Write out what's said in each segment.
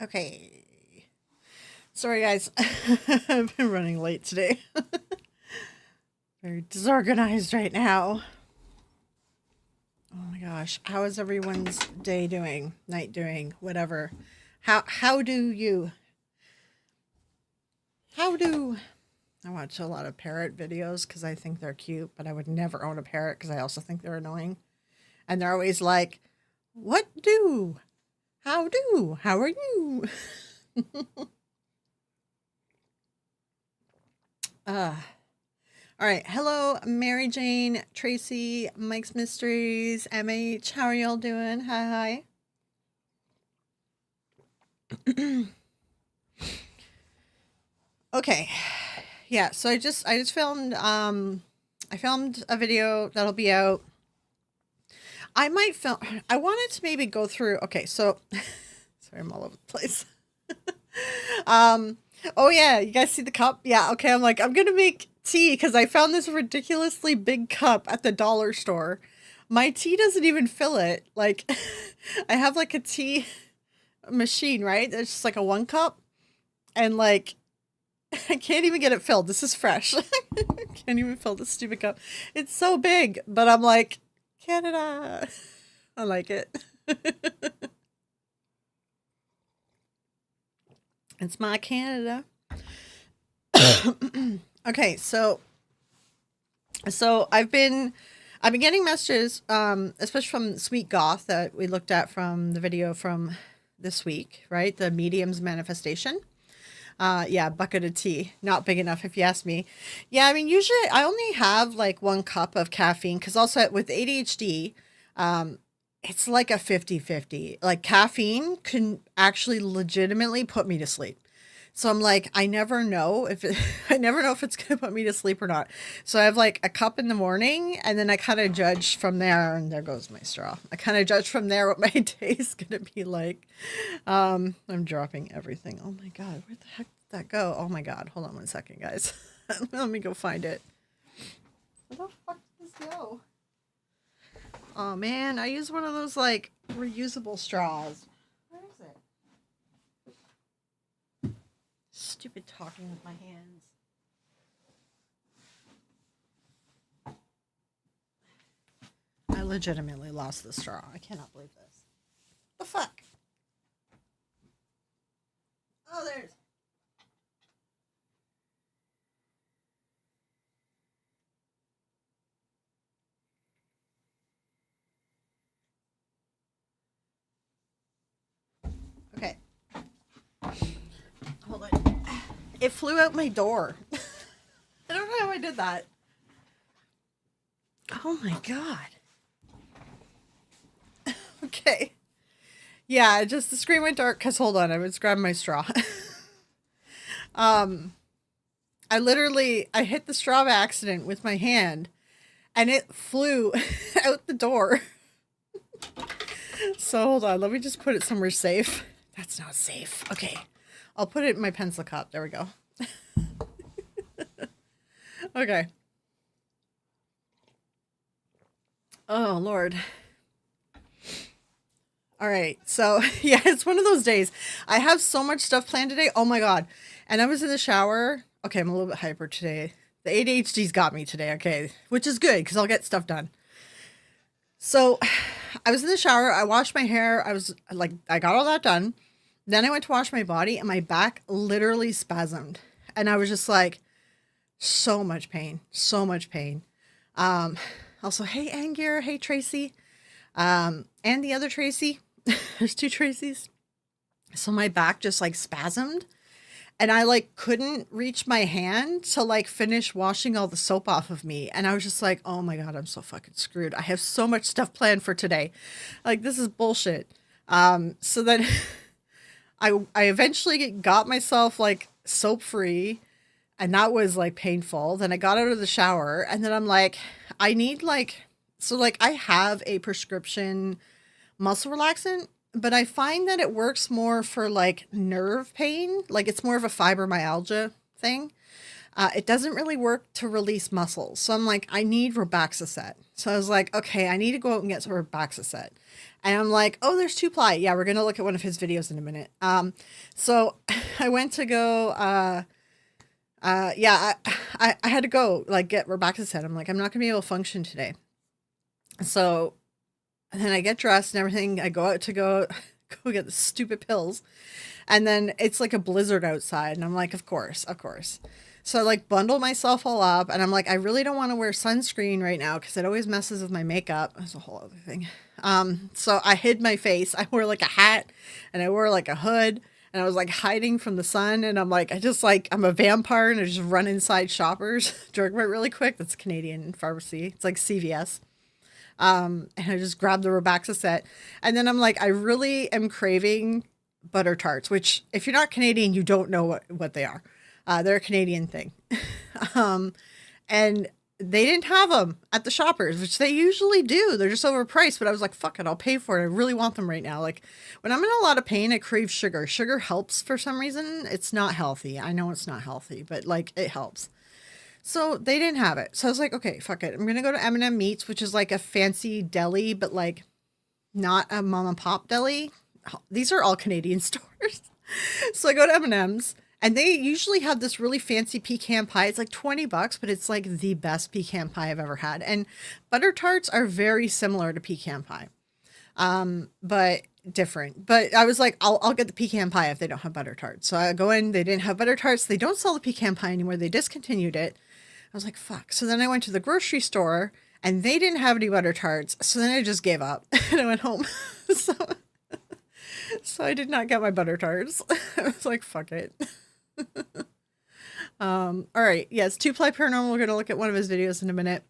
Okay. Sorry, guys. I've been running late today. Very disorganized right now. Oh my gosh. How is everyone's day doing? Night doing? Whatever. How do you how do I watch a lot of parrot videos because I think they're cute, but I would never own a parrot because I also think they're annoying. And they're always like, "What do? How do? How are you?" Uh All right. Hello, Mary Jane, Tracy, Mike's Mysteries, MH. How are y'all doing? Hi, hi. Okay. Yeah, so I just filmed I filmed a video that'll be out. I might film I wanted to maybe go through. Okay, so sorry, I'm all over the place. Um oh yeah, you guys see the cup? Yeah, okay. I'm like I'm going to make tea cuz I found this ridiculously big cup at the dollar store. My tea doesn't even fill it. Like I have like a tea machine, right? It's just like a one cup and like I can't even get it filled. This is fresh. Can't even fill this stupid cup. It's so big, but I'm like Canada. I like it. It's my Canada. Okay, so I've been getting messages, especially from Sweet Goth that we looked at from the video from this week, right? The medium's manifestation. Yeah, bucket of tea, not big enough if you ask me. Yeah, I mean, usually I only have like one cup of caffeine because also with ADHD, it's like a 50-50. Like caffeine can actually legitimately put me to sleep. So I'm like, I never know if it, I never know if it's gonna put me to sleep or not. So I have like a cup in the morning, and then I kind of judge from there. And there goes my straw. I kind of judge from there what my day is gonna be like. I'm dropping everything. Oh my god, where the heck did that go? Oh my god, hold on one second, guys. Let me go find it. Where the fuck did this go? Oh man, I use one of those like reusable straws. Where is it? Stupid talking with my hands. I legitimately lost the straw. I cannot believe this. The fuck? Oh, there's. Okay, hold on. It flew out my door. I don't know how I did that. Oh my god. Okay. Yeah, just the screen went dark because hold on, I was grabbing my straw. um, I hit the straw by accident with my hand, and it flew out the door. So hold on, let me just put it somewhere safe. That's not safe. Okay, I'll put it in my pencil cup. There we go. Okay. Oh Lord. All right. So, yeah, it's one of those days. I have so much stuff planned today. Oh my God. And I was in the shower. Okay, I'm a little bit hyper today. The ADHD's got me today. Okay, which is good because I'll get stuff done. So, I was in the shower. I washed my hair. I was like, I got all that done. Then I went to wash my body and my back literally spasmed. And I was just like, so much pain. So much pain. Um, Also, hey, Angier. Hey, Tracy. And the other Tracy. There's two Tracys. So my back just like spasmed and I like couldn't reach my hand to like finish washing all the soap off of me. And I was just like, oh my God, I'm so fucking screwed. I have so much stuff planned for today. Like this is bullshit. So then I eventually got myself like soap free and that was like painful. Then I got out of the shower and then I'm like, I need like, so like I have a prescription muscle relaxant, but I find that it works more for like nerve pain. Like it's more of a fibromyalgia thing. It doesn't really work to release muscles. So I'm like, I need Robaxacet. So I was like, okay, I need to go out and get some Robaxacet. And I'm like, oh, there's 2-ply. Yeah, we're gonna look at one of his videos in a minute. So I went to go. Yeah, I had to go like get Robaxacet. I'm like, I'm not gonna be able to function today. So and then I get dressed and everything. I go out to go get the stupid pills. And then it's like a blizzard outside. And I'm like, of course, of course. So I like bundle myself all up. And I'm like, I really don't want to wear sunscreen right now because it always messes with my makeup. That's a whole other thing. So I hid my face. I wore like a hat and I wore like a hood. And I was like hiding from the sun. And I'm like, I'm a vampire and I just run inside Shoppers, drug mart really quick. That's a Canadian pharmacy. It's like CVS. And I just grabbed the Robaxacet. And then I'm like, I really am craving butter tarts, which if you're not Canadian, you don't know what they are. They're a Canadian thing. And they didn't have them at the Shoppers, which they usually do. They're just overpriced, but I was like, fuck it, I'll pay for it. I really want them right now. Like when I'm in a lot of pain, I crave sugar. Sugar helps for some reason. It's not healthy. I know it's not healthy, but like it helps. So they didn't have it. So I was like, okay, fuck it. I'm going to go to M&M Meats, which is like a fancy deli, but like not a mom and pop deli. These are all Canadian stores. So I go to M&M's and they usually have this really fancy pecan pie. It's like $20, but it's like the best pecan pie I've ever had. And butter tarts are very similar to pecan pie. But different. But I was like, I'll get the pecan pie if they don't have butter tarts. So I go in, they didn't have butter tarts. They don't sell the pecan pie anymore. They discontinued it. I was like, fuck. So then I went to the grocery store and they didn't have any butter tarts. So then I just gave up and I went home. So I did not get my butter tarts. I was like, fuck it. All right. Yes. 2-ply Paranormal. We're going to look at one of his videos in a minute.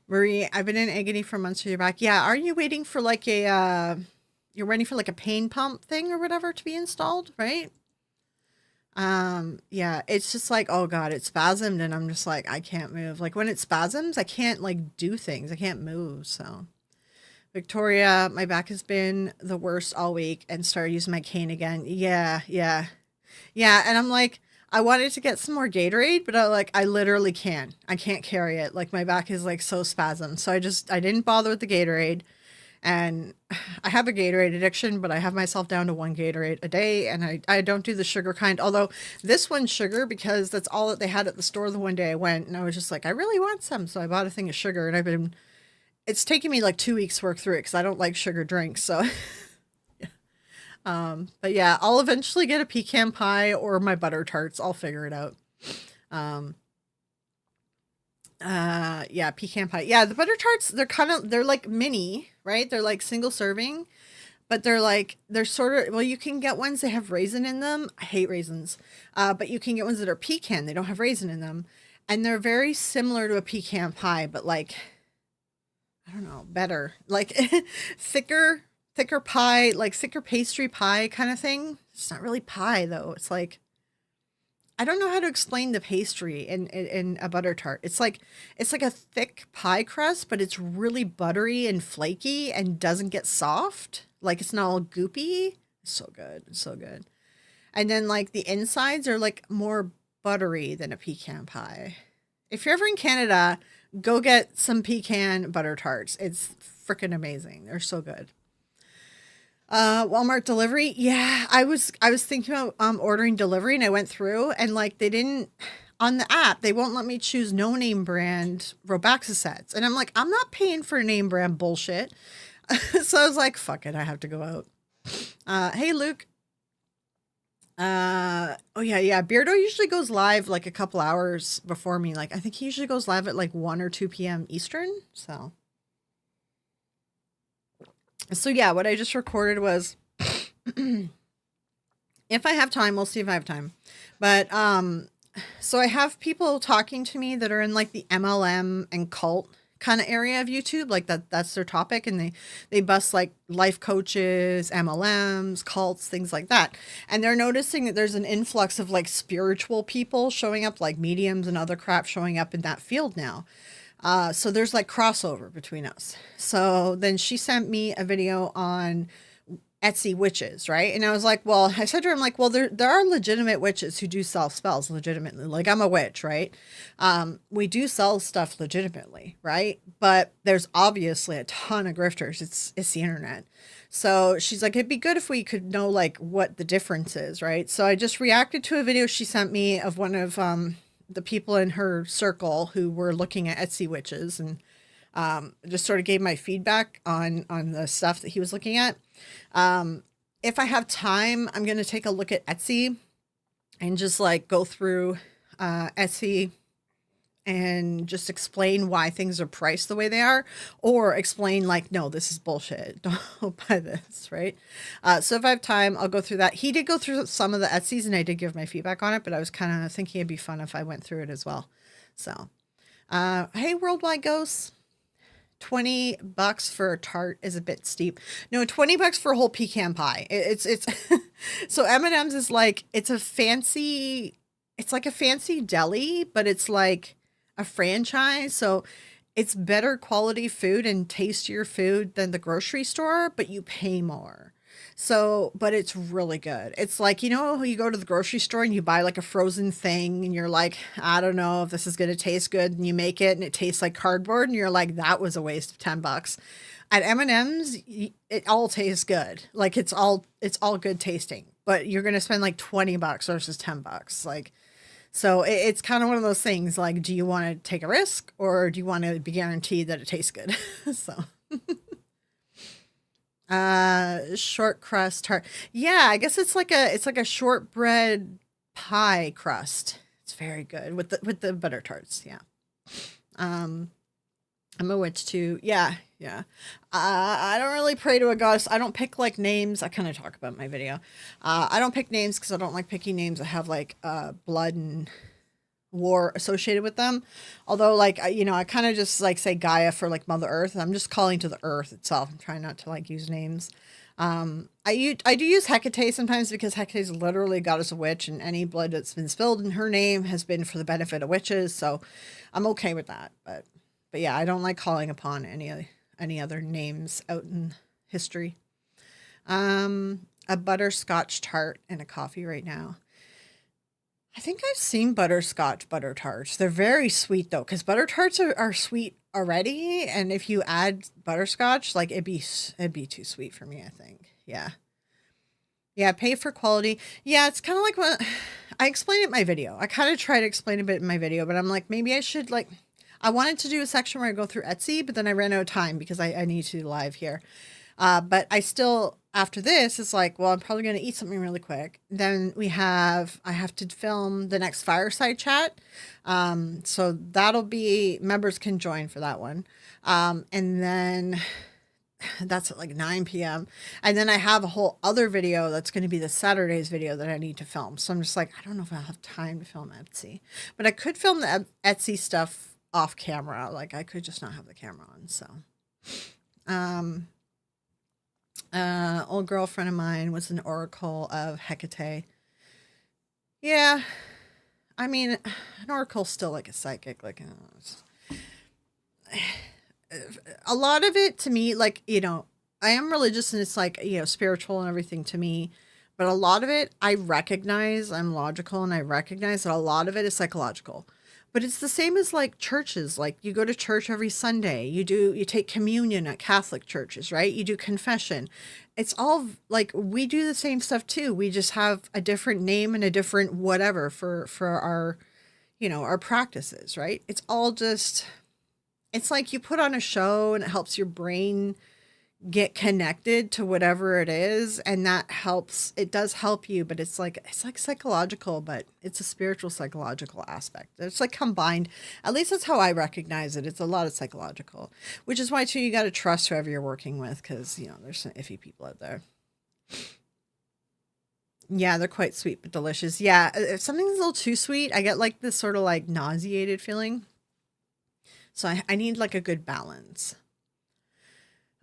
Marie, I've been in agony for months. So you're back. Yeah. Are you waiting for like you're waiting for like a pain pump thing or whatever to be installed? Right. Yeah, it's just like, oh God, it spasmed and I'm just like, I can't move. Like when it spasms, I can't like do things. I can't move. So Victoria, my back has been the worst all week and started using my cane again. Yeah. And I'm like, I wanted to get some more Gatorade, but I literally can't. I can't carry it. Like my back is like so spasmed. So I didn't bother with the Gatorade. And I have a Gatorade addiction, but I have myself down to 1 Gatorade a day. And I don't do the sugar kind. Although this one's sugar because that's all that they had at the store the one day I went. And I was just like, I really want some. So I bought a thing of sugar and it's taken me like 2 weeks to work through it because I don't like sugar drinks. So, yeah. But yeah, I'll eventually get a pecan pie or my butter tarts. I'll figure it out. Yeah, pecan pie. Yeah, the butter tarts, they're like mini, right? They're like single serving, but they're sort of, well, you can get ones that have raisin in them. I hate raisins. But you can get ones that are pecan. They don't have raisin in them. And they're very similar to a pecan pie, but like, I don't know, better. Like thicker pie, like thicker pastry pie kind of thing. It's not really pie though. It's like, I don't know how to explain the pastry in a butter tart. It's like a thick pie crust, but it's really buttery and flaky and doesn't get soft. Like it's not all goopy. It's so good. It's so good. And then like the insides are like more buttery than a pecan pie. If you're ever in Canada, go get some pecan butter tarts. It's freaking amazing. They're so good. Walmart delivery. Yeah, I was thinking about ordering delivery and I went through and like they didn't on the app, they won't let me choose no name brand Robaxacets. And I'm like, I'm not paying for name brand bullshit. So I was like, fuck it, I have to go out. Hey Luke. Oh yeah. Beardo usually goes live like a couple hours before me. Like I think he usually goes live at like 1 or 2 p.m. Eastern. So yeah, what I just recorded was if I have time, we'll see if I have time. But so I have people talking to me that are in like the MLM and cult kind of area of YouTube, like that's their topic, and they bust like life coaches, MLMs, cults, things like that. And they're noticing that there's an influx of like spiritual people showing up, like mediums and other crap showing up in that field now. So there's like crossover between us. So then she sent me a video on Etsy witches, right? And I was like, well, I said to her, I'm like, well, there are legitimate witches who do sell spells legitimately. Like I'm a witch, right? We do sell stuff legitimately, right? But there's obviously a ton of grifters. It's the internet. So she's like, it'd be good if we could know like what the difference is, right? So I just reacted to a video she sent me of one of the people in her circle who were looking at Etsy witches, and just sort of gave my feedback on the stuff that he was looking at. If I have time, I'm going to take a look at Etsy and just like go through Etsy and just explain why things are priced the way they are, or explain like, no, this is bullshit. Don't buy this, right? So if I have time, I'll go through that. He did go through some of the Etsy's and I did give my feedback on it, but I was kind of thinking it'd be fun if I went through it as well. So, hey, Worldwide Ghosts. $20 for a tart is a bit steep. No, $20 for a whole pecan pie. It's so M&M's is like it's like a fancy deli, but it's like a franchise. So it's better quality food and tastier food than the grocery store, but you pay more. So, but it's really good. It's like, you go to the grocery store and you buy like a frozen thing and you're like, I don't know if this is going to taste good. And you make it and it tastes like cardboard and you're like, that was a waste of $10. At M&M's, it all tastes good. Like it's all good tasting, but you're going to spend like $20 versus $10. Like, so it's kind of one of those things like, do you want to take a risk or do you want to be guaranteed that it tastes good? So. Short crust tart. Yeah, I guess it's like a shortbread pie crust. It's very good with the butter tarts. Yeah. Um, I'm a witch too. Yeah, yeah. I don't really pray to a goddess. I don't pick like names. I kind of talk about in my video. I don't pick names because I don't like picking names that have like blood and war associated with them. Although like I kind of just like say Gaia for like Mother Earth. I'm just calling to the earth itself. I'm trying not to like use names. I do use Hecate sometimes because Hecate is literally a goddess of witch, and any blood that's been spilled in her name has been for the benefit of witches. So I'm okay with that. But yeah, I don't like calling upon any other names out in history. A butterscotch tart and a coffee right now. I think I've seen butterscotch butter tarts. They're very sweet though, because butter tarts are sweet already, and if you add butterscotch, like it'd be too sweet for me. I think. Yeah, yeah. Pay for quality. Yeah, it's kind of like what I explained in my video. I kind of try to explain a bit in my video, but I'm like maybe I should like. I wanted to do a section where I go through Etsy, but then I ran out of time because I need to do live here. But I still, after this, it's like, well, I'm probably going to eat something really quick. Then I have to film the next fireside chat. So that'll be, members can join for that one. And then that's at like 9 p.m. And then I have a whole other video that's going to be the Saturday's video that I need to film. So I'm just like, I don't know if I'll have time to film Etsy, but I could film the Etsy stuff off camera. Like I could just not have the camera on. So, old girlfriend of mine was an oracle of Hecate. Yeah, I mean, an oracle's still like a psychic. Like a lot of it to me, like I am religious and it's like spiritual and everything to me. But a lot of it, I recognize I'm logical and I recognize that a lot of it is psychological. But it's the same as like churches. Like you go to church every Sunday. You take communion at Catholic churches, right? You do confession. It's all like we do the same stuff too. We just have a different name and a different whatever for our our practices, right? It's all just it's like you put on a show and it helps your brain get connected to whatever it is, and that helps. It does help you, but it's like psychological, but it's a spiritual psychological aspect. It's like combined. At least that's how I recognize it. It's a lot of psychological, which is why too you got to trust whoever you're working with, because there's some iffy people out there. Yeah, they're quite sweet but delicious. Yeah, if something's a little too sweet, I get like this sort of like nauseated feeling. So I need like a good balance.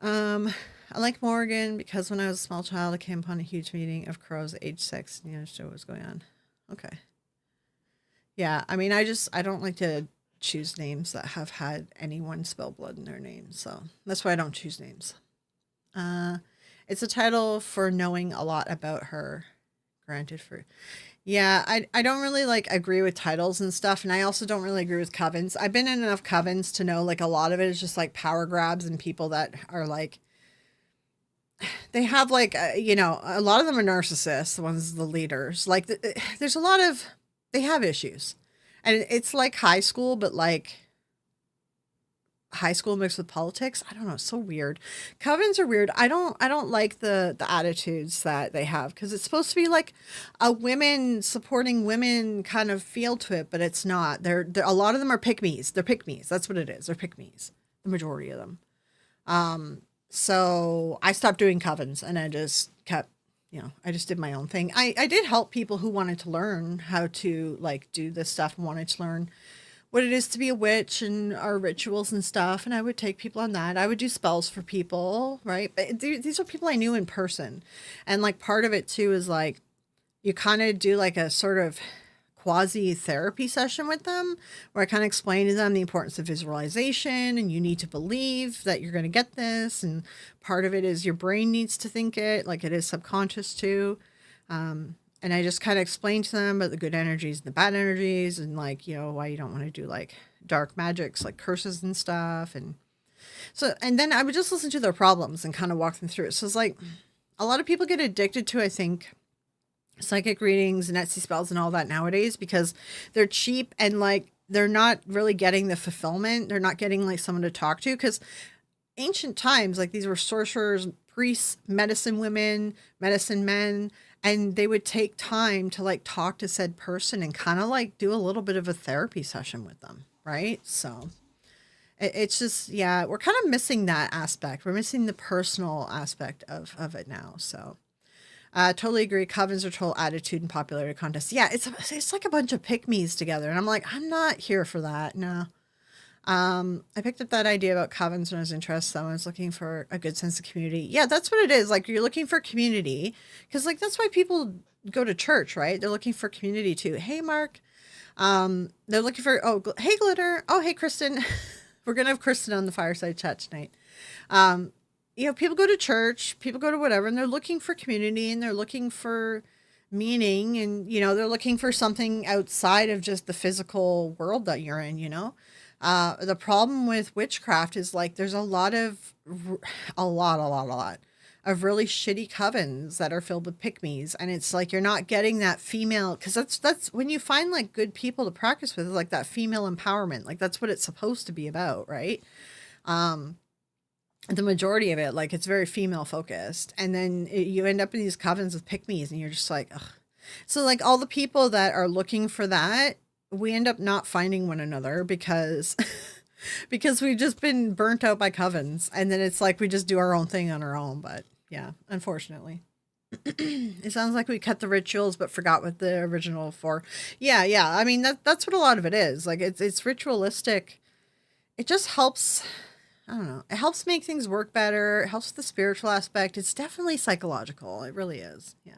I like Morgan because when I was a small child, I came upon a huge meeting of crows at age 6 and understood what was going on. Okay. Yeah, I mean, I don't like to choose names that have had anyone spill blood in their name, so that's why I don't choose names. It's a title for knowing a lot about her. Granted for yeah, I don't really like agree with titles and stuff, and I also don't really agree with covens. I've been in enough covens to know like a lot of it is just like power grabs and people that are like they have like a lot of them are narcissists, the ones the leaders. Like there's a lot of they have issues. And it's like high school but like high school mixed with politics. I don't know, it's so weird. Covens are weird. I don't like the attitudes that they have because it's supposed to be like a women supporting women kind of feel to it, but it's not. They're a lot of them are pick me's. They're pick me's. That's what it is. They're pick me's. The majority of them. So I stopped doing covens and I just kept, I just did my own thing. I did help people who wanted to learn how to like do this stuff and wanted to learn what it is to be a witch and our rituals and stuff. And I would take people on that. I would do spells for people, right? But these are people I knew in person. And like part of it too is like you kind of do like a sort of quasi therapy session with them where I kind of explain to them the importance of visualization and you need to believe that you're going to get this. And part of it is your brain needs to think it, like it is subconscious too. And I just kind of explained to them about the good energies and the bad energies and like, why you don't want to do like dark magics, like curses and stuff. And so, and then I would just listen to their problems and kind of walk them through it. So it's like a lot of people get addicted to, I think, psychic readings and Etsy spells and all that nowadays because they're cheap and like they're not really getting the fulfillment. They're not getting like someone to talk to because ancient times, like these were sorcerers, priests, medicine women, medicine men, and they would take time to like talk to said person and kind of like do a little bit of a therapy session with them. Right. So it's just, yeah, we're kind of missing that aspect. We're missing the personal aspect of it now. So totally agree. Covens are total attitude and popularity contests. Yeah, it's like a bunch of pick-me's together. And I'm like, I'm not here for that. No. I picked up that idea about covens when I was interested. I was looking for a good sense of community. Yeah, that's what it is. Like you're looking for community because like that's why people go to church, right? They're looking for community too. Hey, Mark. They're looking for, hey, Glitter. Oh, hey, Kristen. We're going to have Kristen on the fireside chat tonight. People go to church, people go to whatever, and they're looking for community and they're looking for meaning and, they're looking for something outside of just the physical world that you're in, The problem with witchcraft is like there's a lot of really shitty covens that are filled with pick-me's. And it's like you're not getting that female, because that's when you find like good people to practice with, like that female empowerment. Like that's what it's supposed to be about, right? The majority of it, like it's very female focused, and then you end up in these covens with pick-me's and you're just like, ugh. So like all the people that are looking for that, we end up not finding one another because we've just been burnt out by covens, and then it's like we just do our own thing on our own. But yeah, unfortunately. It sounds like we cut the rituals but forgot what the original for. Yeah. I mean that's what a lot of it is. Like it's ritualistic. It just helps, I don't know. It helps make things work better. It helps with the spiritual aspect. It's definitely psychological. It really is. Yeah.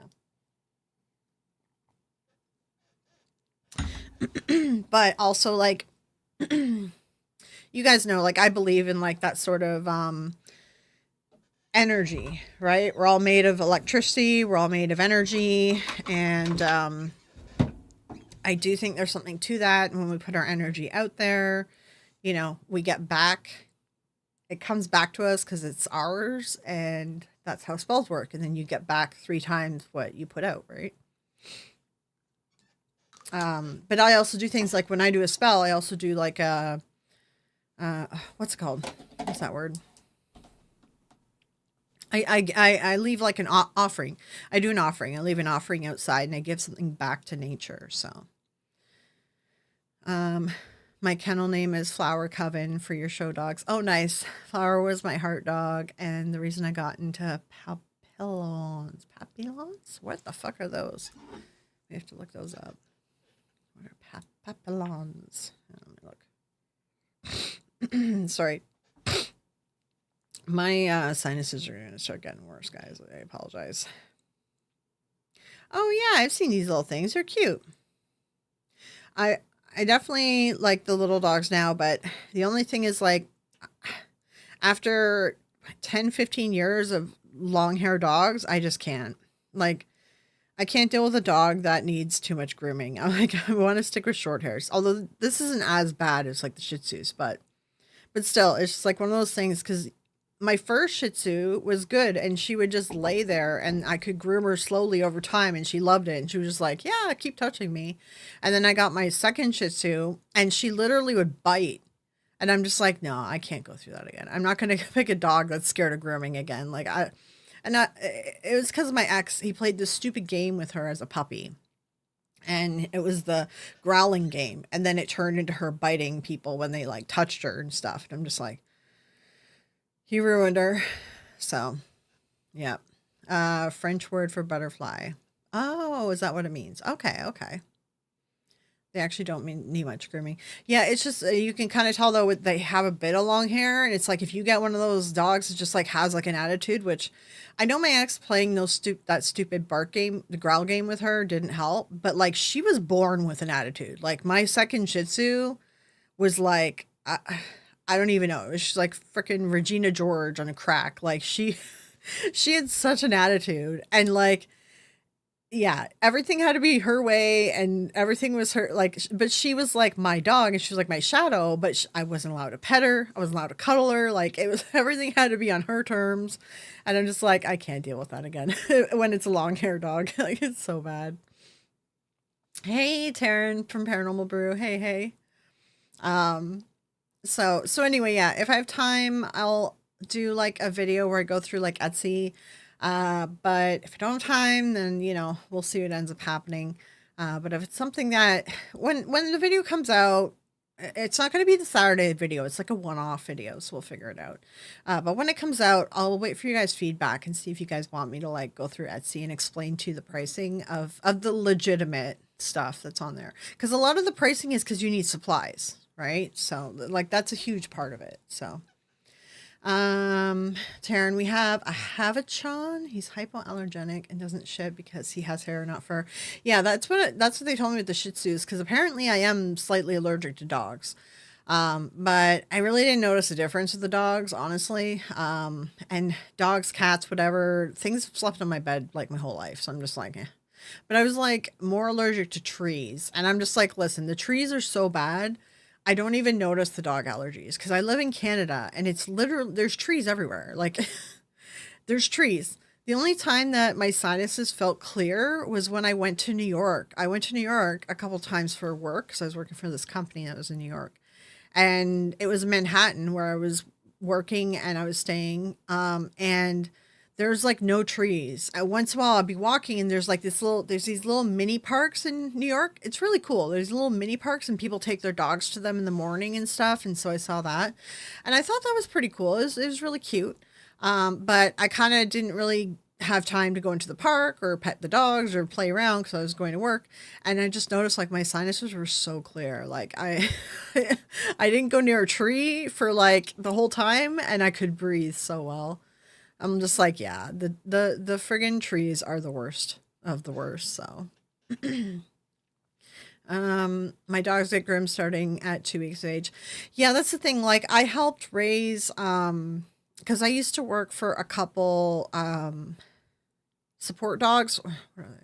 But also like you guys know, like I believe in like that sort of energy, right? We're all made of electricity, we're all made of energy, and I do think there's something to that. And when we put our energy out there, we get back, it comes back to us because it's ours, and that's how spells work. And then you get back 3 times what you put out, right? But I also do things like when I do a spell, I also do like a, what's it called? What's that word? I leave like an offering. I do an offering. I leave an offering outside and I give something back to nature. So, my kennel name is Flower Coven for your show dogs. Oh, nice. Flower was my heart dog. And the reason I got into papillons, what the fuck are those? We have to look those up. What are papillons? Let me look. Sorry. My sinuses are going to start getting worse, guys. I apologize. Oh, yeah, I've seen these little things. They're cute. I definitely like the little dogs now, but the only thing is like after 10, 15 years of long hair dogs, I just can't. Like, I can't deal with a dog that needs too much grooming. I'm like, I want to stick with short hairs. Although this isn't as bad as like the Shih Tzus, but still, it's just like one of those things because my first Shih Tzu was good and she would just lay there and I could groom her slowly over time and she loved it and she was just like, yeah, keep touching me. And then I got my second Shih Tzu and she literally would bite. And I'm just like, no, I can't go through that again. I'm not going to pick a dog that's scared of grooming again. It was because of my ex. He played this stupid game with her as a puppy. And it was the growling game. And then it turned into her biting people when they like touched her and stuff. And I'm just like, he ruined her. So, yeah. French word for butterfly. Oh, is that what it means? Okay, okay. They actually don't need much grooming. Yeah, it's just you can kind of tell though they have a bit of long hair, and it's like if you get one of those dogs that just like has like an attitude, which I know my ex playing that stupid bark game, the growl game with her didn't help, but like she was born with an attitude. Like my second Shih Tzu was like I don't even know. She's like freaking Regina George on a crack. Like she had such an attitude, and like yeah, everything had to be her way and everything was her like but she was like my dog and she was like my shadow, but I wasn't allowed to pet her. I wasn't allowed to cuddle her. Like it was everything had to be on her terms. And I'm just like I can't deal with that again when it's a long hair dog. Like it's so bad. Hey, Taryn from Paranormal Brew. Hey, hey. Um so anyway, yeah, if I have time, I'll do like a video where I go through like Etsy. But if I don't have time, then we'll see what ends up happening. But if it's something that when the video comes out, it's not going to be the Saturday video. It's like a one-off video, so we'll figure it out. But when it comes out, I'll wait for you guys' feedback and see if you guys want me to like go through Etsy and explain to you the pricing of the legitimate stuff that's on there. Because a lot of the pricing is because you need supplies, right? So like that's a huge part of it. So. Taryn, we have a Havachon. He's hypoallergenic and doesn't shed because he has hair, not fur. Yeah, that's what they told me with the Shih Tzus, because apparently I am slightly allergic to dogs. But I really didn't notice a difference with the dogs, honestly. And dogs, cats, whatever, things have slept on my bed like my whole life. So I'm just like, eh. But I was like more allergic to trees. And I'm just like, listen, the trees are so bad. I don't even notice the dog allergies because I live in Canada and it's literally, there's trees everywhere. Like there's trees. The only time that my sinuses felt clear was when I went to New York. I went to New York a couple times for work because I was working for this company that was in New York. And it was Manhattan where I was working and I was staying. And there's like no trees. Once in a while I'll be walking and there's these little mini parks in New York. It's really cool. There's little mini parks and people take their dogs to them in the morning and stuff. And so I saw that and I thought that was pretty cool. It was really cute. But I kind of didn't really have time to go into the park or pet the dogs or play around because I was going to work. And I just noticed like my sinuses were so clear. Like I didn't go near a tree for like the whole time and I could breathe so well. I'm just like, yeah, the friggin' trees are the worst of the worst. So, my dogs get groomed starting at 2 weeks of age. Yeah, that's the thing. Like I helped raise, because I used to work for a couple, support dogs. Where are they?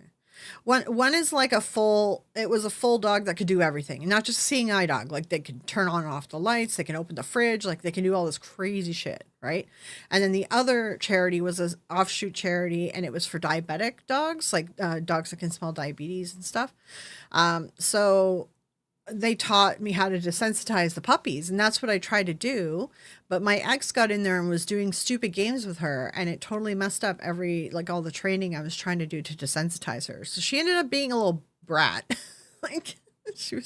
One is like it was a full dog that could do everything and not just seeing eye dog. Like they could turn on and off the lights. They can open the fridge. Like they can do all this crazy shit. Right. And then the other charity was an offshoot charity and it was for diabetic dogs, like dogs that can smell diabetes and stuff. So they taught me how to desensitize the puppies and that's what I tried to do. But my ex got in there and was doing stupid games with her and it totally messed up all the training I was trying to do to desensitize her. So she ended up being a little brat. Like she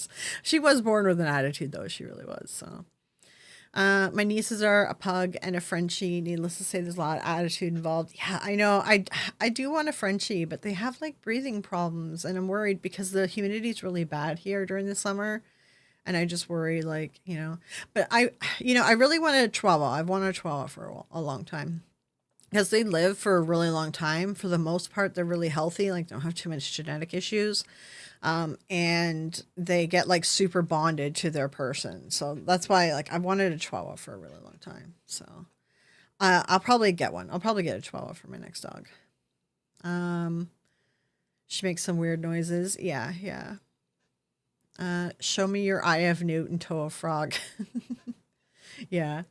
was born with an attitude though. She really was. So, my nieces are a pug and a Frenchie. Needless to say, there's a lot of attitude involved. Yeah, I know. I do want a Frenchie, but they have like breathing problems, and I'm worried because the humidity is really bad here during the summer, and I just worry, like But I really wanted a Chihuahua. I've wanted a Chihuahua for a long time because they live for a really long time. For the most part, they're really healthy. Like don't have too much genetic issues. And they get like super bonded to their person. So that's why like I wanted a Chihuahua for a really long time. So, I'll probably get one. I'll probably get a Chihuahua for my next dog. Um, she makes some weird noises. Yeah, yeah. Show me your eye of newt and toe of frog. Yeah.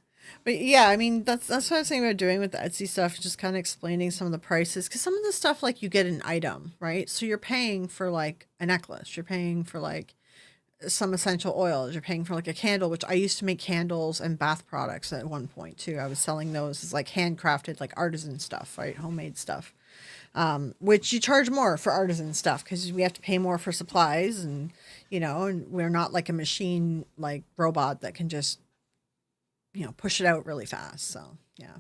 But yeah, I mean that's what I was saying about doing with the Etsy stuff, just kind of explaining some of the prices. Because some of the stuff like you get an item, right? So you're paying for like a necklace, you're paying for like some essential oils, you're paying for like a candle, which I used to make candles and bath products at one point too. I was selling those as like handcrafted, like artisan stuff, right? Homemade stuff. Which you charge more for artisan stuff because we have to pay more for supplies and and we're not like a machine like robot that can just push it out really fast. So yeah,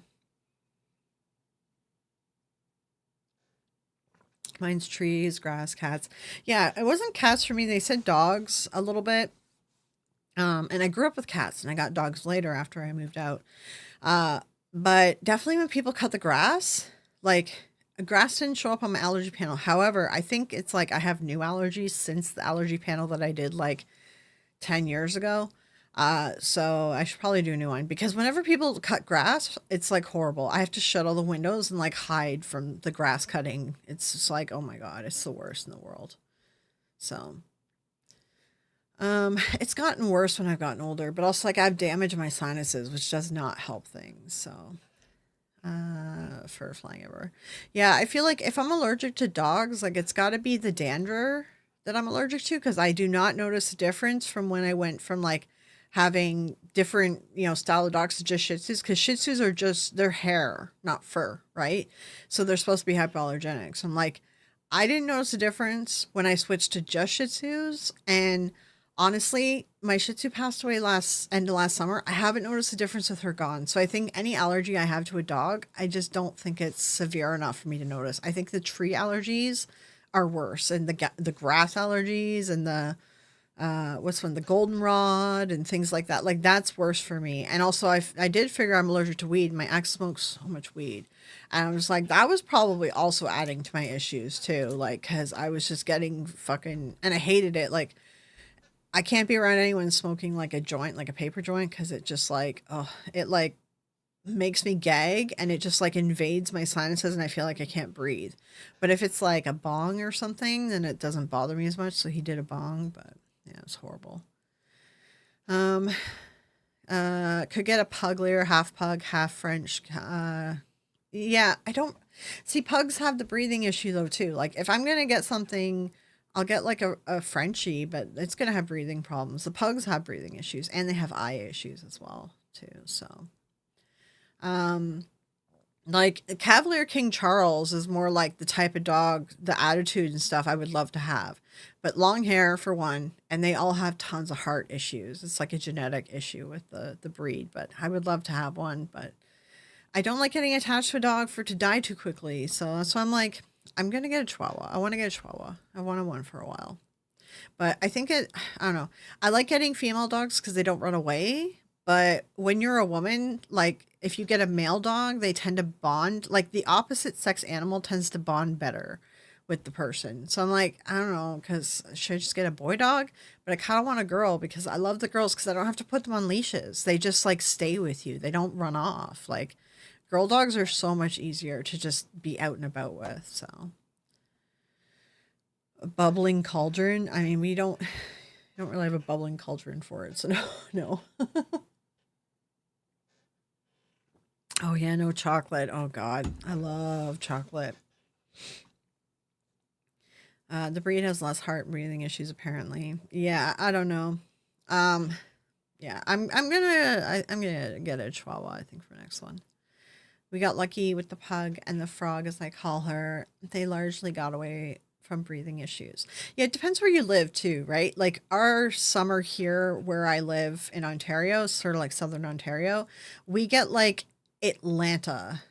mine's trees, grass, cats. Yeah, it wasn't cats for me. They said dogs a little bit. And I grew up with cats and I got dogs later after I moved out. Uh, but definitely when people cut the grass, like grass didn't show up on my allergy panel. However, I think it's like I have new allergies since the allergy panel that I did like 10 years ago. So I should probably do a new one because whenever people cut grass, it's like horrible. I have to shut all the windows and like hide from the grass cutting. It's just like, oh my God, it's the worst in the world. So, it's gotten worse when I've gotten older, but also like I've damaged my sinuses, which does not help things. So, fur flying everywhere. Yeah, I feel like if I'm allergic to dogs, like it's got to be the dander that I'm allergic to because I do not notice a difference from when I went from like having different, style of dogs to just Shih Tzus because Shih Tzus are just their hair, not fur, right? So they're supposed to be hypoallergenic. So I'm like, I didn't notice a difference when I switched to just Shih Tzus, and honestly, my Shih Tzu passed away last summer. I haven't noticed a difference with her gone. So I think any allergy I have to a dog, I just don't think it's severe enough for me to notice. I think the tree allergies are worse, and the grass allergies and the what's one the goldenrod and things like that. Like that's worse for me. And also, I did figure I'm allergic to weed. My ex smokes so much weed, and I was like, that was probably also adding to my issues too. Like, cause I was just getting fucking, and I hated it. Like I can't be around anyone smoking like a joint, like a paper joint, because it just like, oh, it like makes me gag and it just like invades my sinuses and I feel like I can't breathe. But if it's like a bong or something, then it doesn't bother me as much. So he did a bong, but yeah, it's horrible. Um, could get a pug layer, half pug, half French. Yeah, I don't see pugs have the breathing issue though too. Like if I'm gonna get something, I'll get like a Frenchie, but it's gonna have breathing problems. The pugs have breathing issues and they have eye issues as well too. So, um, like Cavalier King Charles is more like the type of dog, the attitude and stuff I would love to have. But long hair for one, and they all have tons of heart issues. It's like a genetic issue with the breed, but I would love to have one, but I don't like getting attached to a dog for it to die too quickly. So that's why I'm like, I'm gonna get a Chihuahua. I want to get a Chihuahua. I wanted one for a while, but I don't know. I like getting female dogs because they don't run away. But when you're a woman, like if you get a male dog, they tend to bond. Like the opposite sex animal tends to bond better with the person. So I'm like, I don't know, because should I just get a boy dog? But I kind of want a girl because I love the girls because I don't have to put them on leashes. They just like stay with you. They don't run off. Like girl dogs are so much easier to just be out and about with. So a bubbling cauldron. I mean, we don't really have a bubbling cauldron for it. So no, no. Oh yeah, no chocolate. Oh God, I love chocolate. The breed has less heart breathing issues apparently. Yeah, I don't know. Um, yeah, I'm gonna get a Chihuahua. I think for next one. We got lucky with the pug and the frog, as I call her. They largely got away from breathing issues. Yeah, it depends where you live too, right? Like our summer here where I live in Ontario, sort of like southern Ontario, we get like Atlanta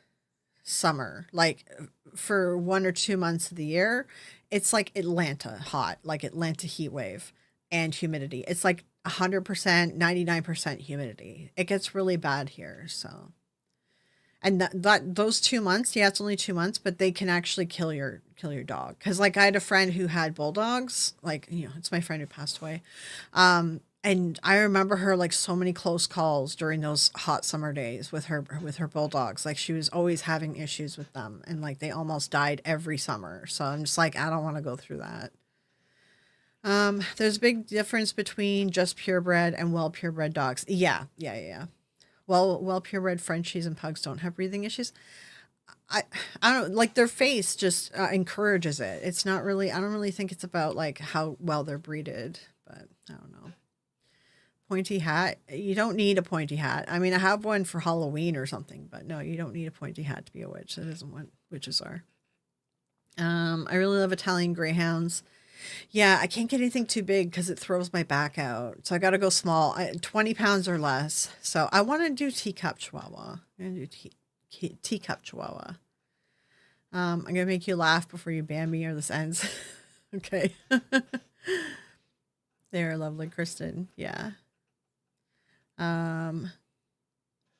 summer. Like for 1 or 2 months of the year, it's like Atlanta hot, like Atlanta heat wave and humidity. It's like 100%, 99% humidity. It gets really bad here. So, and those 2 months, yeah, it's only 2 months, but they can actually kill your dog. Cause like I had a friend who had bulldogs, like, it's my friend who passed away. And I remember her like so many close calls during those hot summer days with her bulldogs. Like she was always having issues with them, and like they almost died every summer. So I'm just like, I don't want to go through that. There's a big difference between just purebred and well purebred dogs. Yeah. Well purebred Frenchies and pugs don't have breathing issues. I I don't like their face just encourages it. It's not really. I don't really think it's about like how well they're breeded, but I don't know. Pointy hat. You don't need a pointy hat. I mean, I have one for Halloween or something, but no, you don't need a pointy hat to be a witch. That isn't what witches are. I really love Italian greyhounds. Yeah, I can't get anything too big because it throws my back out. So I got to go small, 20 pounds or less. So I want to do teacup chihuahua. I'm going to do teacup chihuahua. I'm going to make you laugh before you ban me or this ends. Okay. They're lovely, Kristen. Yeah. Um,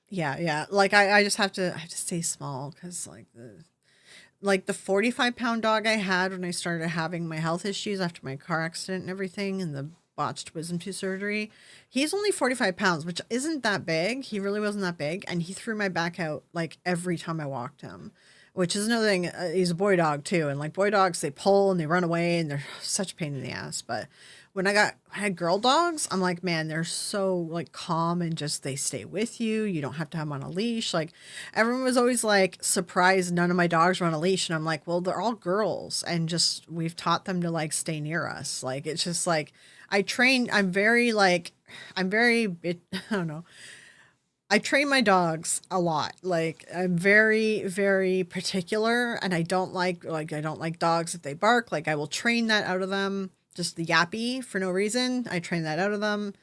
yeah. Like I just I have to stay small because like the 45-pound dog I had when I started having my health issues after my car accident and everything and the botched wisdom tooth surgery. He's only 45 pounds, which isn't that big. He really wasn't that big. And he threw my back out like every time I walked him, which is another thing. He's a boy dog too. And like boy dogs, they pull and they run away and they're such a pain in the ass. But when I had girl dogs, I'm like, man, they're so like calm and just they stay with you. You don't have to have them on a leash. Like everyone was always like surprised none of my dogs were on a leash. And I'm like, well, they're all girls and just we've taught them to like stay near us. Like it's just like I'm very I don't know. I train my dogs a lot. Like I'm very, very particular and I don't like dogs if they bark. Like I will train that out of them. Just the yappy for no reason. I train that out of them.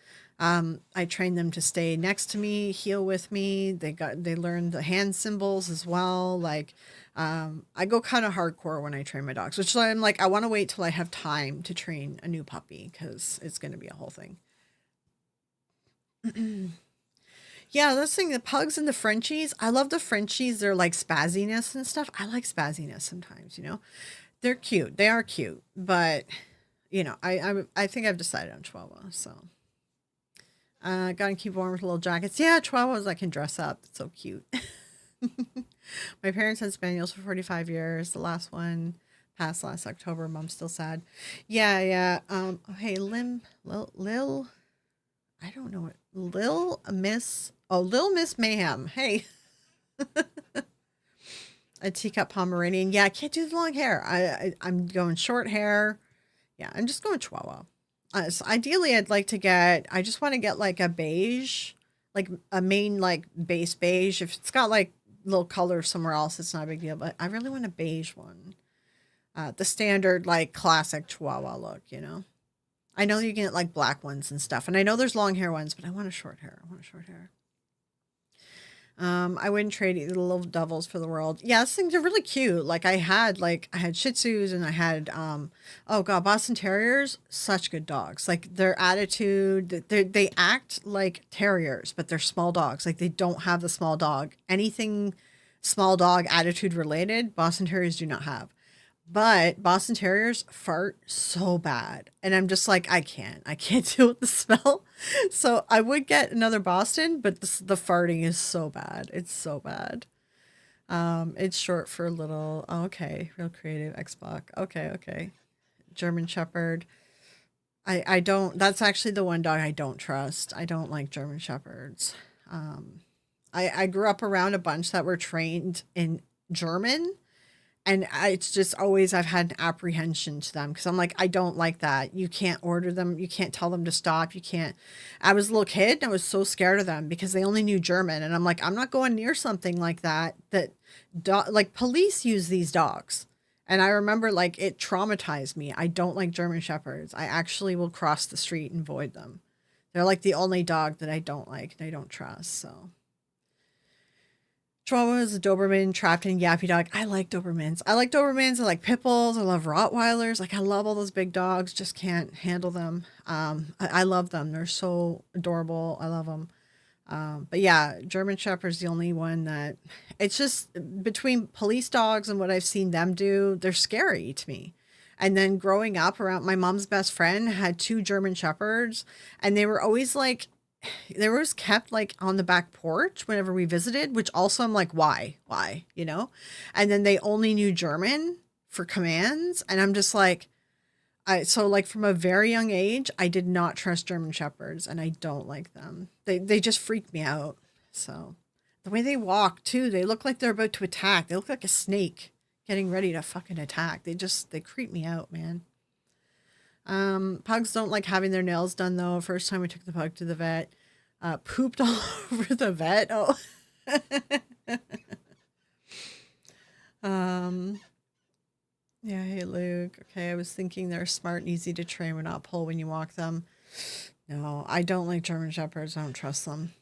I train them to stay next to me, heel with me. They learn the hand symbols as well. Like I go kind of hardcore when I train my dogs, which is why I'm like I want to wait till I have time to train a new puppy because it's going to be a whole thing. Yeah, that's the thing. The pugs and the Frenchies. I love the Frenchies. They're like spazziness and stuff. I like spazziness sometimes. They're cute. They are cute, but I think I've decided on Chihuahua. So gotta keep warm with little jackets. Yeah, Chihuahuas I can dress up. It's so cute. My parents had Spaniels for 45 years. The last one passed last October. Mom's still sad. Yeah. Oh, hey, Lil. I don't know what Lil Miss Mayhem. Hey, a teacup Pomeranian. Yeah, I can't do the long hair. I'm going short hair. Yeah, I'm just going Chihuahua. So ideally, I just want to get like a beige, like a main like base beige. If it's got like little color somewhere else, it's not a big deal. But I really want a beige one. The standard like classic Chihuahua look. I know you can get like black ones and stuff, and I know there's long hair ones, but I want a short hair. I want a short hair. I wouldn't trade either the little devils for the world. Yeah, these things are really cute. I had Shih Tzus and I had oh god, Boston Terriers, such good dogs. Like their attitude, they act like terriers, but they're small dogs. Like they don't have the small dog. Anything small dog attitude related, Boston Terriers do not have. But Boston Terriers fart so bad. And I'm just like, I can't deal with the smell. So I would get another Boston, but the farting is so bad. It's so bad. It's short for little, oh, okay, real creative, Xbox. Okay. German Shepherd. I don't, that's actually the one dog I don't trust. I don't like German Shepherds. I grew up around a bunch that were trained in German and it's just always I've had an apprehension to them because I'm like, I don't like that. You can't order them. You can't tell them to stop. You can't. I was a little kid and I was so scared of them because they only knew German. And I'm like, I'm not going near something like that. Like police use these dogs. And I remember like it traumatized me. I don't like German Shepherds. I actually will cross the street and void them. They're like the only dog that I don't like and I don't trust. So. Chihuahua is a Doberman trapped in Yappy dog. I like Dobermans. I like Pit Bulls. I love Rottweilers. Like I love all those big dogs. Just can't handle them. I love them. They're so adorable. I love them. But yeah, German Shepherd's the only one that it's just between police dogs and what I've seen them do. They're scary to me. And then growing up around my mom's best friend had two German shepherds, and they were always like they were always kept like on the back porch whenever we visited, which also I'm like, why, you know? And then they only knew German for commands, and I'm just like, so like from a very young age, I did not trust German shepherds, and I don't like them. They just freak me out. So the way they walk too, they look like they're about to attack. They look like a snake getting ready to fucking attack. They creep me out, man. Pugs don't like having their nails done though. First time we took the pug to the vet, pooped all over the vet. Oh, um, yeah. Hey, Luke. Okay, I was thinking they're smart and easy to train, but not pull when you walk them. No, I don't like German shepherds. I don't trust them.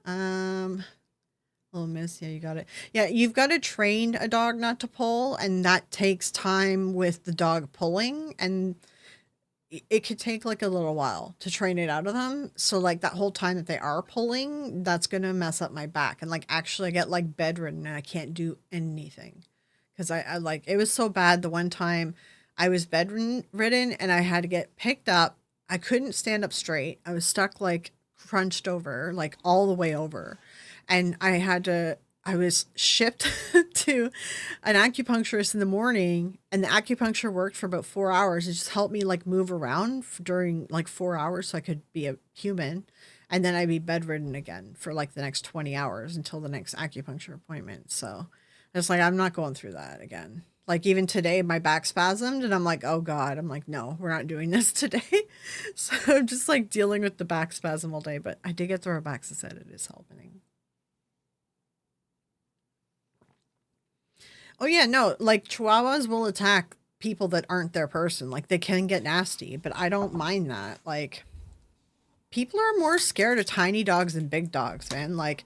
Um, Little Miss, yeah, you got it. Yeah, you've got to train a dog not to pull, and that takes time with the dog pulling, and it could take like a little while to train it out of them. So like that whole time that they are pulling, that's gonna mess up my back, and like actually I get like bedridden and I can't do anything because I like it was so bad the one time I was bedridden and I had to get picked up. I couldn't stand up straight. I was stuck like crunched over, like all the way over, and I was shipped to an acupuncturist in the morning, and the acupuncture worked for about 4 hours. It just helped me like move around during like 4 hours so I could be a human. And then I'd be bedridden again for like the next 20 hours until the next acupuncture appointment. So it's like, I'm not going through that again. Like even today, my back spasmed and I'm like, oh God, I'm like, no, we're not doing this today. So I'm just like dealing with the back spasm all day, but I did get Thorabaxis. It is helping. Oh yeah, no, like chihuahuas will attack people that aren't their person. Like they can get nasty, but I don't mind that. Like people are more scared of tiny dogs than big dogs, man. Like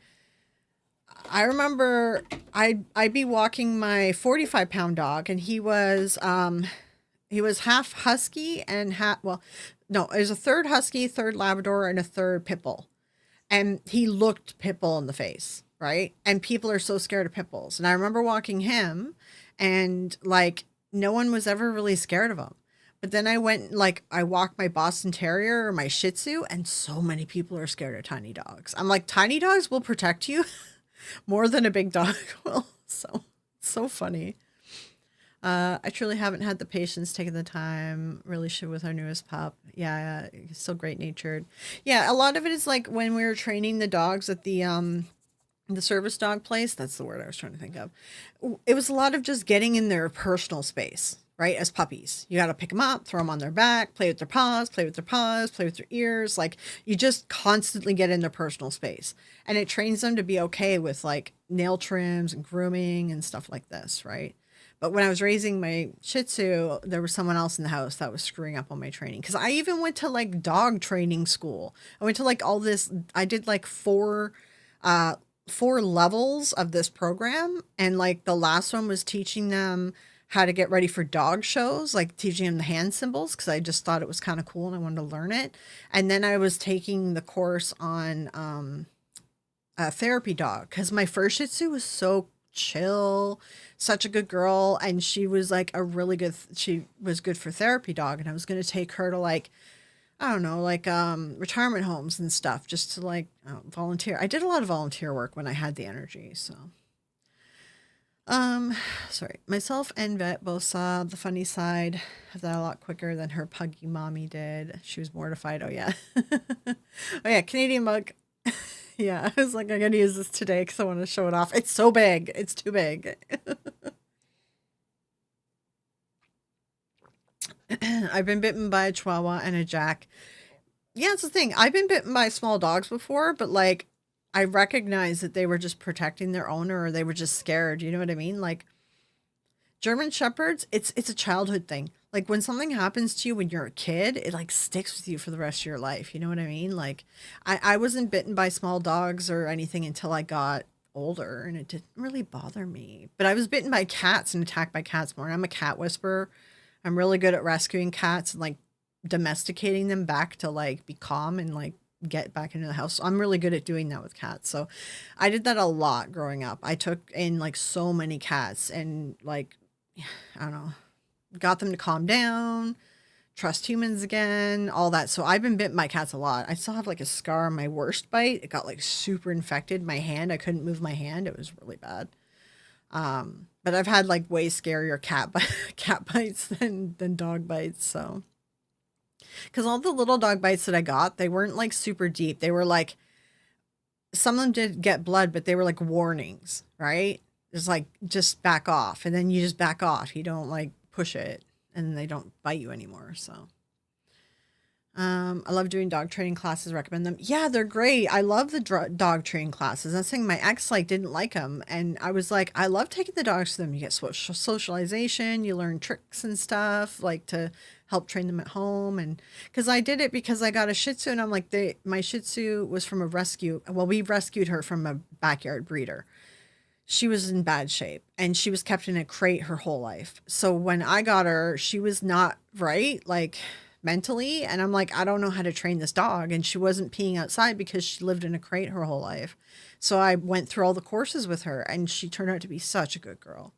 I remember I'd be walking my 45-pound dog, and he was half husky and half, well, no, it was a third husky, third Labrador, and a third pit bull, and he looked pit bull in the face, right? And people are so scared of pit bulls. And I remember walking him, and like no one was ever really scared of him. But then I walked my Boston Terrier or my Shih Tzu, and so many people are scared of tiny dogs. I'm like, tiny dogs will protect you more than a big dog will. So it's so funny. I truly haven't had the patience, taking the time. Really should with our newest pup. Yeah, he's so great natured. Yeah, a lot of it is like when we were training the dogs at the service dog place. That's the word I was trying to think of. It was a lot of just getting in their personal space, right? As puppies, you got to pick them up, throw them on their back, play with their paws, play with their paws, play with their ears. Like you just constantly get in their personal space, and it trains them to be okay with like nail trims and grooming and stuff like this, right? But when I was raising my Shih Tzu, there was someone else in the house that was screwing up on my training. Because I even went to like dog training school. I went to like all this. I did like uh, four levels of this program, and like the last one was teaching them how to get ready for dog shows, like teaching them the hand symbols because I just thought it was kind of cool and I wanted to learn it. And then I was taking the course on a therapy dog because my first Shih Tzu was so chill, such a good girl, and she was like she was good for therapy dog, and I was going to take her to like, I don't know, like retirement homes and stuff just to like volunteer. I did a lot of volunteer work when I had the energy. So um sorry, myself and Vet both saw the funny side of that a lot quicker than her puggy mommy did. She was mortified. Oh yeah. Oh yeah, Canadian mug. Yeah, I was like, I'm gonna use this today because I want to show it off. It's so big. It's too big. I've been bitten by a Chihuahua and a Jack. Yeah, it's the thing. I've been bitten by small dogs before, but like I recognize that they were just protecting their owner or they were just scared. You know what I mean? Like German shepherds, it's a childhood thing. Like when something happens to you when you're a kid, it like sticks with you for the rest of your life. You know what I mean? Like I wasn't bitten by small dogs or anything until I got older, and it didn't really bother me. But I was bitten by cats and attacked by cats more. I'm a cat whisperer. I'm really good at rescuing cats and like domesticating them back to like be calm and like get back into the house. So I'm really good at doing that with cats. So I did that a lot growing up. I took in like so many cats, and like I don't know, got them to calm down, trust humans again, all that. So I've been bitten by cats a lot. I still have like a scar on my worst bite. It got like super infected. My hand, I couldn't move my hand. It was really bad. But I've had like way scarier cat bites than dog bites. So, because all the little dog bites that I got, they weren't like super deep. They were like, some of them did get blood, but they were like warnings, right? It's like, just back off. And then you just back off. You don't like push it and they don't bite you anymore. So, I love doing dog training classes. Recommend them. Yeah, they're great. I love the dog training classes. That's saying my ex like didn't like them, and I was like, I love taking the dogs to them. You get socialization. You learn tricks and stuff like to help train them at home. And because I did it because I got a Shih Tzu, and I'm like, my Shih Tzu was from a rescue. Well, we rescued her from a backyard breeder. She was in bad shape and she was kept in a crate her whole life. So when I got her, she was not right, like mentally. And I'm like, I don't know how to train this dog. And she wasn't peeing outside because she lived in a crate her whole life. So I went through all the courses with her and she turned out to be such a good girl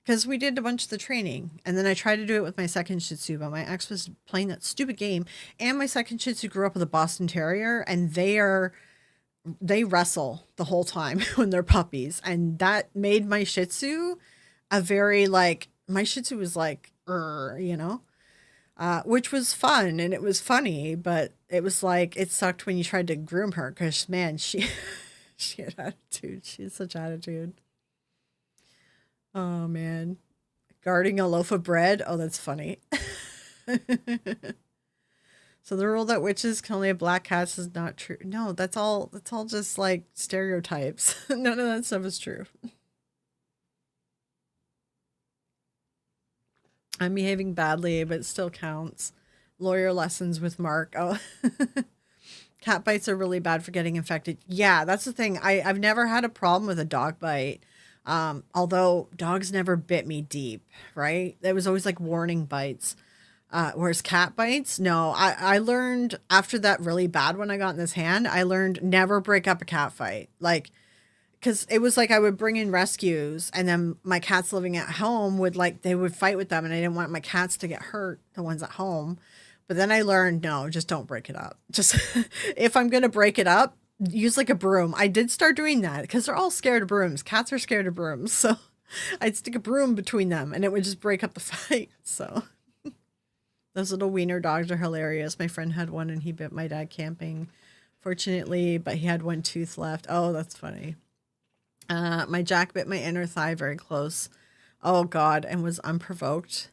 because we did a bunch of the training. And then I tried to do it with my second Shih Tzu, but my ex was playing that stupid game. And my second Shih Tzu grew up with a Boston Terrier, and they wrestle the whole time when they're puppies. And that made my Shih Tzu a very like, my Shih Tzu was like, you know, which was fun and it was funny, but it was like, it sucked when you tried to groom her because man, she had attitude. She had such attitude. Oh man. Guarding a loaf of bread. Oh, that's funny. So the rule that witches can only have black cats is not true. No, that's all just like stereotypes. None of that stuff is true. I'm behaving badly, but it still counts. Lawyer lessons with Mark. Oh, cat bites are really bad for getting infected. Yeah, that's the thing. I've never had a problem with a dog bite. Although dogs never bit me deep, right? There was always like warning bites. Whereas cat bites, no, I learned after that really bad one I got in this hand, I learned never break up a cat fight. Like, because it was like I would bring in rescues and then my cats living at home would like, they would fight with them and I didn't want my cats to get hurt, the ones at home. But then I learned, no, just don't break it up. Just if I'm going to break it up, use like a broom. I did start doing that because they're all scared of brooms. Cats are scared of brooms. So I'd stick a broom between them and it would just break up the fight. So. Those little wiener dogs are hilarious. My friend had one and he bit my dad camping, fortunately, but he had one tooth left. Oh, that's funny. My Jack bit my inner thigh very close. Oh, God, and was unprovoked.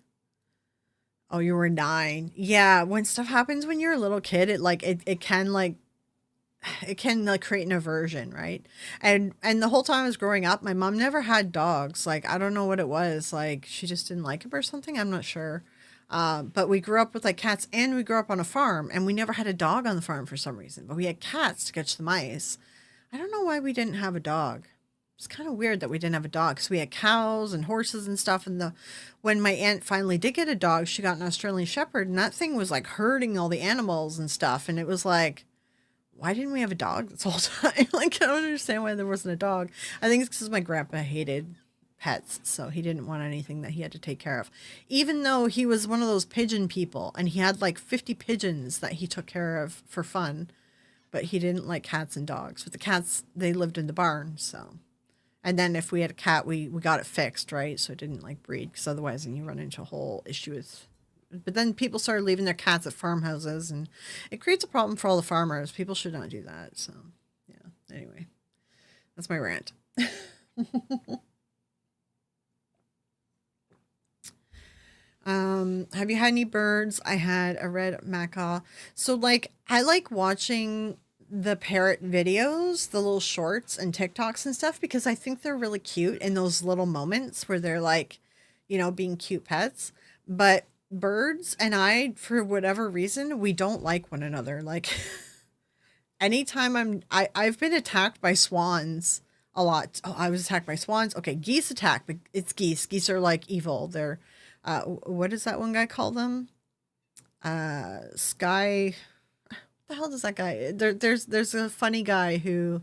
Oh, you were 9. Yeah, when stuff happens when you're a little kid, it can like it can like create an aversion, right? And the whole time I was growing up, my mom never had dogs. Like I don't know what it was. Like she just didn't like them or something. I'm not sure. But we grew up with like cats and we grew up on a farm and we never had a dog on the farm for some reason, but we had cats to catch the mice. I don't know why we didn't have a dog. It's kind of weird that we didn't have a dog because we had cows and horses and stuff. And when my aunt finally did get a dog, she got an Australian Shepherd and that thing was like herding all the animals and stuff. And it was like, why didn't we have a dog this whole time? Like, I don't understand why there wasn't a dog. I think it's because my grandpa hated pets, so he didn't want anything that he had to take care of. Even though he was one of those pigeon people, and he had like 50 pigeons that he took care of for fun, but he didn't like cats and dogs. But the cats, they lived in the barn, so. And then if we had a cat, we got it fixed, right? So it didn't like breed, because otherwise then you run into a whole issue with. But then people started leaving their cats at farmhouses, and it creates a problem for all the farmers. People should not do that. So, yeah. Anyway, that's my rant. Have you had any birds? I had a red macaw. So, like, I like watching the parrot videos, the little shorts and TikToks and stuff, because I think they're really cute in those little moments where they're like, being cute pets. But birds and I, for whatever reason, we don't like one another. Like anytime I've been attacked by swans a lot. Oh, I was attacked by swans. Okay, geese attack, but it's geese. Geese are like evil. They're what does that one guy call them? Sky. What the hell does that guy? There's a funny guy who.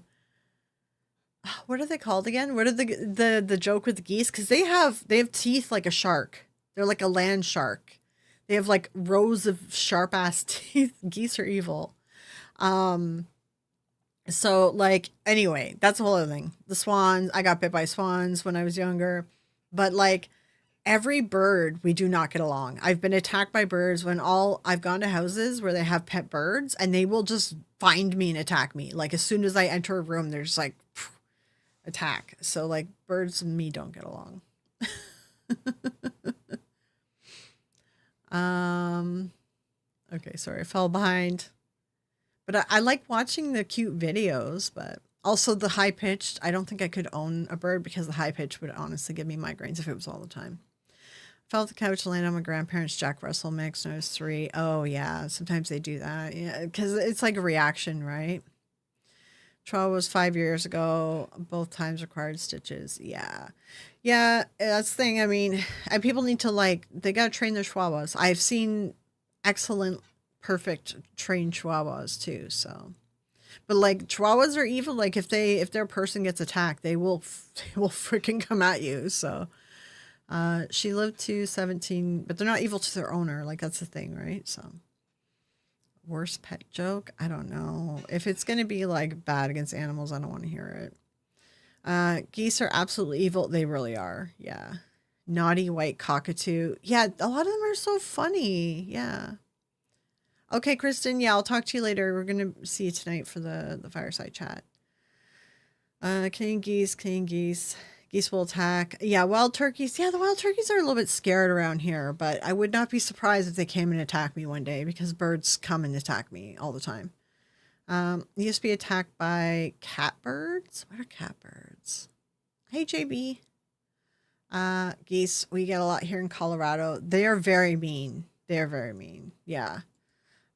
What are they called again? What are the joke with the geese? Because they have teeth like a shark. They're like a land shark. They have like rows of sharp ass teeth. Geese are evil. Um, so like anyway, that's a whole other thing. The swans, I got bit by swans when I was younger. But like every bird, we do not get along. I've been attacked by birds when all I've gone to houses where they have pet birds and they will just find me and attack me. Like as soon as I enter a room, there's like attack. So like birds and me don't get along. Um okay, sorry, I fell behind. But I like watching the cute videos, but also the high pitched. I don't think I could own a bird because the high pitch would honestly give me migraines if it was all the time. Fell off the couch to land on my grandparents' Jack Russell mix when I was 3. Oh yeah, sometimes they do that. Yeah, because it's like a reaction, right? Trial was 5 years ago. Both times required stitches. Yeah. Yeah, that's the thing. I mean, and people need to like, they got to train their chihuahuas. I've seen excellent, perfect trained chihuahuas too. So, but like chihuahuas are evil. Like if their person gets attacked, they will, they will freaking come at you. So, she lived to 17, but they're not evil to their owner. Like that's the thing, right? So, worst pet joke? I don't know. If it's going to be like bad against animals, I don't want to hear it. Geese are absolutely evil. They really are. Yeah. Naughty white cockatoo. Yeah, a lot of them are so funny. Yeah. Okay, Kristen. Yeah, I'll talk to you later. We're going to see you tonight for the fireside chat. Canadian geese, Canadian geese. Geese will attack. Yeah, wild turkeys. Yeah, the wild turkeys are a little bit scared around here, but I would not be surprised if they came and attacked me one day because birds come and attack me all the time. Used to be attacked by catbirds. What are catbirds? Hey, JB. Geese. We get a lot here in Colorado. They are very mean. They are very mean. Yeah.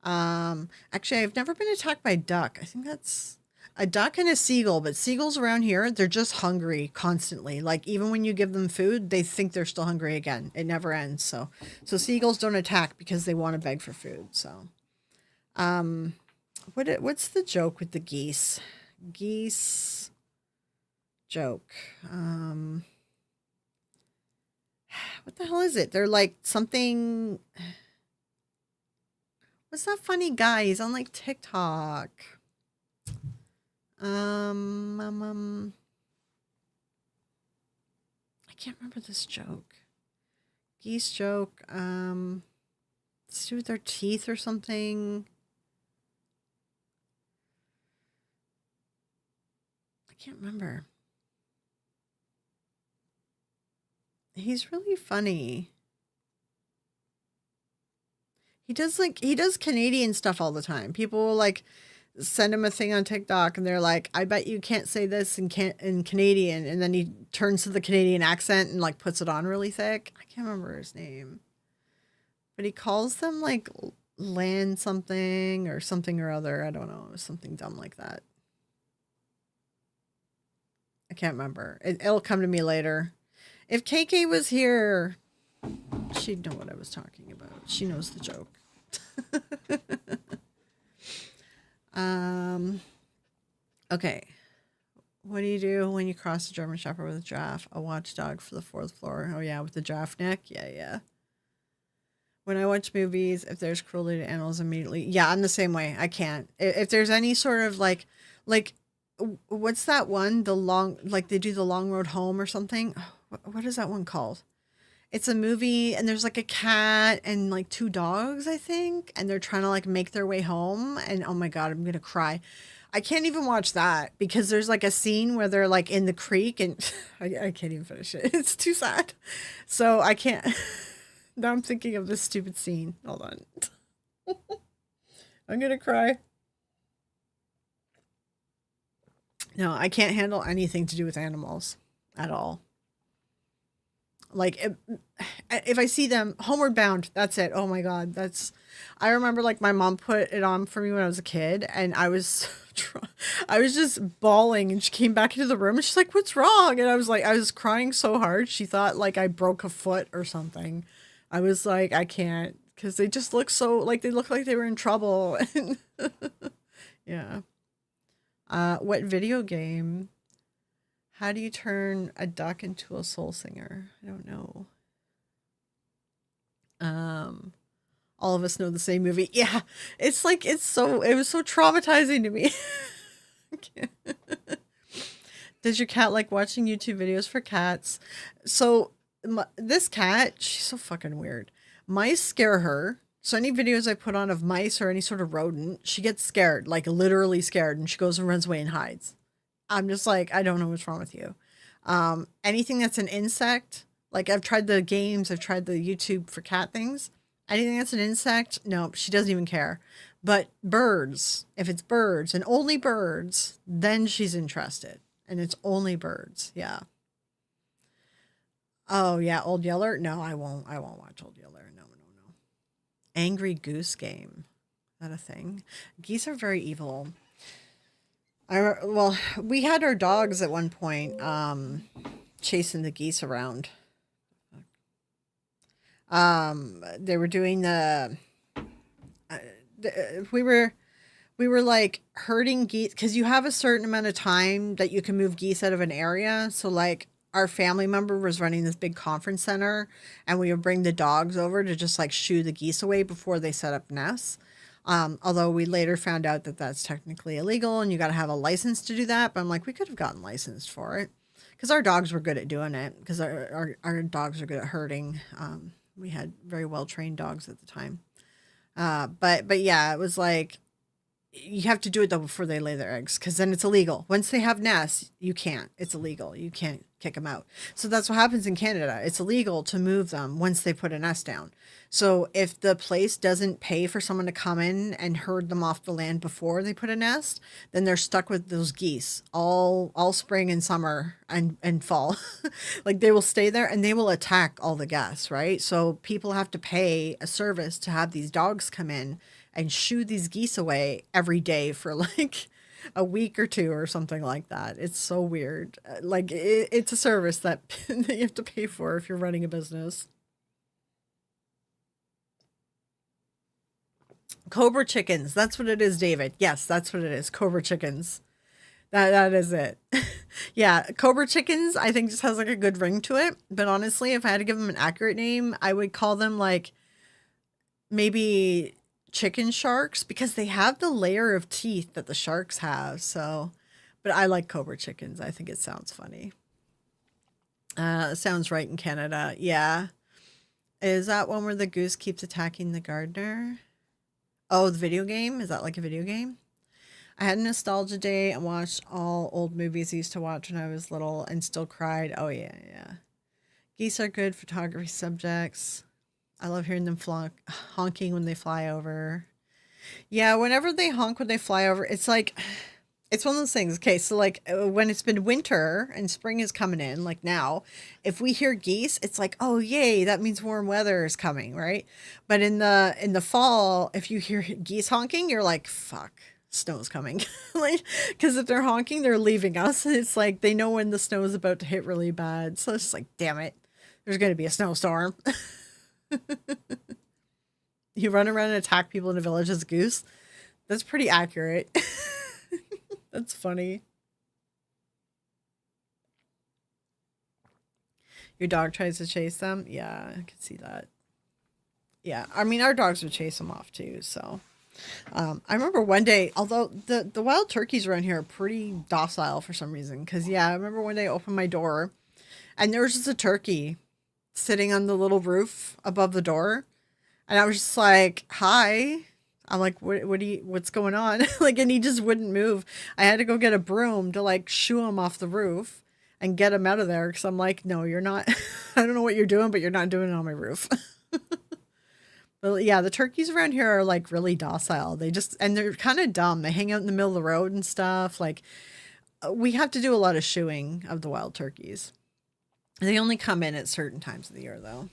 Actually, I've never been attacked by a duck. I think that's a duck and a seagull, but seagulls around here, they're just hungry constantly. Like even when you give them food, they think they're still hungry again. It never ends. So seagulls don't attack because they want to beg for food. So, what's the joke with the geese? Geese joke. What the hell is it? They're like something. What's that funny guy? He's on like TikTok. I can't remember this joke. Geese joke. It's to do with their teeth or something. I can't remember. He's really funny. He does Canadian stuff all the time. People will like send him a thing on TikTok and they're like, I bet you can't say this in Canadian. And then he turns to the Canadian accent and like puts it on really thick. I can't remember his name. But he calls them like land something or other. I don't know. It was something dumb like that. I can't remember. It'll come to me later. If KK was here, she'd know what I was talking about. She knows the joke. Okay. What do you do when you cross a German Shepherd with a giraffe? A watchdog for the 4th floor. Oh yeah, with the giraffe neck. Yeah. When I watch movies, if there's cruelty to animals immediately. Yeah, I'm the same way. I can't. If there's any sort of like what's that one? Like they do the Long Road Home or something. What is that one called? It's a movie and there's like a cat and like 2 dogs, I think, and they're trying to like make their way home. And oh my God, I'm going to cry. I can't even watch that because there's like a scene where they're like in the creek and I can't even finish it. It's too sad. So I can't. Now I'm thinking of this stupid scene. Hold on. I'm going to cry. No, I can't handle anything to do with animals at all. Like if I see them Homeward Bound, that's it. Oh my God. I remember like my mom put it on for me when I was a kid and I was just bawling and she came back into the room and she's like, what's wrong? And I was crying so hard. She thought like I broke a foot or something. I was like, I can't, because they just look so like they were in trouble. Yeah. What video game? How do you turn a duck into a soul singer? I don't know. Um, all of us know the same movie. Yeah, it's like it was so traumatizing to me. Does your cat like watching YouTube videos for cats? So this cat, she's so fucking weird. Mice scare her. So any videos I put on of mice or any sort of rodent, she gets scared, like literally scared, and she goes and runs away and hides. I'm just like, I don't know what's wrong with you. Anything that's an insect, like I've tried the games, I've tried the YouTube for cat things. Anything that's an insect, no, she doesn't even care. But birds, if it's birds and only birds, then she's interested. And it's only birds. Yeah. Oh yeah, Old Yeller. No, I won't. I won't watch Old Yeller. No, no, no. Angry Goose Game. Is that a thing? Geese are very evil. Well, we had our dogs at one point, chasing the geese around. They were doing uh, we were like herding geese because you have a certain amount of time that you can move geese out of an area. So like our family member was running this big conference center, and we would bring the dogs over to just like shoo the geese away before they set up nests. Although we later found out that that's technically illegal and you got to have a license to do that. But I'm like, we could have gotten licensed for it because our dogs were good at doing it because our dogs are good at herding. We had very well trained dogs at the time. But yeah, it was like you have to do it though before they lay their eggs because then it's illegal. Once they have nests, you can't. It's illegal. You can't kick them out. So that's what happens in Canada. It's illegal to move them once they put a nest down. So if the place doesn't pay for someone to come in and herd them off the land before they put a nest, then they're stuck with those geese all spring and summer and fall. Like they will stay there and they will attack all the guests, right? So people have to pay a service to have these dogs come in and shoo these geese away every day for like a week or two or something like that. It's so weird. Like it's a service that, that you have to pay for if you're running a business. Cobra chickens. That's what it is, David. Yes, that's what it is. Cobra chickens. That is it. Yeah, Cobra chickens I think just has like a good ring to it, but honestly, if I had to give them an accurate name, I would call them like maybe chicken sharks because they have the layer of teeth that the sharks have. So, but I like Cobra chickens. I think it sounds funny. It sounds right in Canada. Yeah. Is that one where the goose keeps attacking the gardener? Oh, the video game? Is that like a video game? I had a nostalgia day and watched all old movies I used to watch when I was little and still cried. Oh, yeah, yeah. Geese are good photography subjects. I love hearing them honking when they fly over. Yeah, whenever they honk when they fly over, it's like, it's one of those things. Okay, so like when it's been winter and spring is coming in, like now, if we hear geese, it's like, oh yay, that means warm weather is coming, right? But in the fall, if you hear geese honking, you're like, fuck, snow's coming. Like, because if they're honking, they're leaving us. It's like they know when the snow is about to hit really bad. So it's just like, damn it, there's gonna be a snowstorm. You run around and attack people in a village as a goose. That's pretty accurate. That's funny. Your dog tries to chase them. Yeah, I can see that. Yeah, I mean our dogs would chase them off too. So I remember one day, although the wild turkeys around here are pretty docile for some reason. Because yeah, I remember one day I opened my door and there was just a turkey sitting on the little roof above the door, and I was just like, "Hi." I'm like, what's going on? Like, and he just wouldn't move. I had to go get a broom to like shoo him off the roof and get him out of there because I'm like, no, you're not. I don't know what you're doing, but you're not doing it on my roof. But yeah, the turkeys around here are like really docile. They just, and they're kind of dumb. They hang out in the middle of the road and stuff. Like, we have to do a lot of shooing of the wild turkeys. They only come in at certain times of the year, though.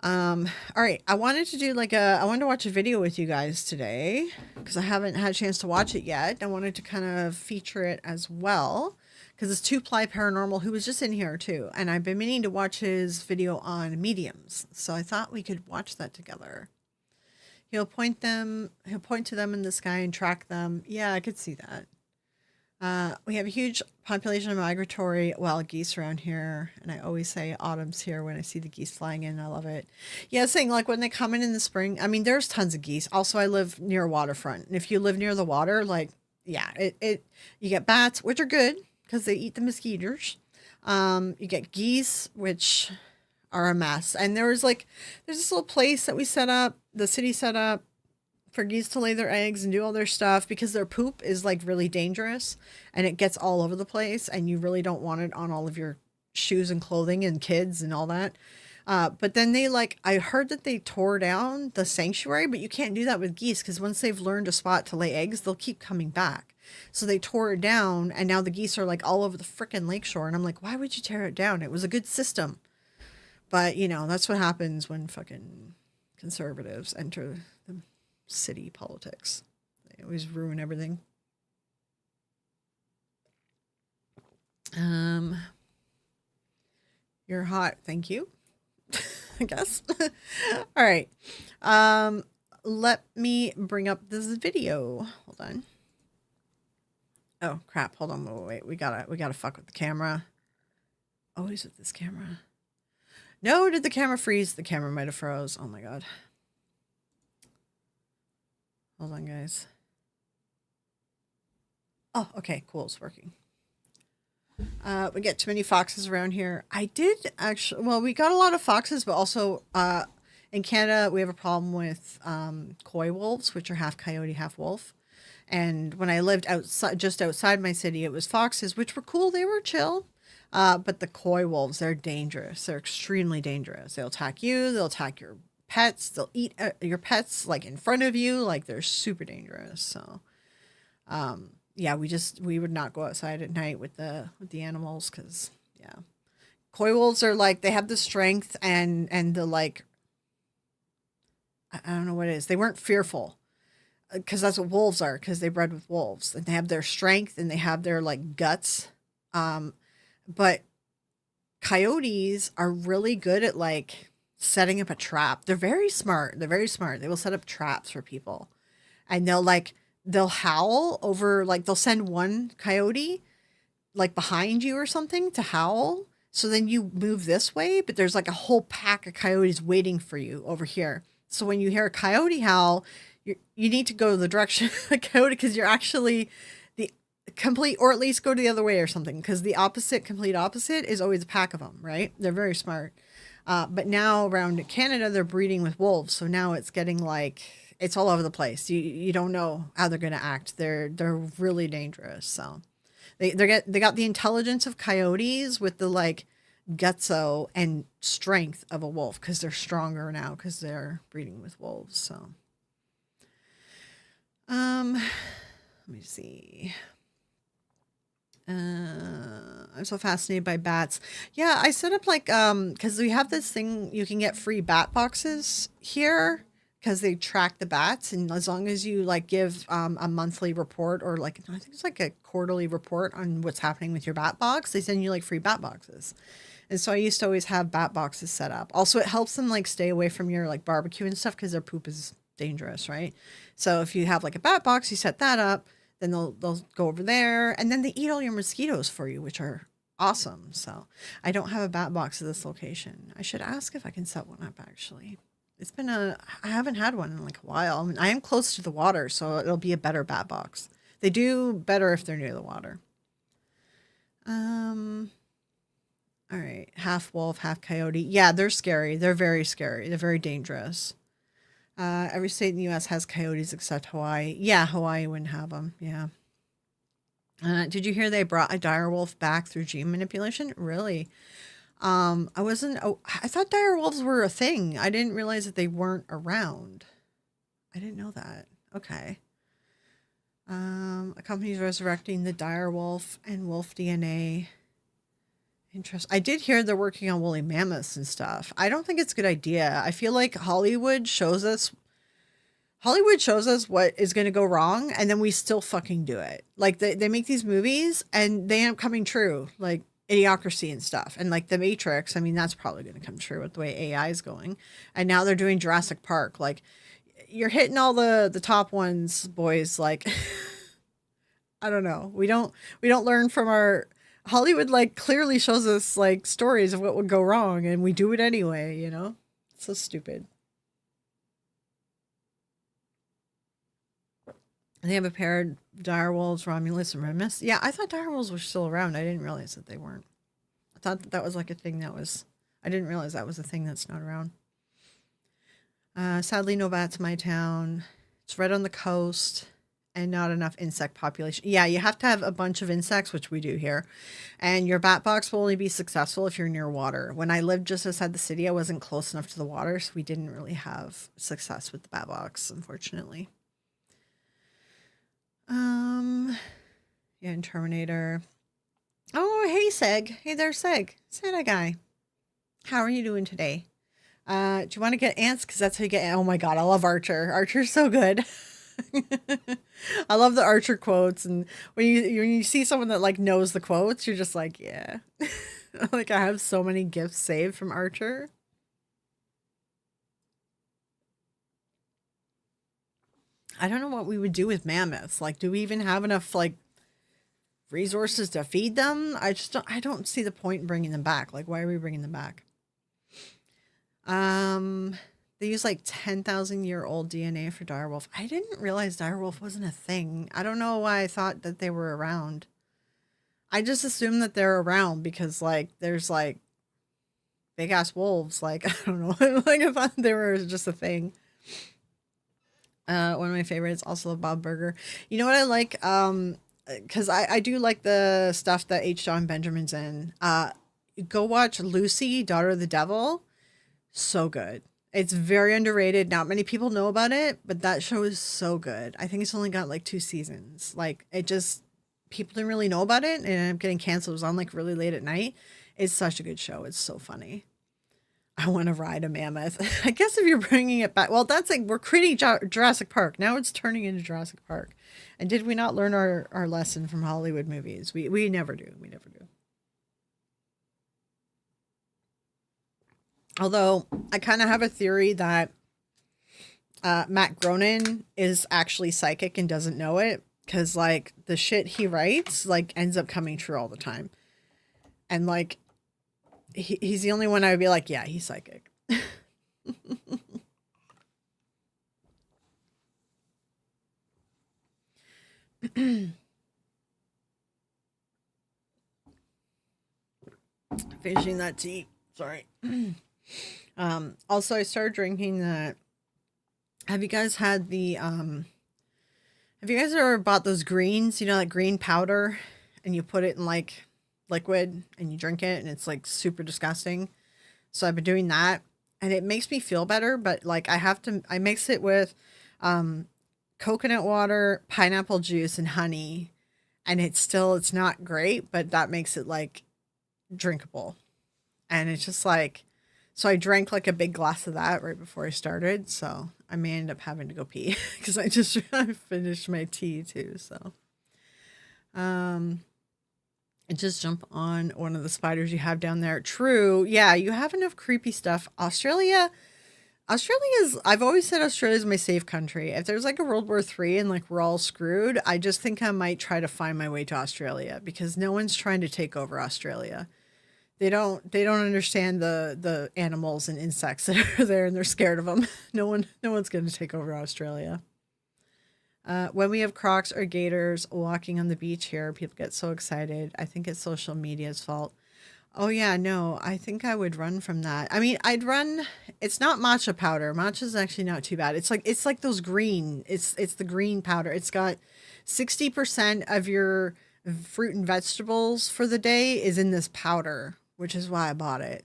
All right. I wanted to watch a video with you guys today because I haven't had a chance to watch it yet. I wanted to kind of feature it as well because it's Two Ply Paranormal, who was just in here too. And I've been meaning to watch his video on mediums. So I thought we could watch that together. He'll point to them in the sky and track them. Yeah, I could see that. We have a huge population of migratory wild geese around here, and I always say autumn's here when I see the geese flying in. I love it. Yeah, saying like when they come in the spring. I mean, there's tons of geese. Also, I live near a waterfront, and if you live near the water, like yeah, it you get bats, which are good because they eat the mosquitoes. You get geese, which are a mess, and there's this little place that we set up, the city set up for geese to lay their eggs and do all their stuff because their poop is like really dangerous and it gets all over the place and you really don't want it on all of your shoes and clothing and kids and all that. But then I heard that they tore down the sanctuary, but you can't do that with geese because once they've learned a spot to lay eggs, they'll keep coming back. So they tore it down and now the geese are like all over the frickin' lakeshore. And I'm like, why would you tear it down? It was a good system. But, that's what happens when fucking conservatives enter the city politics. They always ruin everything. You're hot. Thank you. I guess. All right. Let me bring up this video. Hold on. Oh crap. Hold on. Wait. We gotta fuck with the camera. Always with this camera. No, did the camera freeze? The camera might have froze. Oh my god. Hold on, guys. Oh, okay, cool. It's working. We get too many foxes around here. I did actually. Well, we got a lot of foxes, but also in Canada we have a problem with coy wolves, which are half coyote, half wolf. And when I lived just outside my city, it was foxes, which were cool. They were chill. But the coy wolves, they're dangerous. They're extremely dangerous. They'll attack you. They'll attack your pets. They'll eat your pets like in front of you. Like they're super dangerous. So, yeah, we would not go outside at night with the animals because yeah, coy wolves are like they have the strength and the like. I don't know what it is. They weren't fearful because that's what wolves are because they bred with wolves and they have their strength and they have their like guts. But coyotes are really good at like setting up a trap. They're very smart. They're very smart. They will set up traps for people. And they'll howl over like they'll send one coyote like behind you or something to howl. So then you move this way, but there's like a whole pack of coyotes waiting for you over here. So when you hear a coyote howl, you need to go the direction of the coyote because you're actually the complete, or at least go to the other way or something because the complete opposite is always a pack of them, right? They're very smart. But now around Canada, they're breeding with wolves. So now it's getting like, it's all over the place. You don't know how they're going to act. They're really dangerous. So they got the intelligence of coyotes with the like gutso and strength of a wolf because they're stronger now because they're breeding with wolves. So, let me see. I'm so fascinated by bats. Yeah, I set up like because we have this thing you can get free bat boxes here because they track the bats, and as long as you like give a monthly report or like I think it's like a quarterly report on what's happening with your bat box, they send you like free bat boxes. And so I used to always have bat boxes set up. Also, it helps them like stay away from your like barbecue and stuff because their poop is dangerous, right? So if you have like a bat box, you set that up. Then they'll go over there, and then they eat all your mosquitoes for you, which are awesome. So I don't have a bat box at this location. I should ask if I can set one up. Actually, I haven't had one in like a while. I mean, I am close to the water, so it'll be a better bat box. They do better if they're near the water. All right, half wolf, half coyote. Yeah, they're scary. They're very scary. They're very dangerous. Every state in the U.S. has coyotes except Hawaii. Yeah, Hawaii wouldn't have them. Yeah. Did you hear they brought a dire wolf back through gene manipulation? Really? I thought dire wolves were a thing. I didn't realize that they weren't around. I didn't know that. Okay. A company's resurrecting the dire wolf and wolf DNA. Interesting. I did hear they're working on woolly mammoths and stuff. I don't think it's a good idea. I feel like Hollywood shows us what is going to go wrong, and then we still fucking do it. Like they make these movies and they end up coming true, like Idiocracy and stuff. And like The Matrix, I mean, that's probably going to come true with the way AI is going. And now they're doing Jurassic Park. Like you're hitting all the top ones, boys. Like I don't know. We don't learn from our Hollywood like clearly shows us like stories of what would go wrong and we do it anyway, you know? It's so stupid. And they have a pair of direwolves, Romulus and Remus. Yeah, I thought direwolves were still around. I didn't realize that they weren't. I thought that was like a thing that was I didn't realize that was a thing that's not around. Sadly, no bats in my town. It's right on the coast and not enough insect population. Yeah, you have to have a bunch of insects, which we do here. And your bat box will only be successful if you're near water. When I lived just outside the city, I wasn't close enough to the water, so we didn't really have success with the bat box, unfortunately. Um, yeah, and Terminator. Oh, hey, Seg. Hey there, Seg. Santa guy. How are you doing today? Do you want to get ants? Because that's how you get. Oh my god, I love Archer. Archer's so good. I love the Archer quotes, and when you see someone that like knows the quotes, you're just like, yeah. Like I have so many gifts saved from Archer. I don't know what we would do with mammoths. Like, do we even have enough like resources to feed them? I don't see the point in bringing them back. Like, why are we bringing them back? Um, they use like 10,000-year-old DNA for direwolf. I didn't realize direwolf wasn't a thing. I don't know why I thought that they were around. I just assumed that they're around because like there's like big ass wolves. Like I don't know. Like I thought they were just a thing. One of my favorites, also love Bob Burger. You know what I like? Because I do like the stuff that H. John Benjamin's in. Go watch Lucy, Daughter of the Devil. So good. It's very underrated. Not many people know about it, but that show is so good. I think it's only got like 2 seasons. Like it just people didn't really know about it, and I'm getting canceled. It was on like really late at night. It's such a good show. It's so funny. I want to ride a mammoth. I guess if you're bringing it back, well, that's like we're creating Jurassic Park. Now it's turning into Jurassic Park. And did we not learn our lesson from Hollywood movies? We never do. We never do. Although I kind of have a theory that Matt Groening is actually psychic and doesn't know it because like the shit he writes like ends up coming true all the time. And like he's the only one I would be like, yeah, he's psychic. Finishing that tea. Sorry. Also I started drinking the have you guys had the have you guys ever bought those greens, you know, that green powder and you put it in like liquid and you drink it and it's like super disgusting. So I've been doing that and it makes me feel better, but like I mix it with um coconut water, pineapple juice and honey and it's not great, but that makes it like drinkable. And it's just like so I drank like a big glass of that right before I started, so I may end up having to go pee because I just I finished my tea too. So um and just jump on one of the spiders you have down there. True. Yeah, you have enough creepy stuff. Australia's I've always said Australia's my safe country. If there's like a World War III and like we're all screwed, I just think I might try to find my way to Australia because no one's trying to take over Australia. They don't understand the animals and insects that are there and they're scared of them. No one's going to take over Australia. When we have crocs or gators walking on the beach here, people get so excited. I think it's social media's fault. Oh yeah, no, I think I would run from that. I mean, I'd run. It's not matcha powder. Matcha's actually not too bad. It's like those green. It's the green powder. It's got 60% of your fruit and vegetables for the day is in this powder, which is why I bought it.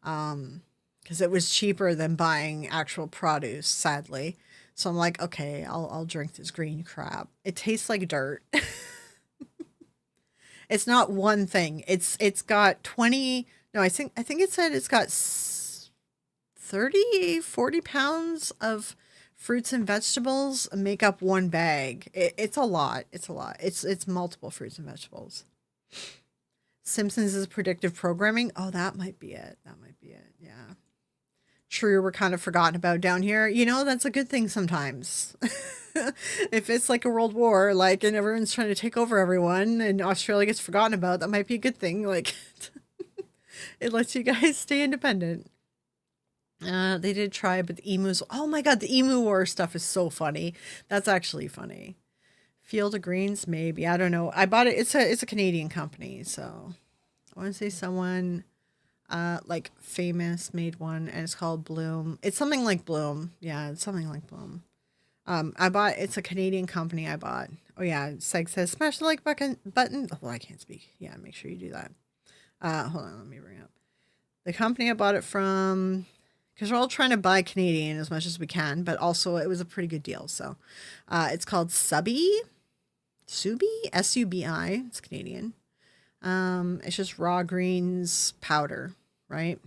Because it was cheaper than buying actual produce, sadly. So I'm like, okay, I'll drink this green crap. It tastes like dirt. It's not one thing. It's got 20 no, I think it said it's got 30, 40 pounds of fruits and vegetables make up one bag. It's a lot. It's a lot. It's multiple fruits and vegetables. Simpsons is predictive programming. Oh, that might be it. That might be it. Yeah. True, we're kind of forgotten about down here. You know, that's a good thing sometimes. If it's like a world war, like, and everyone's trying to take over everyone and Australia gets forgotten about, that might be a good thing. Like, it lets you guys stay independent. They did try, but the emus. Oh my god, the emu war stuff is so funny. That's actually funny. Field of Greens, maybe. I don't know. I bought it. It's a Canadian company, so I want to say someone like famous made one, and it's called Bloom. It's something like Bloom. Yeah, it's something like Bloom. I bought. It's a Canadian company. I bought. Oh yeah, Seg says smash the like button. Oh, I can't speak. Yeah, make sure you do that. Hold on, let me bring up the company I bought it from, because we're all trying to buy Canadian as much as we can, but also it was a pretty good deal. So, it's called Subi, Subi. It's Canadian. It's just raw greens powder, right?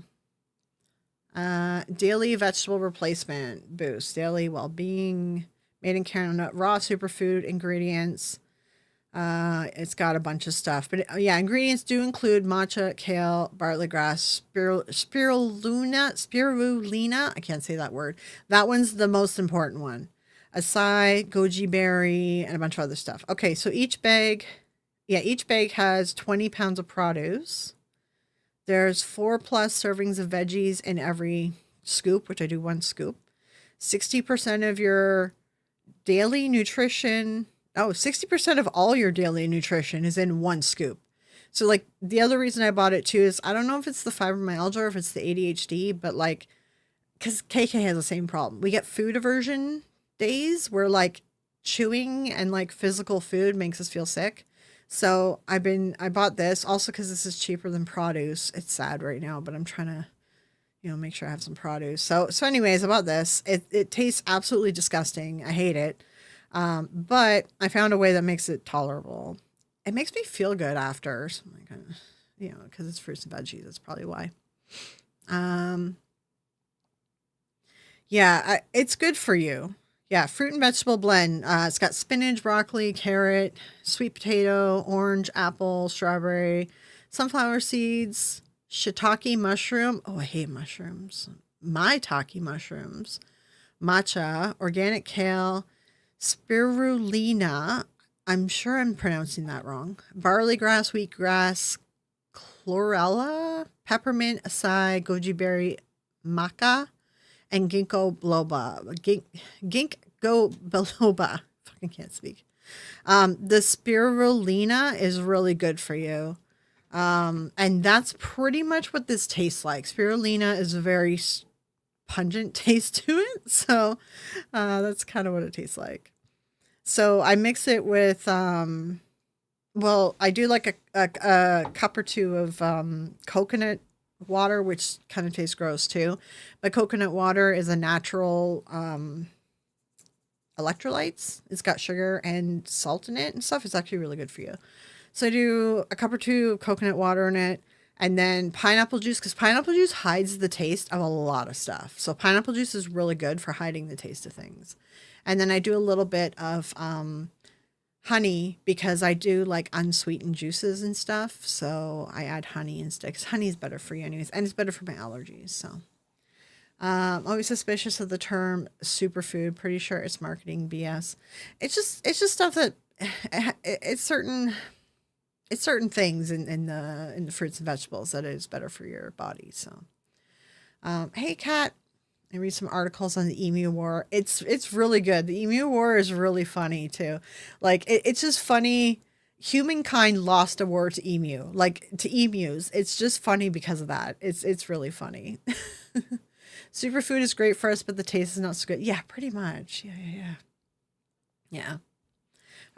Daily vegetable replacement boost, daily well-being, made in Canada, raw superfood ingredients. It's got a bunch of stuff, but yeah, ingredients do include matcha, kale, barley grass, spirulina. I can't say that word. That one's the most important one. Acai, goji berry, and a bunch of other stuff. Okay, so each bag has 20 pounds of produce. There's 4+ servings of veggies in every scoop, which I do one scoop. 60% of your daily nutrition. Oh, 60% of all your daily nutrition is in one scoop. So, like, the other reason I bought it too is I don't know if it's the fibromyalgia or if it's the ADHD, but like, because KK has the same problem. We get food aversion days where like chewing and like physical food makes us feel sick. So I bought this also because this is cheaper than produce. It's sad right now, but I'm trying to, make sure I have some produce. So anyways, I bought this. It tastes absolutely disgusting. I hate it. But I found a way that makes it tolerable. It makes me feel good after. So I'm like, because it's fruits and veggies. That's probably why. Yeah, it's good for you. Yeah, fruit and vegetable blend. It's got spinach, broccoli, carrot, sweet potato, orange, apple, strawberry, sunflower seeds, shiitake mushroom. Oh, I hate mushrooms. Maitake mushrooms, matcha, organic kale, spirulina. I'm sure I'm pronouncing that wrong. Barley grass, wheatgrass, chlorella, peppermint, acai, goji berry, maca, and ginkgo biloba. Ginkgo biloba. Fucking can't speak. The spirulina is really good for you. And that's pretty much what this tastes like. Spirulina is a very pungent taste to it. So that's kind of what it tastes like. So I mix it with, I do like a cup or two of coconut water, which kind of tastes gross too. But coconut water is a natural electrolytes. It's got sugar and salt in it and stuff. It's actually really good for you. So I do a cup or two of coconut water in it, and then pineapple juice, because pineapple juice hides the taste of a lot of stuff. So pineapple juice is really good for hiding the taste of things. And then I do a little bit of honey, because I do like unsweetened juices and stuff. So I add honey instead, because honey is better for you anyways, and it's better for my allergies. So always suspicious of the term superfood. Pretty sure it's marketing BS. It's just stuff that it's certain things in the fruits and vegetables that is better for your body. So hey Kat, I read some articles on the emu war. It's really good. The emu war is really funny too. Like it's just funny. Humankind lost a war to emu, like to emus. It's just funny because of that. It's really funny. Superfood is great for us, but the taste is not so good. Yeah, pretty much. Yeah.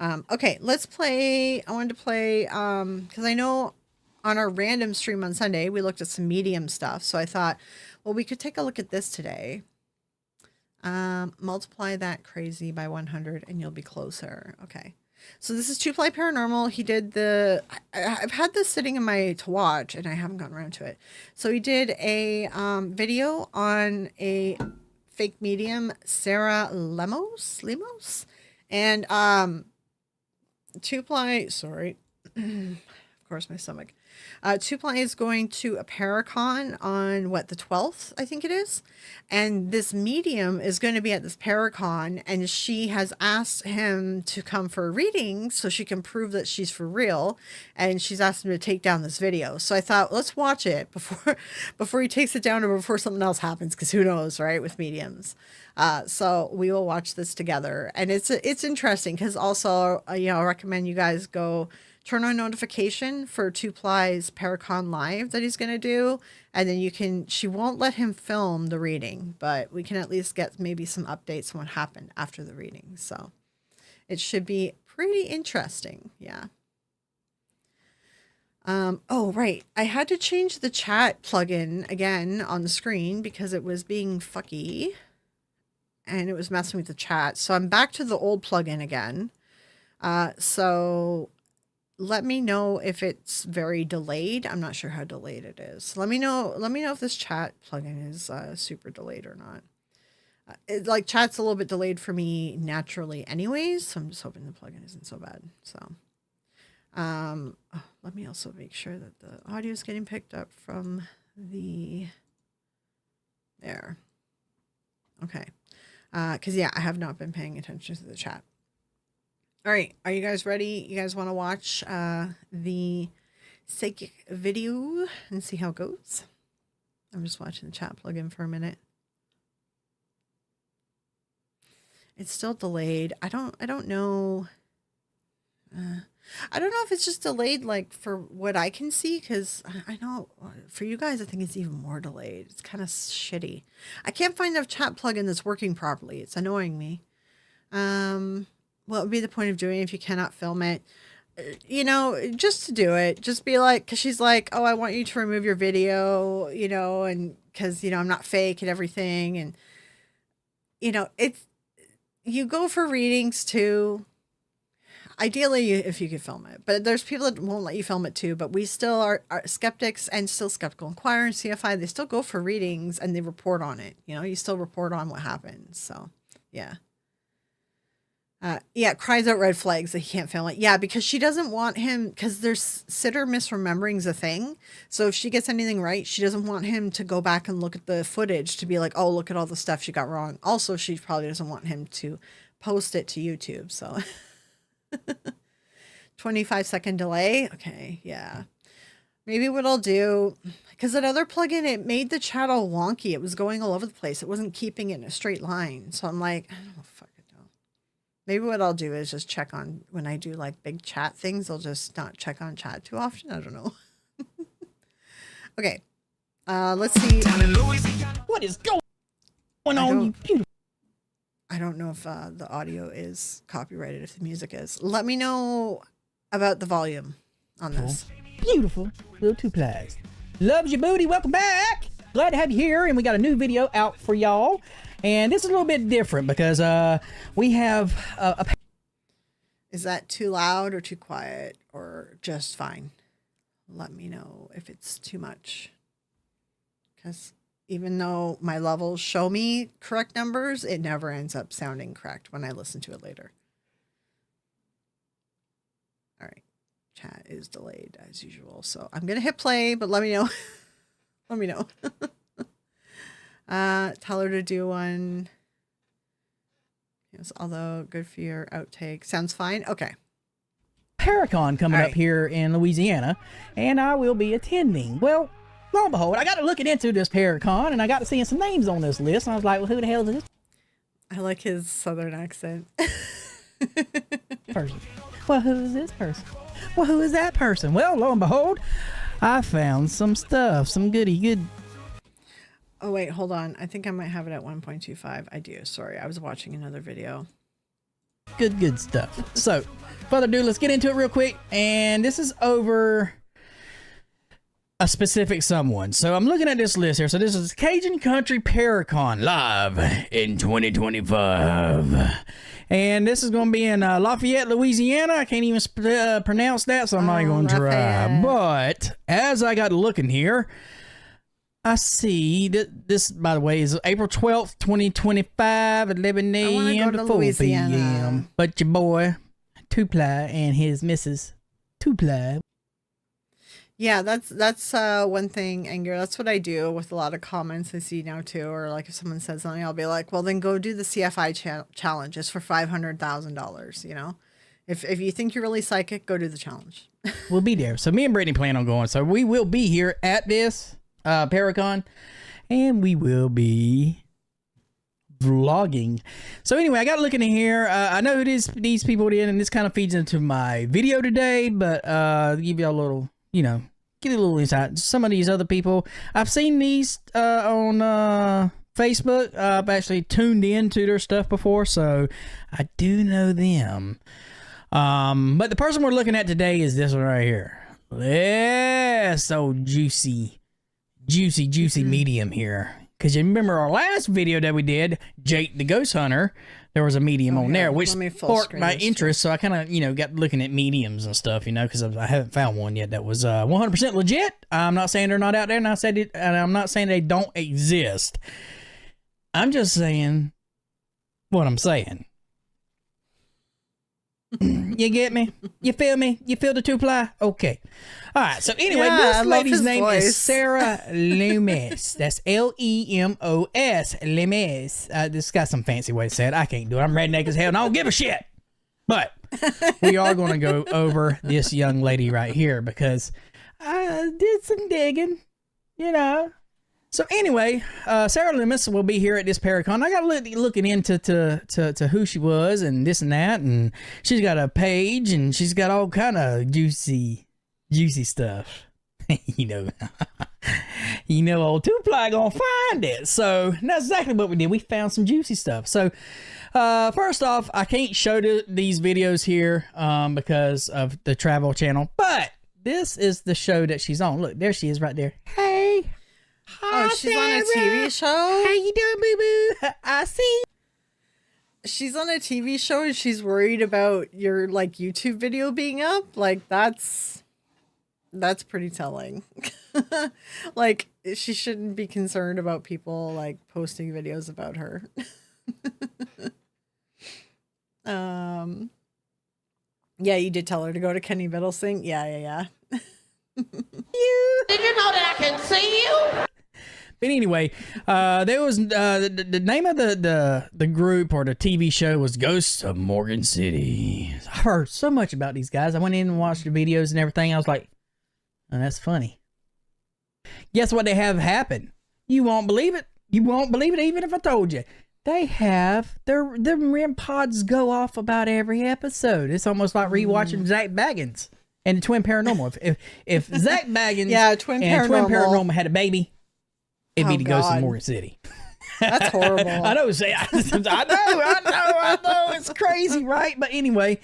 Okay, let's play. I wanted to play because I know on our random stream on Sunday we looked at some medium stuff. So I thought, well, we could take a look at this today. Multiply that crazy by 100 and you'll be closer. Okay. So this is 2-Ply Paranormal. He did I've had this sitting in my to watch and I haven't gotten around to it. So he did a video on a fake medium, Sarah Lemos, and 2-Ply, sorry, of course my stomach. Two-Ply is going to a Paracon on what, the 12th, I think it is. And this medium is going to be at this Paracon, and she has asked him to come for a reading so she can prove that she's for real. And she's asked him to take down this video. So I thought, let's watch it before he takes it down or before something else happens, because who knows, right, with mediums. So we will watch this together, and it's interesting because also, I recommend you guys go turn on notification for Two-Ply's Paracon Live that he's going to do. And then she won't let him film the reading, but we can at least get maybe some updates on what happened after the reading. So it should be pretty interesting. Yeah. Oh, right. I had to change the chat plugin again on the screen because it was being fucky and it was messing with the chat. So I'm back to the old plugin again. So let me know if it's very delayed. I'm not sure how delayed it is. Let me know if this chat plugin is super delayed or not. Chat's a little bit delayed for me naturally anyways, so I'm just hoping the plugin isn't so bad. So let me also make sure that the audio is getting picked up from there. Okay. Because yeah, I have not been paying attention to the chat. All right, are you guys ready? You guys want to watch the psychic video and see how it goes? I'm just watching the chat plugin for a minute. It's still delayed. I don't know. I don't know if it's just delayed for what I can see, because I know for you guys I think it's even more delayed. It's kind of shitty. I can't find a chat plugin that's working properly. It's annoying me. What would be the point of doing it if you cannot film it? Just to do it. Just be like, because she's like, oh, I want you to remove your video, and because, I'm not fake and everything. And, you go for readings too. Ideally, if you could film it. But there's people that won't let you film it too. But we still are skeptics, and still Skeptical Inquirer and CFI. They still go for readings and they report on it. You still report on what happens. So, yeah. Yeah, cries out red flags that he can't film it. Yeah, because she doesn't want him, because there's sitter misremembering's a thing. So if she gets anything right, she doesn't want him to go back and look at the footage to be like, oh, look at all the stuff she got wrong. Also, she probably doesn't want him to post it to YouTube. So 25-second delay. Okay, yeah. Maybe what I'll do, because that other plugin, it made the chat all wonky. It was going all over the place. It wasn't keeping it in a straight line. So I'm like, I don't know, fuck. Maybe what I'll do is just check on, when I do big chat things, I'll just not check on chat too often. I don't know. Okay. Let's see. What is going on, you beautiful? I don't know if the audio is copyrighted, if the music is. Let me know about the volume on this. Beautiful little Two-Plies. Loves your booty. Welcome back. Glad to have you here. And we got a new video out for y'all. And this is a little bit different because we have a... Is that too loud or too quiet or just fine? Let me know if it's too much. Because even though my levels show me correct numbers, it never ends up sounding correct when I listen to it later. All right. Chat is delayed as usual. So I'm going to hit play, but let me know. Let me know. Tell her to do one. Yes, although good for your outtake. Sounds fine. Okay. Paracon coming up here in Louisiana, and I will be attending. Well, lo and behold, I got to looking into this Paracon, and I got to seeing some names on this list, and I was like, well, who the hell is this? I like his southern accent. Person. Well, who is this person? Well, who is that person? Well, lo and behold, I found some stuff, some good. Oh, wait, hold on. I think I might have it at 1.25. I do. Sorry, I was watching another video. Good stuff. So, further ado, let's get into it real quick. And this is over a specific someone. So, I'm looking at this list here. So, this is Cajun Country Paracon live in 2025. And this is going to be in Lafayette, Louisiana. I can't even pronounce that, so I'm not going to try. But, as I got looking here, I see that this, by the way, is April 12th, 2025, 11 a.m. to 4 p.m. But your boy, Two-Ply, and his missus, Two-Ply. Yeah, that's one thing, Anger. That's what I do with a lot of comments I see now too. Or like if someone says something, I'll be like, "Well, then go do the CFI challenge. It's for $500,000." You know, if you think you're really psychic, go do the challenge. We'll be there. So me and Brittany plan on going. So we will be here at this Paracon, and we will be vlogging. So anyway, I got to look in here. I know who these people did, and this kind of feeds into my video today, but give you a little, you know, get a little insight. Some of these other people, I've seen these on Facebook. I've actually tuned in to their stuff before, so I do know them. But the person we're looking at today is this one right here. Yeah, so juicy medium here. Because you remember our last video that we did, Jake the Ghost Hunter, there was a medium on there, which sparked my interest. So I kind of, you know, got looking at mediums and stuff, you know, because I haven't found one yet that was 100% legit. I'm not saying they're not out there, and I'm not saying they don't exist. I'm just saying what I'm saying. You get me? You feel me? You feel the two-ply? Okay. All right. So anyway, this lady's name is Sarah Loomis. That's Lemos. Loomis. This got some fancy way to say it. I can't do it. I'm redneck as hell, and I don't give a shit. But we are going to go over this young lady right here because I did some digging, you know. So anyway, Sarah Loomis will be here at this Paracon. I got looking into to who she was and this and that, and she's got a page and she's got all kind of juicy stuff. you know, old Two-Ply gonna find it. So that's exactly what we did. We found some juicy stuff. So first off, I can't show these videos here because of the travel channel, but this is the show that she's on. Look, there she is right there. Hey. Hi, she's Sarah. on a TV show? How you doing, boo-boo? I see. She's on a TV show and she's worried about your, like, YouTube video being up? Like, that's pretty telling. Like, she shouldn't be concerned about people, like, posting videos about her. Yeah, you did tell her to go to Kenny Biddlesing? Yeah. Did you know that I can see you? But anyway, there was the name of the group or the TV show was Ghosts of Morgan City. I heard so much about these guys. I went in and watched the videos and everything. I was like, oh, that's funny. Guess what they have happen? You won't believe it. You won't believe it even if I told you. They have their REM pods go off about every episode. It's almost like rewatching Zach Baggins and the Twin Paranormal. If Zach Baggins Twin and Twin Paranormal had a baby, it'd be the Ghost of Morgan City. That's horrible. I know. I know. It's crazy, right? But anyway,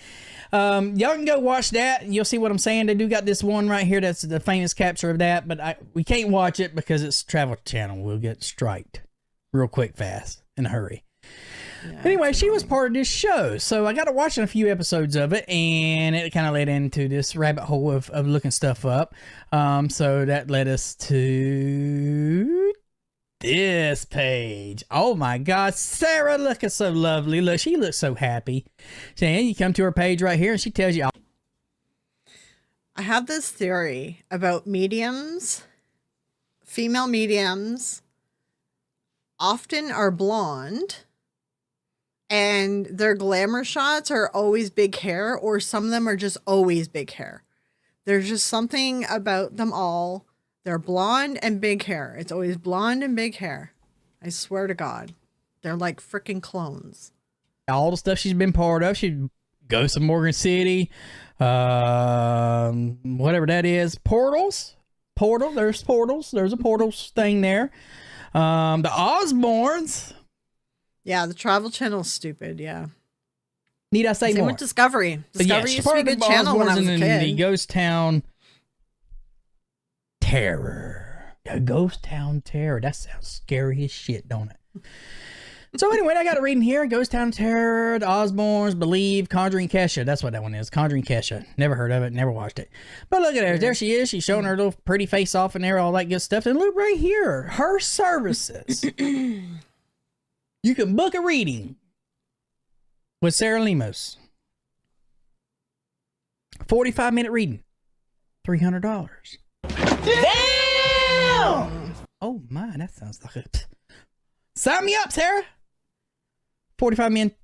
y'all can go watch that and you'll see what I'm saying. They do got this one right here that's the famous capture of that, but we can't watch it because it's Travel Channel. We'll get striked real quick, fast, in a hurry. Yeah, anyway, she was part of this show, so I got to watch a few episodes of it, and it kind of led into this rabbit hole of looking stuff up. So that led us to this page. Oh my God, Sarah looking so lovely. Look, she looks so happy. And you come to her page right here, and she tells you. I have this theory about mediums. Female mediums often are blonde. And their glamour shots are always big hair, or some of them are just always big hair. There's just something about them all. They're blonde and big hair. It's always blonde and big hair. I swear to God. They're like freaking clones. All the stuff she's been part of. She goes to Morgan City. Whatever that is. Portals. There's portals. There's a portals thing there. The Osbournes. Yeah, the Travel Channel's stupid, yeah. Need I say Same more? with Discovery. Discovery used to be a good channel when I was a kid. The Ghost Town Terror. The Ghost Town Terror. That sounds scary as shit, don't it? So anyway, I got it reading here. Ghost Town Terror, The Osbournes, Believe, Conjuring Kesha. That's what that one is. Conjuring Kesha. Never heard of it. Never watched it. But look at her. There she is. She's showing her little pretty face off in there, all that good stuff. And look right here. Her services. You can book a reading with Sarah Lemos. 45-minute reading. $300. Damn! Oh my, that sounds like a... Sign me up, Sarah. 45 minute...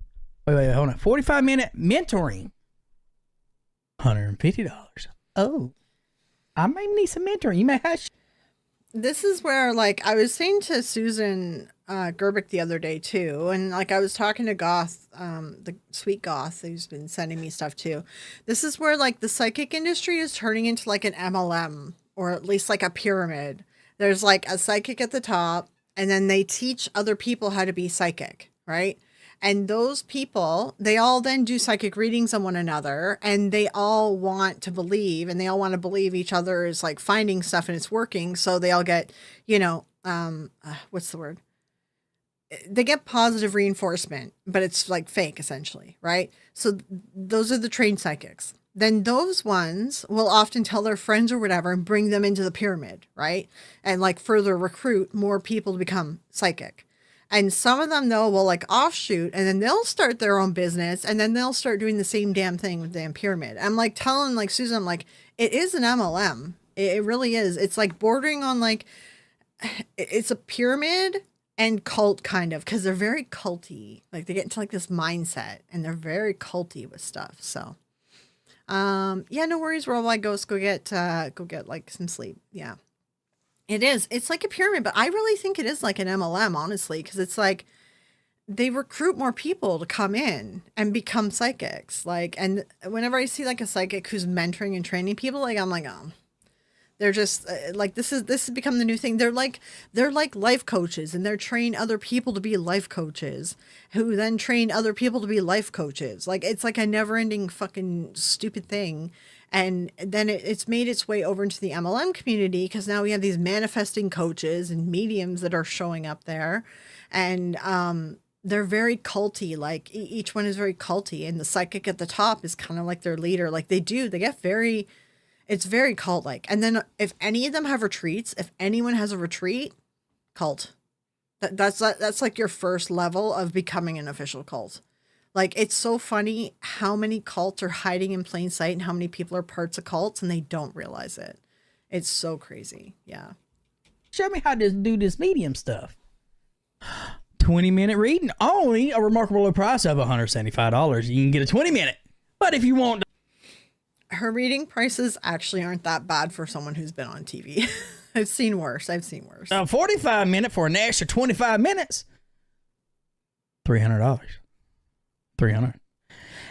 Wait, hold on. 45-minute mentoring. $150. Oh. I may need some mentoring. You may have... This is where, like, I was saying to Susan Gerbic the other day, too, and, like, I was talking to Goth, the sweet Goth, who's been sending me stuff, too. This is where, like, the psychic industry is turning into, like, an MLM, or at least, like, a pyramid. There's, like, a psychic at the top, and then they teach other people how to be psychic, right? And those people, they all then do psychic readings on one another, and they all want to believe, and they all want to believe each other is like finding stuff and it's working. So they all get, you know, what's the word? They get positive reinforcement, but it's like fake essentially, right? So those are the trained psychics. Then those ones will often tell their friends or whatever and bring them into the pyramid, right? And like further recruit more people to become psychic. And some of them, though, will like offshoot and then they'll start their own business and then they'll start doing the same damn thing with the damn pyramid. I'm like telling like Susan, I'm like, it is an MLM. It really is. It's like bordering on like, it's a pyramid and cult kind of, because they're very culty. Like they get into like this mindset and they're very culty with stuff. So, yeah, no worries, Worldwide Ghost. Go get like some sleep. Yeah. It is. It's like a pyramid, but I really think it is like an MLM, honestly, because it's like they recruit more people to come in and become psychics. Like, and whenever I see like a psychic who's mentoring and training people, like I'm like, oh, they're just like this has become the new thing. They're like life coaches, and they're train other people to be life coaches, who then train other people to be life coaches. Like it's like a never-ending fucking stupid thing. And then it's made its way over into the MLM community because now we have these manifesting coaches and mediums that are showing up there. And they're very culty. Like each one is very culty. And the psychic at the top is kind of like their leader. Like they get very, it's very cult-like. And then if any of them have retreats, if anyone has a retreat, cult. That's like your first level of becoming an official cult. Like, it's so funny how many cults are hiding in plain sight and how many people are parts of cults and they don't realize it. It's so crazy. Yeah. Show me how to do this medium stuff. 20-minute reading. Only a remarkable low price of $175. You can get a 20-minute. But if you want... Her reading prices actually aren't that bad for someone who's been on TV. I've seen worse. A 45-minute for an extra 25 minutes. $300. $300.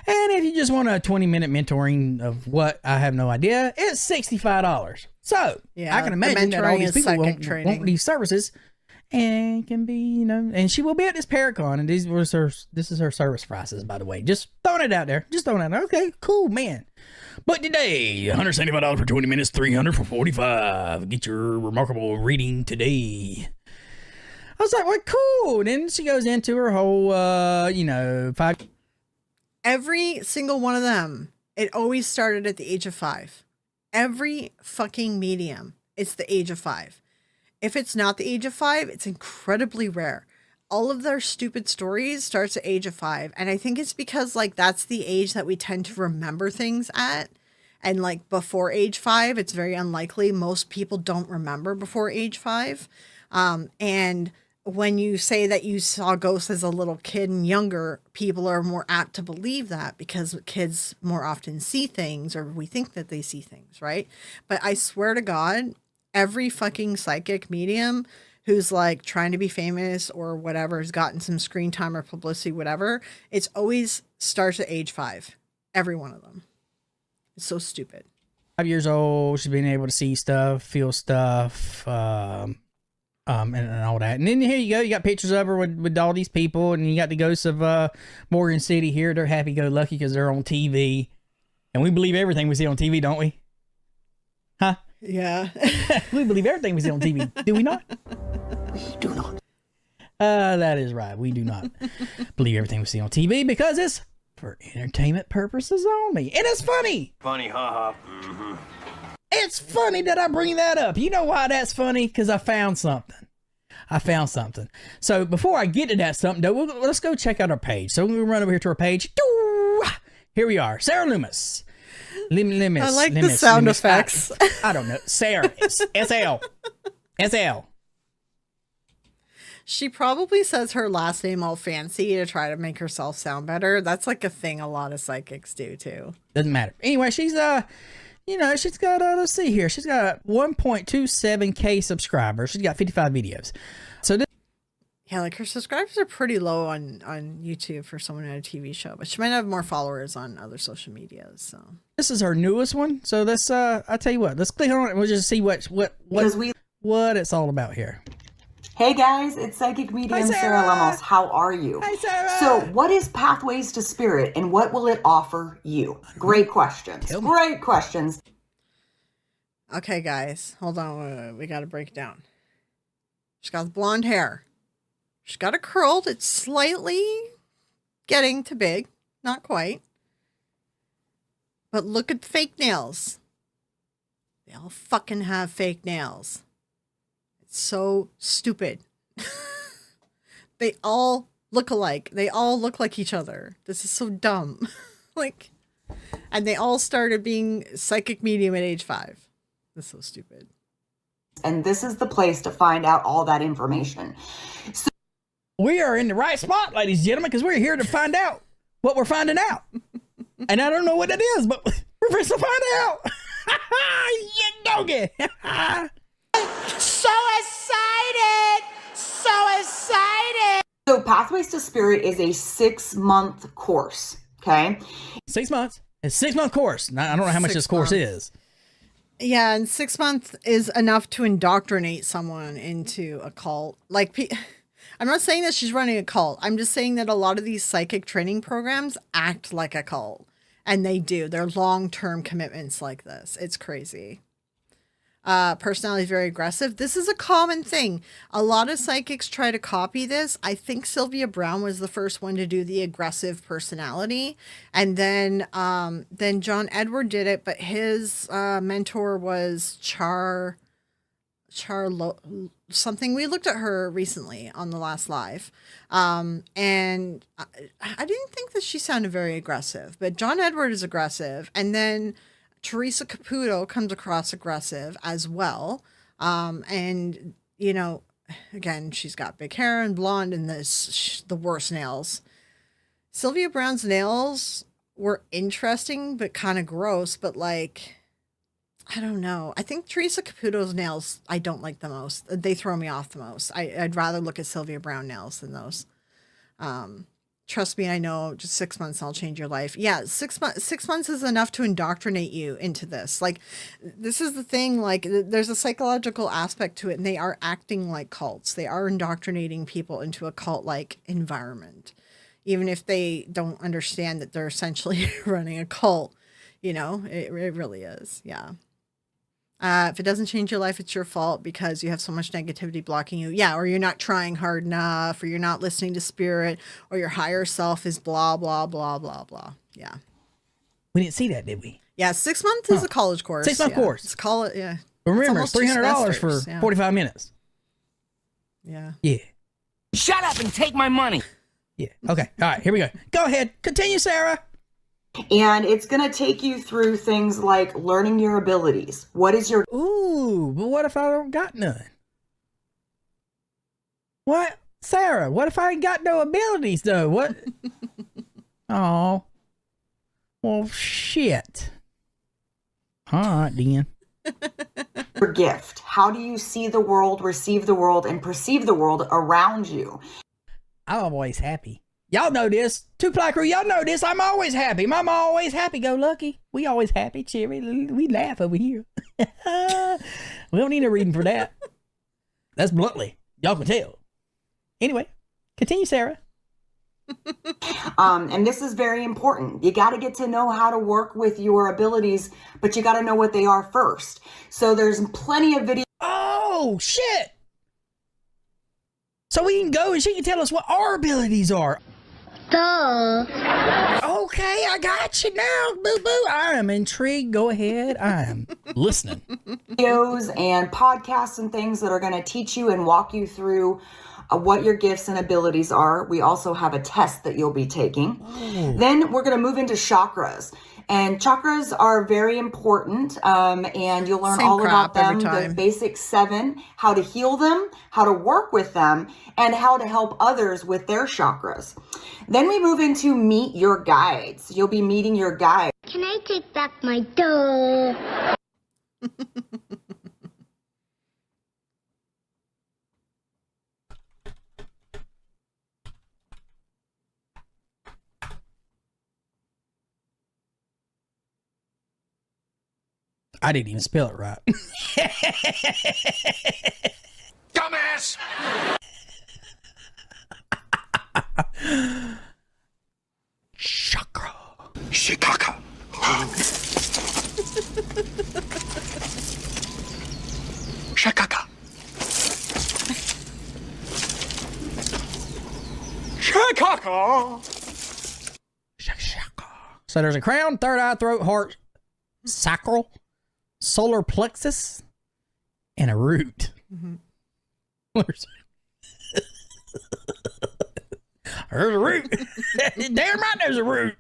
And if you just want a 20-minute mentoring of what, I have no idea, it's $65. So yeah, I can imagine that all these people want these services and can be, you know, and she will be at this Paracon, and this is her service prices, by the way. Just throwing it out there. Okay, cool, man. But today, $175 for 20 minutes, $300 for 45. Get your remarkable reading today. I was like, well, cool. And then she goes into her whole, 5... Every single one of them, it always started at the age of 5. Every fucking medium, it's the age of 5. If it's not the age of 5, it's incredibly rare. All of their stupid stories starts at age of 5. And I think it's because like that's the age that we tend to remember things at. And like before age 5, it's very unlikely. Most people don't remember before age 5. And when you say that you saw ghosts as a little kid and younger, people are more apt to believe that because kids more often see things, or we think that they see things, right? But I swear to God, every fucking psychic medium who's like trying to be famous or whatever, has gotten some screen time or publicity, whatever, it's always starts at age 5. Every one of them. It's so stupid. 5 years old, she's been able to see stuff, feel stuff, and all that. And then here you go. You got pictures of her with all these people, and you got the ghosts of Morgan City here. They're happy-go-lucky because they're on TV. And we believe everything we see on TV, don't we? Huh? Yeah. We believe everything we see on TV. Do we not? We do not. That is right. We do not believe everything we see on TV because it's for entertainment purposes only. And it's funny. Funny, haha. Mm-hmm. It's funny that I bring that up. You know why that's funny? Because I found something. So before I get to that something, though, let's go check out our page. So we'll run over here to our page. Here we are. Sarah Loomis. Limis. I like the sound effects. I don't know. Sarah. SL. SL. She probably says her last name all fancy to try to make herself sound better. That's like a thing a lot of psychics do too. Doesn't matter. Anyway, she's she's got let's see here. She's got 1.27K subscribers. She's got 55 videos. So this, Yeah, like her subscribers are pretty low on YouTube for someone in a TV show, but she might have more followers on other social medias. So this is her newest one. So let's I tell you what, let's click on it and we'll just see what it's all about here. Hey guys, it's Psychic Medium Sarah Lemos. How are you? Hi, Sarah. So, what is Pathways to Spirit and what will it offer you? Great questions. Great questions. okay, guys, hold on. We got to break it down. She's got blonde hair. She's got it curled. It's slightly getting to big, not quite. But look at the fake nails. They all fucking have fake nails. So stupid. They all look alike. They all look like each other. This is so dumb. Like, and they all started being psychic medium at age 5. That's so stupid. And this is the place to find out all that information. So We are in the right spot, ladies and gentlemen, because we're here to find out what we're finding out. And I don't know what it is, but we're supposed to find out. You doggy. So excited! So excited! So Pathways to Spirit is a 6-month course, okay? 6 months. It's a 6-month course. Now, I don't know how much 6 this course months. is. Yeah, and 6 months is enough to indoctrinate someone into a cult. Like, I'm not saying that she's running a cult. I'm just saying that a lot of these psychic training programs act like a cult. And they do. They're long-term commitments like this. It's crazy. Personality is very aggressive. This is a common thing. A lot of psychics try to copy this. I think Sylvia Browne was the first one to do the aggressive personality. And then John Edward did it, but his mentor was something. We looked at her recently on the last live. And I didn't think that she sounded very aggressive, but John Edward is aggressive. And then Teresa Caputo comes across aggressive as well. And, you know, again, she's got big hair and blonde and the worst nails. Sylvia Browne's nails were interesting, but kind of gross. But like, I don't know. I think Teresa Caputo's nails, I don't like the most. They throw me off the most. I'd rather look at Sylvia Browne nails than those. Trust me, I know, just 6 months and I'll change your life. Yeah, 6 months. 6 months is enough to indoctrinate you into this. Like, this is the thing. Like, there's a psychological aspect to it, and they are acting like cults. They are indoctrinating people into a cult-like environment, even if they don't understand that they're essentially running a cult. You know, it really is. Yeah. If it doesn't change your life, it's your fault because you have so much negativity blocking you. Yeah, or you're not trying hard enough, or you're not listening to spirit, or your higher self is blah, blah, blah, blah, blah. Yeah. We didn't see that, did we? Yeah, 6 months is a college course. 6 month course. It's yeah. Remember, It's it's almost 2 $300 for semesters, yeah. 45 minutes. Yeah. Yeah. Shut up and take my money. Yeah. Okay. All right. Here we go. Go ahead. Continue, Sarah. And it's going to take you through things like learning your abilities. What is your Ooh, but what if I don't got none? What? Sarah, what if I ain't got no abilities, though? What? Oh. Well, shit. All right, then. gift? How do you see the world, receive the world, and perceive the world around you? I'm always happy. Y'all know this. Two-ply crew, y'all know this. I'm always happy. Mama always happy. Go lucky. We always happy, cheery. We laugh over here. We don't need a reading for that. That's bluntly. Y'all can tell. Anyway, continue, Sarah. And this is very important. You got to get to know how to work with your abilities, but you got to know what they are first. So there's plenty of videos. Oh, shit. So we can go and she can tell us what our abilities are. Duh. Okay, I got you now, boo-boo. I am intrigued. Go ahead. I am listening. Videos and podcasts and things that are going to teach you and walk you through what your gifts and abilities are. We also have a test that you'll be taking. Then we're going to move into chakras. And chakras are very important, and you'll learn all about them, the basic 7, how to heal them, how to work with them, and how to help others with their chakras. Then we move into meet your guides. You'll be meeting your guides. Can I take back my dog? I didn't even spell it right. Dumbass! Chakra. Shikaka. Shakaka. Shakaka. Shaka. So there's a crown, third eye, throat, heart, sacral, solar plexus, and a root. There's a root. Damn right there's a root.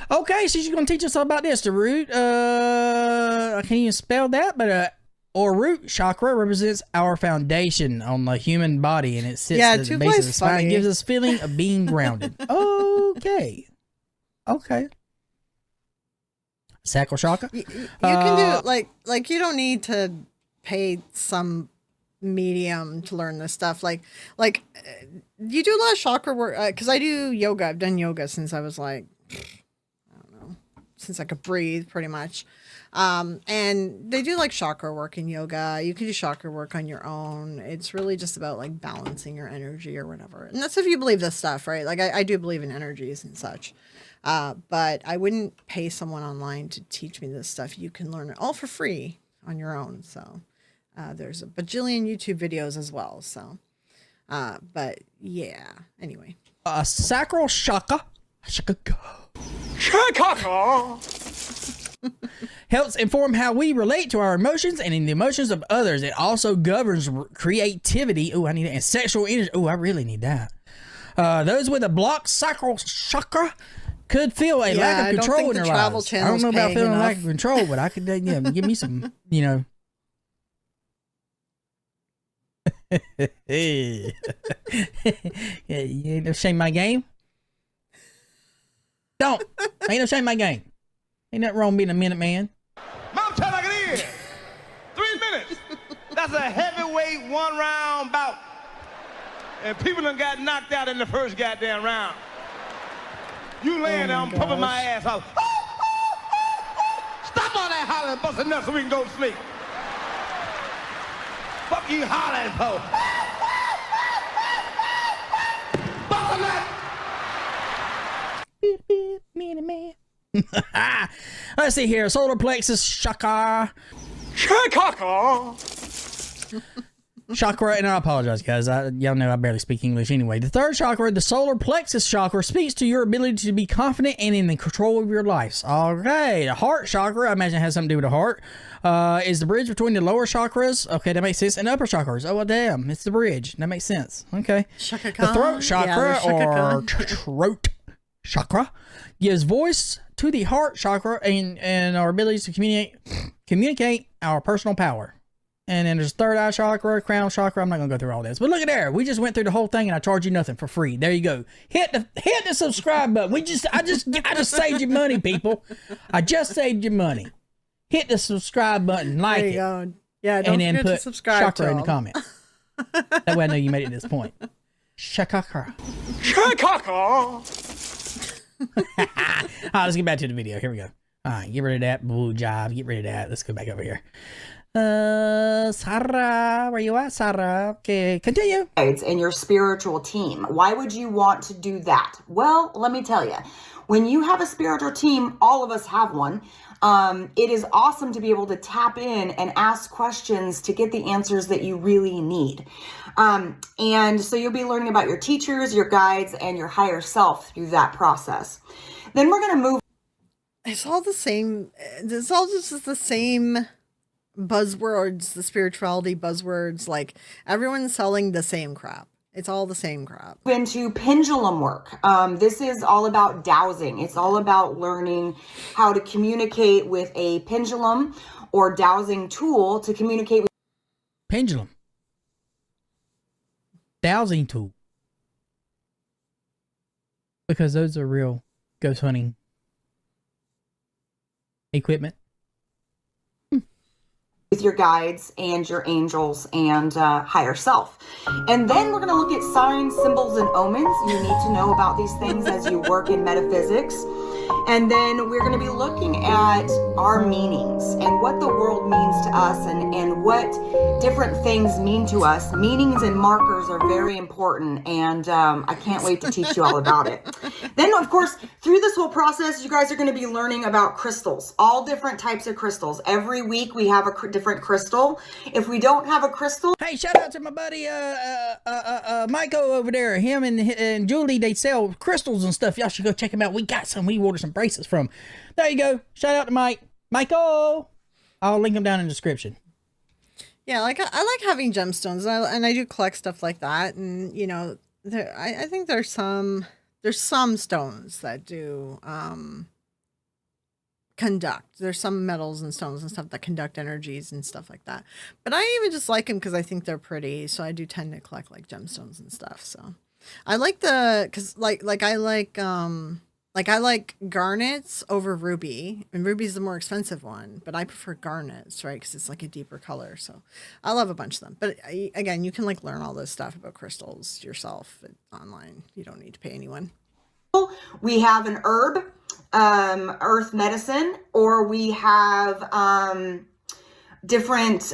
Okay, so she's going to teach us all about this. The root, I can't even spell that, but or root chakra represents our foundation on the human body, and it sits at the base of the spine and gives us a feeling of being grounded. Okay. Sacral chakra. You can do like you don't need to pay some medium to learn this stuff. Like you do a lot of chakra work because I do yoga. I've done yoga since I was like, I don't know, since I could breathe pretty much. And they do like chakra work in yoga. You can do chakra work on your own. It's really just about like balancing your energy or whatever. And that's if you believe this stuff, right? Like I do believe in energies and such. But I wouldn't pay someone online to teach me this stuff. You can learn it all for free on your own. So there's a bajillion YouTube videos as well. So, but yeah, anyway. Sacral chakra. Helps inform how we relate to our emotions and in the emotions of others. It also governs creativity. Oh, I need that. And sexual energy. Oh, I really need that. Those with a blocked sacral chakra could feel a lack of control in their lives. I don't know about feeling a lack of control, but I could, give me some, Hey. You ain't no shame my game. Don't. Ain't no shame my game. Ain't nothing wrong being a minute man. Mom, tell like it is. 3 minutes. That's a heavyweight 1-round bout. And people done got knocked out in the first goddamn round. You laying there, I'm pumping my ass off. Stop all that hollering, busting nuts so we can go to sleep. Fuck you hollering for. Busting nuts. Beep, beep, minute man. Let's see here. Solar plexus chakra. Chakra, and I apologize, guys. Y'all know I barely speak English anyway. The third chakra, the solar plexus chakra, speaks to your ability to be confident and in the control of your life. Okay, the heart chakra, I imagine it has something to do with the heart, is the bridge between the lower chakras. Okay, that makes sense. And upper chakras. Oh, well, damn. It's the bridge. That makes sense. Okay. The throat chakra, or throat chakra, gives voice to the heart chakra and our abilities to communicate our personal power. And then there's third eye chakra, crown chakra. I'm not gonna go through all this, but look at there. We just went through the whole thing, and I charge you nothing for free. There you go. Hit the subscribe button. I just saved you money, people. I just saved you money. Hit the subscribe button, like it. Go. Yeah, don't and then forget put to subscribe chakra in the comments. That way I know you made it to this point. Chakra. Let's get back to the video. Here we go. All right, get rid of that blue job. Get rid of that. Let's go back over here. Sarah, where you at, Sarah? Okay, continue. And your spiritual team. Why would you want to do that? Well, let me tell you. When you have a spiritual team, all of us have one. It is awesome to be able to tap in and ask questions to get the answers that you really need. And so you'll be learning about your teachers, your guides, and your higher self through that process. Then we're going to move. It's all the same. It's all just the same buzzwords, the spirituality buzzwords, like everyone's selling the same crap. It's all the same crap. Into pendulum work. This is all about dowsing. It's all about learning how to communicate with a pendulum or dowsing tool to communicate with Pendulum. Dowsing tool. Because those are real ghost hunting equipment. your guides and your angels and higher self. And then we're going to look at signs, symbols, and omens. You need to know about these things as you work in metaphysics. And then we're going to be looking at our meanings and what the world means to us and what different things mean to us. Meanings and markers are very important, and I can't wait to teach you all about it. Then, of course, through this whole process, you guys are going to be learning about crystals, all different types of crystals. Every week we have a different crystal. If we don't have a crystal... Hey, shout out to my buddy Michael over there. Him and Julie, they sell crystals and stuff. Y'all should go check him out. We got some. We ordered some bracelets from. There you go. Shout out to Michael. I'll link him down in the description. Yeah, like I like having gemstones, and I do collect stuff like that. And you know, I think there's some stones that do conduct. There's some metals and stones and stuff that conduct energies and stuff like that. But I even just like them because I think they're pretty. So I do tend to collect like gemstones and stuff. So I like because I like garnets over ruby, and ruby's the more expensive one, but I prefer garnets, right? Because it's like a deeper color. So I love a bunch of them. But again, you can like learn all this stuff about crystals yourself online. You don't need to pay anyone. We have an herb, earth medicine, or we have different,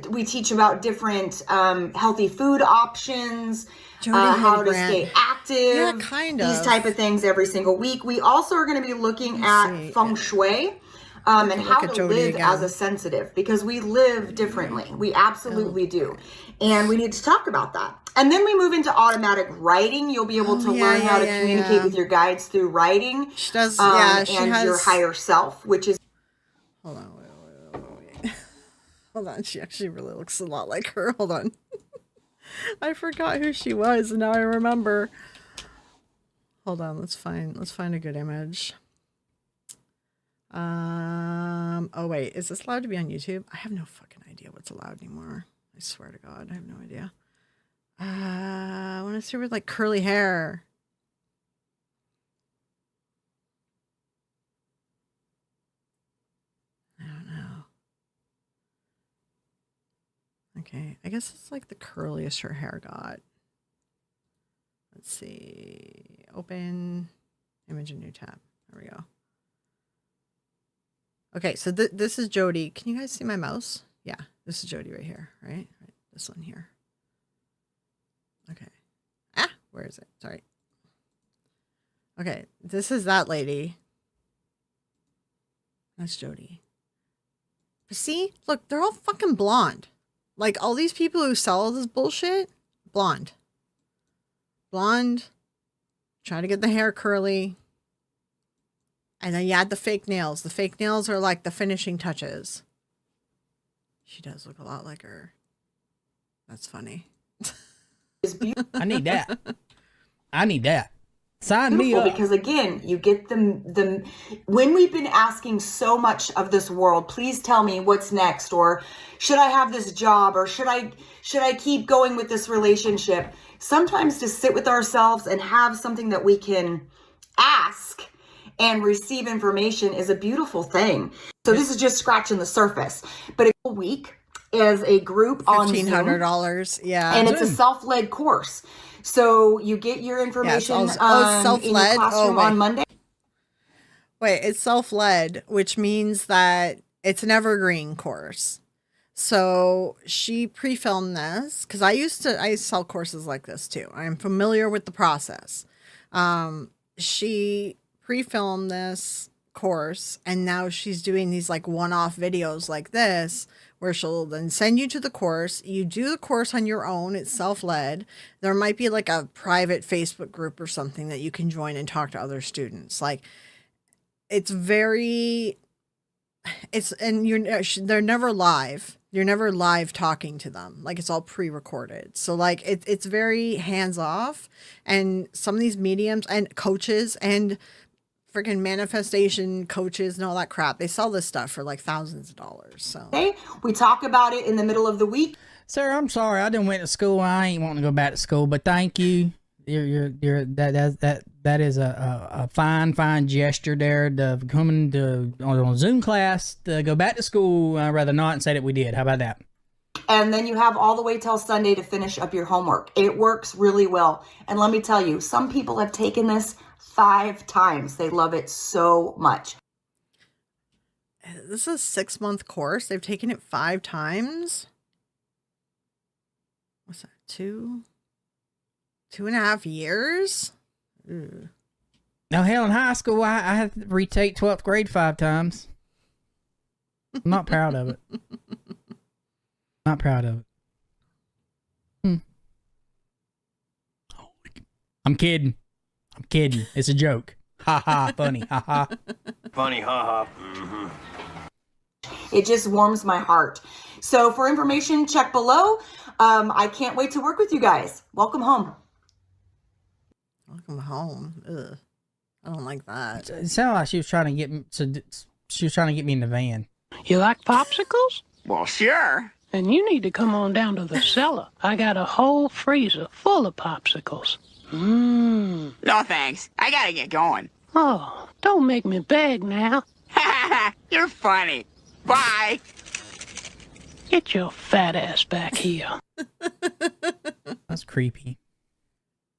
we teach about different healthy food options, how to stay active, yeah, kind of. These type of things every single week. We also are going to be looking at feng shui and how to live as a sensitive, because we live differently. We absolutely do. And we need to talk about that. And then we move into automatic writing. You'll be able to learn how to communicate with your guides through writing. She does, and your higher self, which is... Hold on, wait. Hold on, she actually really looks a lot like her. Hold on. I forgot who she was, and now I remember. Hold on, let's find a good image. Oh wait, is this allowed to be on YouTube? I have no fucking idea what's allowed anymore. I swear to God, I have no idea. I want to see her with like curly hair. I don't know. Okay, I guess it's like the curliest her hair got. Let's see. Open image in new tab. There we go. Okay, so this is Jody. Can you guys see my mouse? Yeah, this is Jody right here, right? This one here. Okay. Where is it? Sorry. Okay, this is that lady. That's Jody. But see, look, they're all fucking blonde. Like all these people who sell all this bullshit, blonde. Blonde. Try to get the hair curly. And then you add the fake nails. The fake nails are like the finishing touches. She does look a lot like her. That's funny. I need that. Sign me up. Because again, you get the when we've been asking so much of this world, please tell me what's next, or should I have this job, or should I keep going with this relationship? Sometimes to sit with ourselves and have something that we can ask and receive information is a beautiful thing. So this is just scratching the surface. But a week is a group on Zoom, $1,500, yeah, and it's a self-led course. So you get your information self-led in your classroom on Monday. Wait, it's self-led, which means that it's an evergreen course. So she pre-filmed this because I sell courses like this too. I'm familiar with the process. She pre-filmed this course, and now she's doing these like one-off videos like this, where she'll then send you to the course. You do the course on your own. It's self-led. There might be like a private Facebook group or something that you can join and talk to other students. Like, it's very they're never live. You're never live talking to them. Like, it's all pre-recorded. So like it's very hands off. And some of these mediums and coaches and freaking manifestation coaches and all that crap, they sell this stuff for like thousands of dollars. So Okay, we talk about it in the middle of the week. Sir, I'm sorry. I didn't went to school. I ain't wanting to go back to school, but thank you. That is a fine gesture there to coming to on Zoom class to go back to school. I'd rather not and say that we did. How about that? And then you have all the way till Sunday to finish up your homework. It works really well. And let me tell you, some people have taken this 5 times. They love it so much. this is a 6-month course. They've taken it 5 times. What's that? 2.5 years? Ooh. Now, hell, in high school, I had to retake 12th grade 5 times. I'm not proud of it. Not proud of it. I'm kidding. It's a joke. Ha ha. Funny. Ha ha. Funny, haha. Mm-hmm. It just warms my heart. So for information, check below. I can't wait to work with you guys. Welcome home. Welcome home. Ugh. I don't like that. It sounded like she was trying to get me. She was trying to get me in the van. You like popsicles? Well, sure. Then you need to come on down to the cellar. I got a whole freezer full of popsicles. Mmm. No, thanks. I gotta get going. Oh, don't make me beg now. You're funny. Bye. Get your fat ass back here. That's creepy.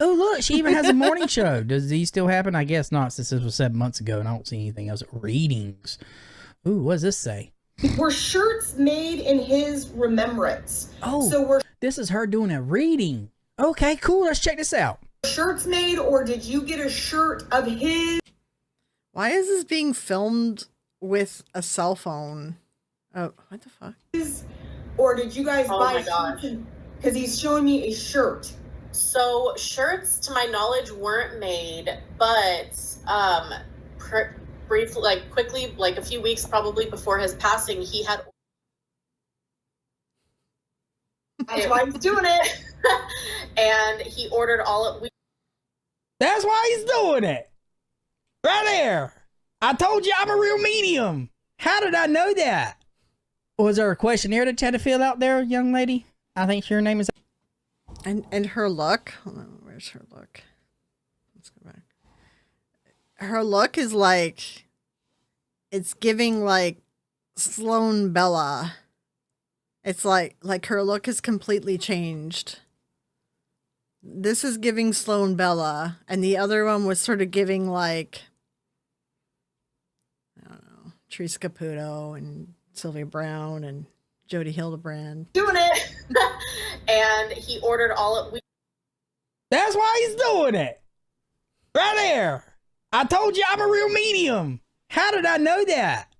Oh, look, she even has a morning show. Does these still happen? I guess not, since this was 7 months ago, and I don't see anything else. Readings. Ooh, what does this say? Were shirts made in his remembrance? Oh, so this is her doing a reading. Okay, cool. Let's check this out. shirts made, or did you get a shirt of his? Why is this being filmed with a cell phone? Oh, what the fuck? Or did you guys buy shirts? Because he's showing me a shirt. So shirts, to my knowledge, weren't made, but briefly, quickly, a few weeks probably before his passing, he had. That's why he's doing it. And he ordered all of. That's why he's doing it. Right there. I told you I'm a real medium. How did I know that? Was there a questionnaire that you had to fill out there, young lady? I think your name is. And her look. Hold on, where's her look? Let's go back. Her look is like, it's giving like Sloane Bella. It's like her look is completely changed. This is giving Sloane Bella, and the other one was sort of giving like, I don't know, Teresa Caputo and Sylvia Brown and Jody Hildebrand. Doing it. And he ordered all of. That's why he's doing it. Right there. I told you I'm a real medium. How did I know that?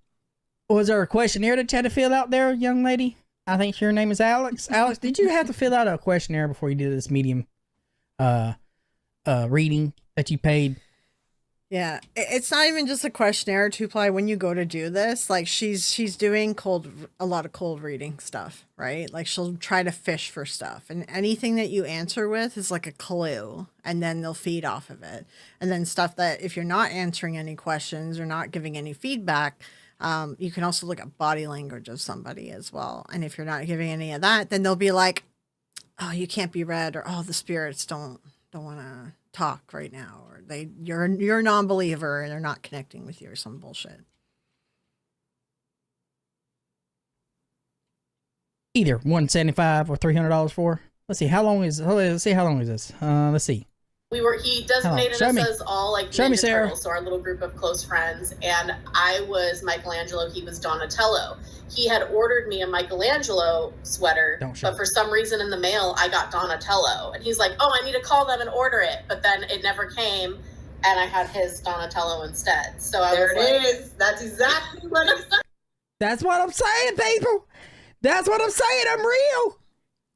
Was there a questionnaire that you had to fill out there, young lady? I think your name is Alex. Alex, did you have to fill out a questionnaire before you did this medium reading that you paid? Yeah, it's not even just a questionnaire, 2-ply. When you go to do this, like she's doing a lot of cold reading stuff, right? Like she'll try to fish for stuff, and anything that you answer with is like a clue, and then they'll feed off of it. And then stuff that if you're not answering any questions or not giving any feedback, you can also look at body language of somebody as well. And if you're not giving any of that, then they'll be like, "Oh, you can't be read," or "Oh, the spirits don't want to talk right now," or you're a non-believer and they're not connecting with you, or some bullshit. Either $175 or $300 for. Let's see how long is. Let's see how long is this. Let's see. He designated us as all Show me, Ninja Sarah. Turtles, so our little group of close friends. And I was Michelangelo, he was Donatello. He had ordered me a Michelangelo sweater, but for some reason in the mail, I got Donatello. And he's like, "Oh, I need to call them and order it." But then it never came, and I had his Donatello instead. So There it is. That's exactly what it is. That's what I'm saying, people. That's what I'm saying. I'm real.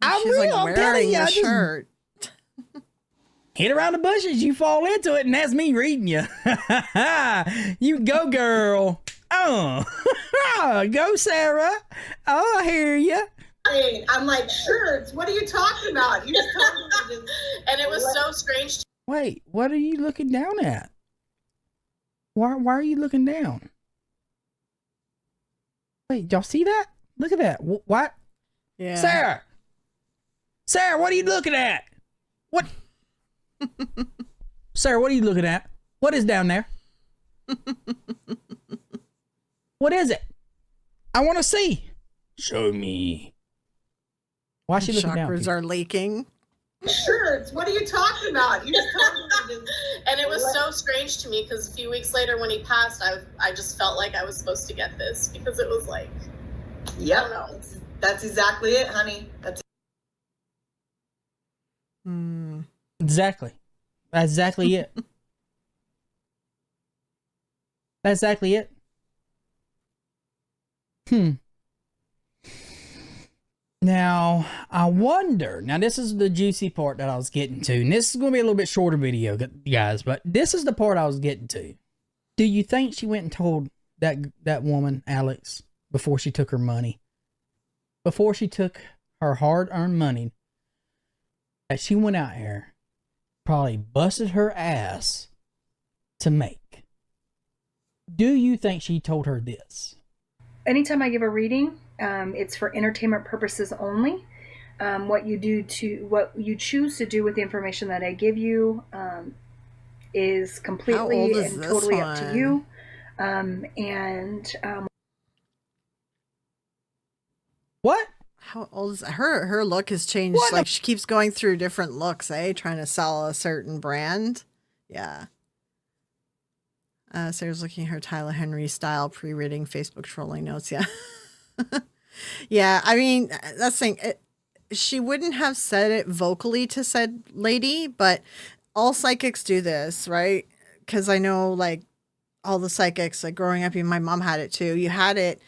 She's real. like I'm telling wearing you. a shirt. Hit around the bushes, you fall into it, and that's me reading you. You go, girl. Oh. Oh, go Sarah. Oh, I hear you. I'm like, sure. What are you talking about? You just told me. And it was so strange. Wait, what are you looking down at? Why are you looking down? Wait, y'all see that? Look at that. What? Yeah. Sarah, what are you looking at? What? Sarah, what are you looking at? What is down there? What is it? I want to see. Show me. Why is she looking down? Chakras are leaking. Sure. What are you talking about? You just told me. And it was so strange to me because a few weeks later when he passed, I just felt like I was supposed to get this because it was like, Yep. I don't know. That's exactly it, honey. That's Exactly. That's exactly it. That's exactly it. Now, I wonder. Now, this is the juicy part that I was getting to. And this is going to be a little bit shorter video, guys. But this is the part I was getting to. Do you think she went and told that woman, Alex, before she took her money? Before she took her hard-earned money, that she went out here, probably busted her ass to make. Do you think she told her this? Anytime I give a reading, it's for entertainment purposes only. What you choose to do with the information that I give you is completely and totally up to you. What? How old is her look has changed. What like she keeps going through different looks, trying to sell a certain brand. Yeah. Sarah's looking at her Tyler Henry style pre-reading Facebook trolling notes. Yeah. Yeah. I mean, that's the thing. She wouldn't have said it vocally to said lady, but all psychics do this, right? Because I know like all the psychics, like growing up, even my mom had it too. You had it,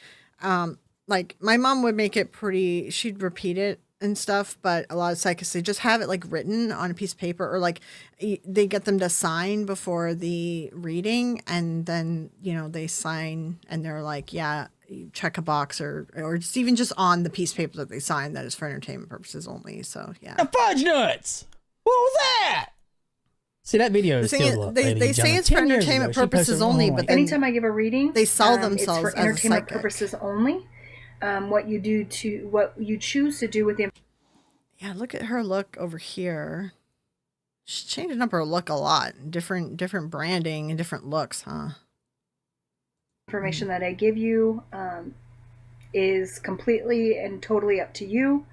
like my mom would make it pretty, she'd repeat it and stuff, but a lot of psychics, they just have it like written on a piece of paper, or like they get them to sign before the reading, and then, you know, they sign and they're like, yeah, you check a box, or just even just on the piece of paper that they sign that is for entertainment purposes only. So yeah. The fudge nuts! What was that? See, that video is still up, they say it's for entertainment purposes only, but anytime I give a reading, they sell themselves it's for as entertainment a psychic. purposes only. What you choose to do with the look at her look over here. She's changing up her look a lot. Different branding and different looks, huh? information that I give you is completely and totally up to you.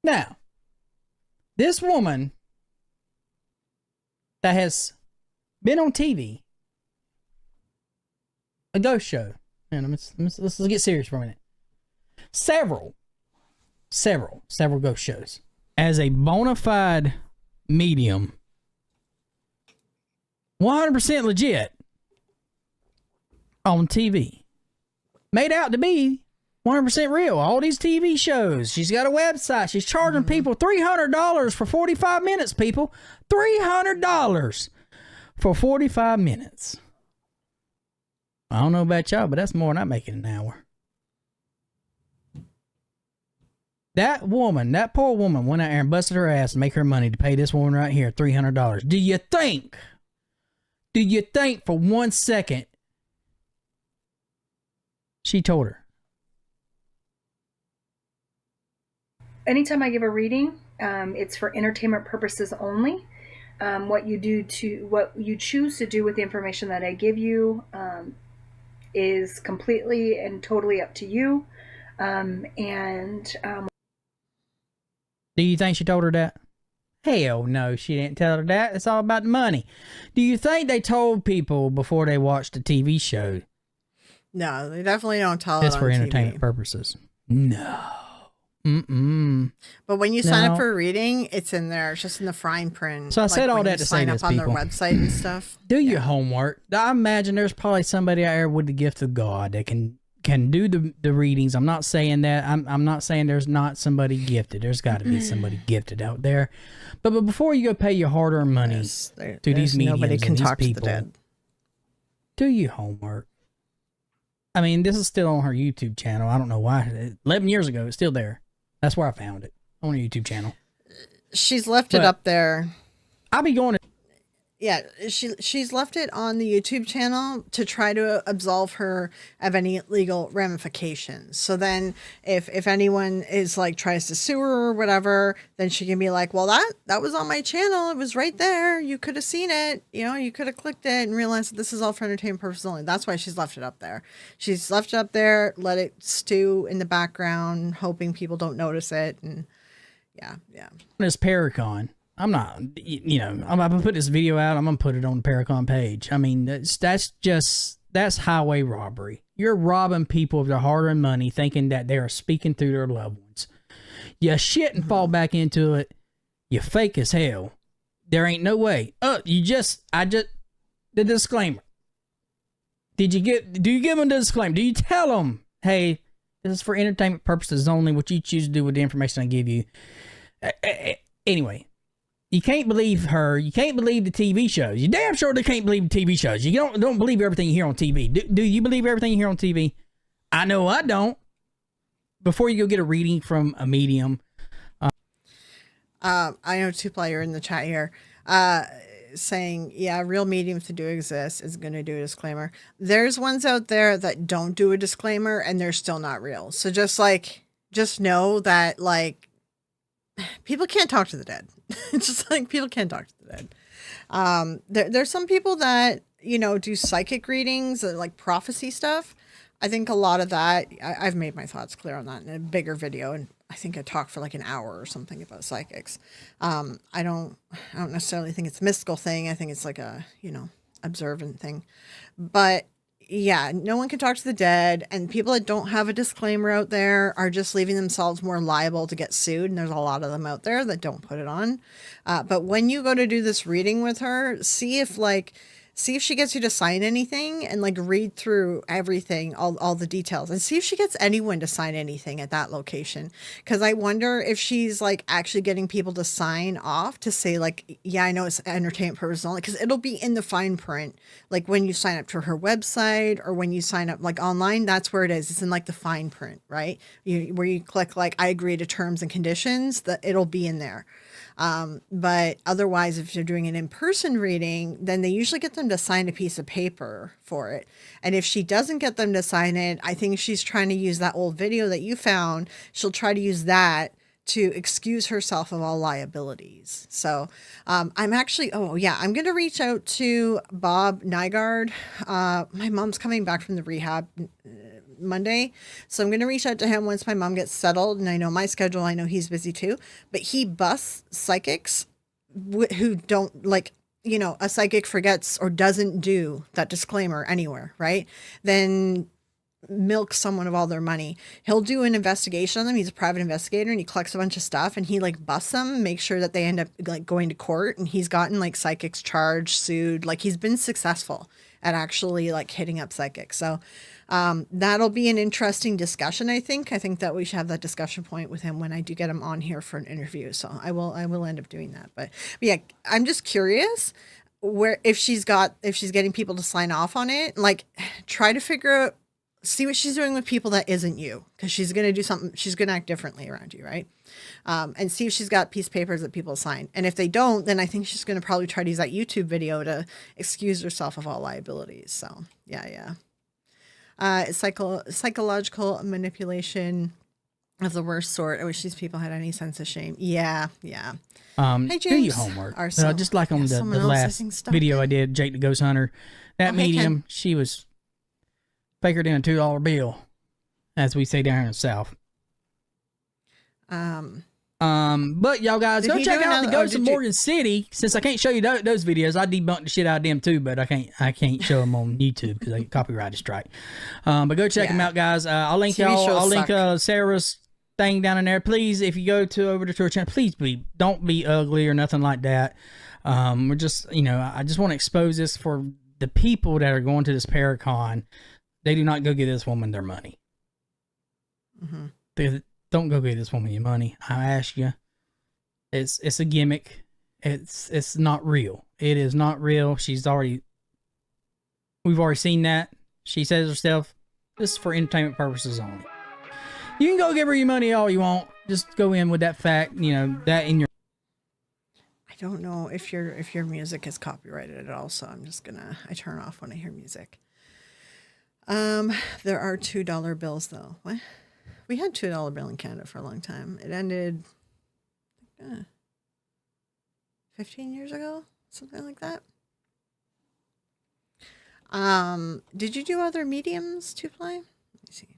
Now, this woman that has been on TV, a ghost show, and let's get serious for a minute. Several ghost shows, as a bona fide medium, 100% legit on TV, made out to be 100% real. All these TV shows. She's got a website. She's charging people $300 for 45 minutes, people. $300 for 45 minutes. I don't know about y'all, but that's more than I make in an hour. That woman, that poor woman, went out there and busted her ass to make her money to pay this woman right here $300. Do you think for 1 second she told her? Anytime I give a reading, it's for entertainment purposes only. What you choose to do with the information that I give you is completely and totally up to you. Do you think she told her that? Hell no, she didn't tell her that. It's all about the money. Do you think they told people before they watched the TV show? No, they definitely don't tell it It's on for TV. entertainment purposes. No. But when you sign up for a reading, it's in there. It's just in the fine print. So I said all when that you to say sign this, up on people. their website and stuff. Do your homework. I imagine there's probably somebody out there with the gift of God that can can do the readings. I'm not saying that. I'm not saying there's not somebody gifted. There's got to be somebody gifted out there. But before you go pay your hard-earned money to these mediums nobody can and these talk people, to the dead. Do your homework. I mean, this is still on her YouTube channel. I don't know why. 11 years ago, it's still there. That's where I found it, on her YouTube channel. She's left it up there. I'll be going to... Yeah, she's left it on the YouTube channel to try to absolve her of any legal ramifications. So then if anyone is like tries to sue her or whatever, then she can be like, well, that was on my channel. It was right there. You could have seen it. You know, you could have clicked it and realized that this is all for entertainment purposes only. That's why she's left it up there. She's left it up there, let it stew in the background, hoping people don't notice it. And yeah. This Paracon. I'm not, you know, I'm going to put this video out. I'm going to put it on the Paracon page. I mean, that's highway robbery. You're robbing people of their hard-earned money thinking that they are speaking through their loved ones. You shit and fall back into it. You fake as hell. There ain't no way. The disclaimer. Do you give them the disclaimer? Do you tell them, hey, this is for entertainment purposes only, what you choose to do with the information I give you? Anyway. You can't believe her. You can't believe the TV shows. You damn sure they can't believe the TV shows. You don't believe everything you hear on TV. Do you believe everything you hear on TV? I know I don't. Before you go get a reading from a medium. I know Two-Player in the chat here saying, yeah, real mediums that do exist is going to do a disclaimer. There's ones out there that don't do a disclaimer and they're still not real. So just know that like people can't talk to the dead. It's just like people can't talk to the dead. There's some people that, you know, do psychic readings, like prophecy stuff. I think a lot of that, I've made my thoughts clear on that in a bigger video. And I think I talked for like an hour or something about psychics. I don't necessarily think it's a mystical thing. I think it's like a, you know, observant thing. But yeah, no one can talk to the dead, and people that don't have a disclaimer out there are just leaving themselves more liable to get sued. And there's a lot of them out there that don't put it on. But when you go to do this reading with her, see if she gets you to sign anything and like read through everything, all the details, and see if she gets anyone to sign anything at that location. Because I wonder if she's like actually getting people to sign off to say like, yeah, I know it's entertainment purposes only, because it'll be in the fine print. Like when you sign up to her website or when you sign up like online, that's where it is. It's in like the fine print, right? Where you click like, I agree to terms and conditions, that it'll be in there. But otherwise, if you're doing an in-person reading, then they usually get them to sign a piece of paper for it. And if she doesn't get them to sign it, I think she's trying to use that old video that you found. She'll try to use that to excuse herself of all liabilities. So, I'm going to reach out to Bob Nygaard. My mom's coming back from the rehab Monday, so I'm going to reach out to him once my mom gets settled, and I know my schedule. I know he's busy too, but he busts psychics who don't, like, you know, a psychic forgets or doesn't do that disclaimer anywhere, right? Then milk someone of all their money. He'll do an investigation on them. He's a private investigator, and he collects a bunch of stuff, and he like busts them, make sure that they end up like going to court, and he's gotten like psychics charged, sued. Like he's been successful at actually like hitting up psychics. So that'll be an interesting discussion. I think that we should have that discussion point with him when I do get him on here for an interview. So I will end up doing that. But yeah, I'm just curious if she's getting people to sign off on it. Like, try to figure out, see what she's doing with people that isn't you, because she's going to do something. She's going to act differently around you, right? And see if she's got piece of papers that people sign. And if they don't, then I think she's going to probably try to use that YouTube video to excuse herself of all liabilities. So yeah. Psychological manipulation of the worst sort. I wish these people had any sense of shame. Yeah. Hey, James. Do your homework. Just like on the last video I did, Jake the Ghost Hunter, that medium, Ken. She was faker than a $2 bill, as we say down here in the South. But y'all guys, go check out the Ghost of Morgan City. Since I can't show you those videos, I debunked the shit out of them too, but I can't show them on YouTube because I get copyrighted strike. But go check them out, guys. I'll link y'all. I'll link Sarah's thing down in there. Please, if you go over to her channel, please don't be ugly or nothing like that. We're just, I just want to expose this for the people that are going to this Paracon. They do not go give this woman their money. Mm-hmm. They don't go give this woman your money. I ask you. It's a gimmick. It's not real. It is not real. We've already seen that. She says herself, this is for entertainment purposes only. You can go give her your money all you want. Just go in with that fact, that in your. I don't know if your music is copyrighted at all, so I turn off when I hear music. There are $2 bills though. What? We had $2 bill in Canada for a long time. It ended 15 years ago, something like that. Did you do other mediums to play? Let me see.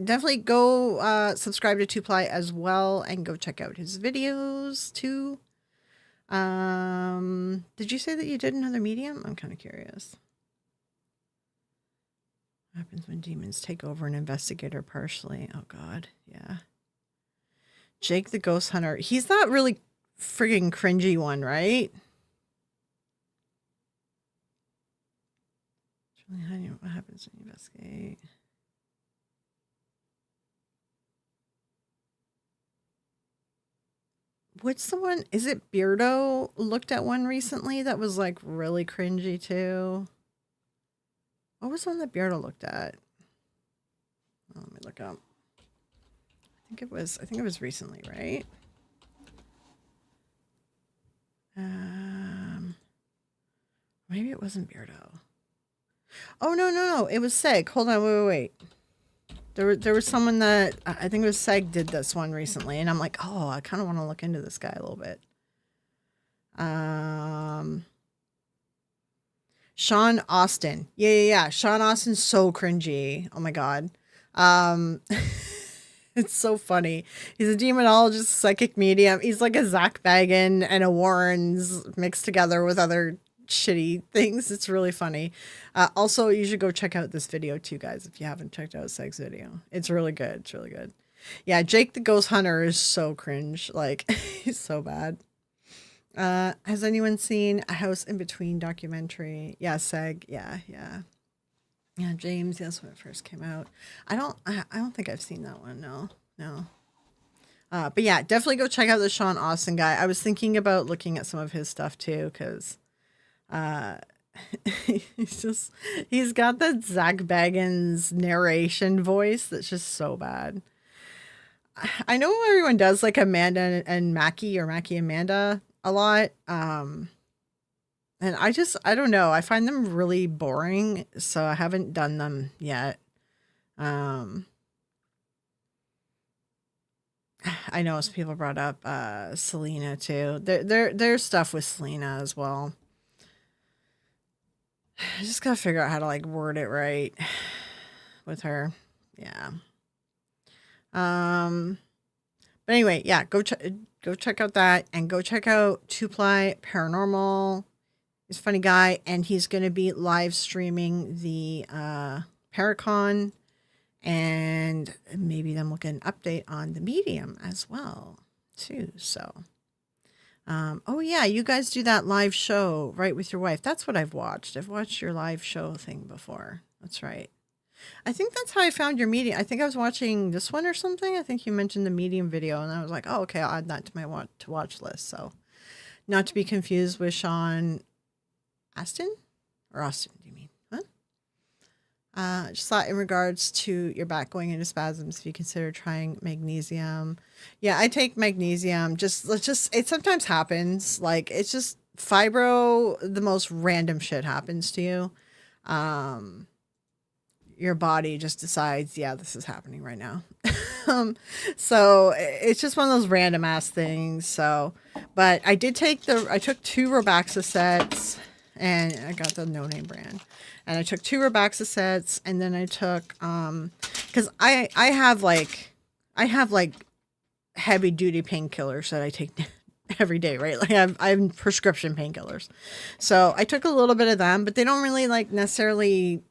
Definitely go subscribe to 2ply as well and go check out his videos too. Did you say that you did another medium? I'm kind of curious. What happens when demons take over an investigator partially? Oh God, yeah. Jake the Ghost Hunter. He's that really friggin' cringy one, right? What happens when you investigate? What's the one? Is it Beardo looked at one recently that was like really cringy too? What was the one that Beardo looked at? Oh, let me look up. I think it was recently, right? Maybe it wasn't Beardo. Oh no, it was Seg. Hold on, wait. There was someone that I think it was Seg did this one recently, and I'm like, oh, I kind of want to look into this guy a little bit. Sean Austin. Yeah. Sean Austin's so cringy. Oh my God. It's so funny. He's a demonologist, psychic medium. He's like a Zach Bagan and a Warrens mixed together with other shitty things. It's really funny. Also, you should go check out this video too, guys, if you haven't checked out Seg's video. It's really good. It's really good. Yeah, Jake the Ghost Hunter is so cringe. Like, he's so bad. Has anyone seen A House in Between documentary? Yeah, Seg. Yeah. Yeah, James. Yes, when it first came out. I don't think I've seen that one. No. But yeah, definitely go check out the Sean Austin guy. I was thinking about looking at some of his stuff too, because he's got that Zach Baggins narration voice that's just so bad. I know everyone does like Amanda and Mackie, or Mackie and Amanda a lot. And I don't know. I find them really boring, so I haven't done them yet. I know some people brought up Selena too. There's stuff with Selena as well. I just gotta figure out how to like word it right with her. Yeah. But anyway, yeah, go check out that, and go check out 2ply Paranormal. He's a funny guy, and he's going to be live streaming the Paracon, and maybe then we'll get an update on the medium as well too. So oh yeah, you guys do that live show right with your wife. That's what I've watched your live show thing before. That's right. I think that's how I found your medium. I think I was watching this one or something. I think you mentioned the medium video, and I was like, oh, okay, I'll add that to my watch list. So not to be confused with Sean Astin or Austin, do you mean? Huh? Just thought in regards to your back going into spasms, if you consider trying magnesium. Yeah, I take magnesium. Just it sometimes happens. Like, it's just fibro, the most random shit happens to you. Your body just decides, yeah, this is happening right now. So it's just one of those random ass things. So, but I took 2 Robaxa sets, and I got the no name brand, and I took 2 Robaxa sets, and then I took, cause I have like heavy duty painkillers that I take every day, right? Like I have prescription painkillers. So I took a little bit of them, but they don't really like necessarily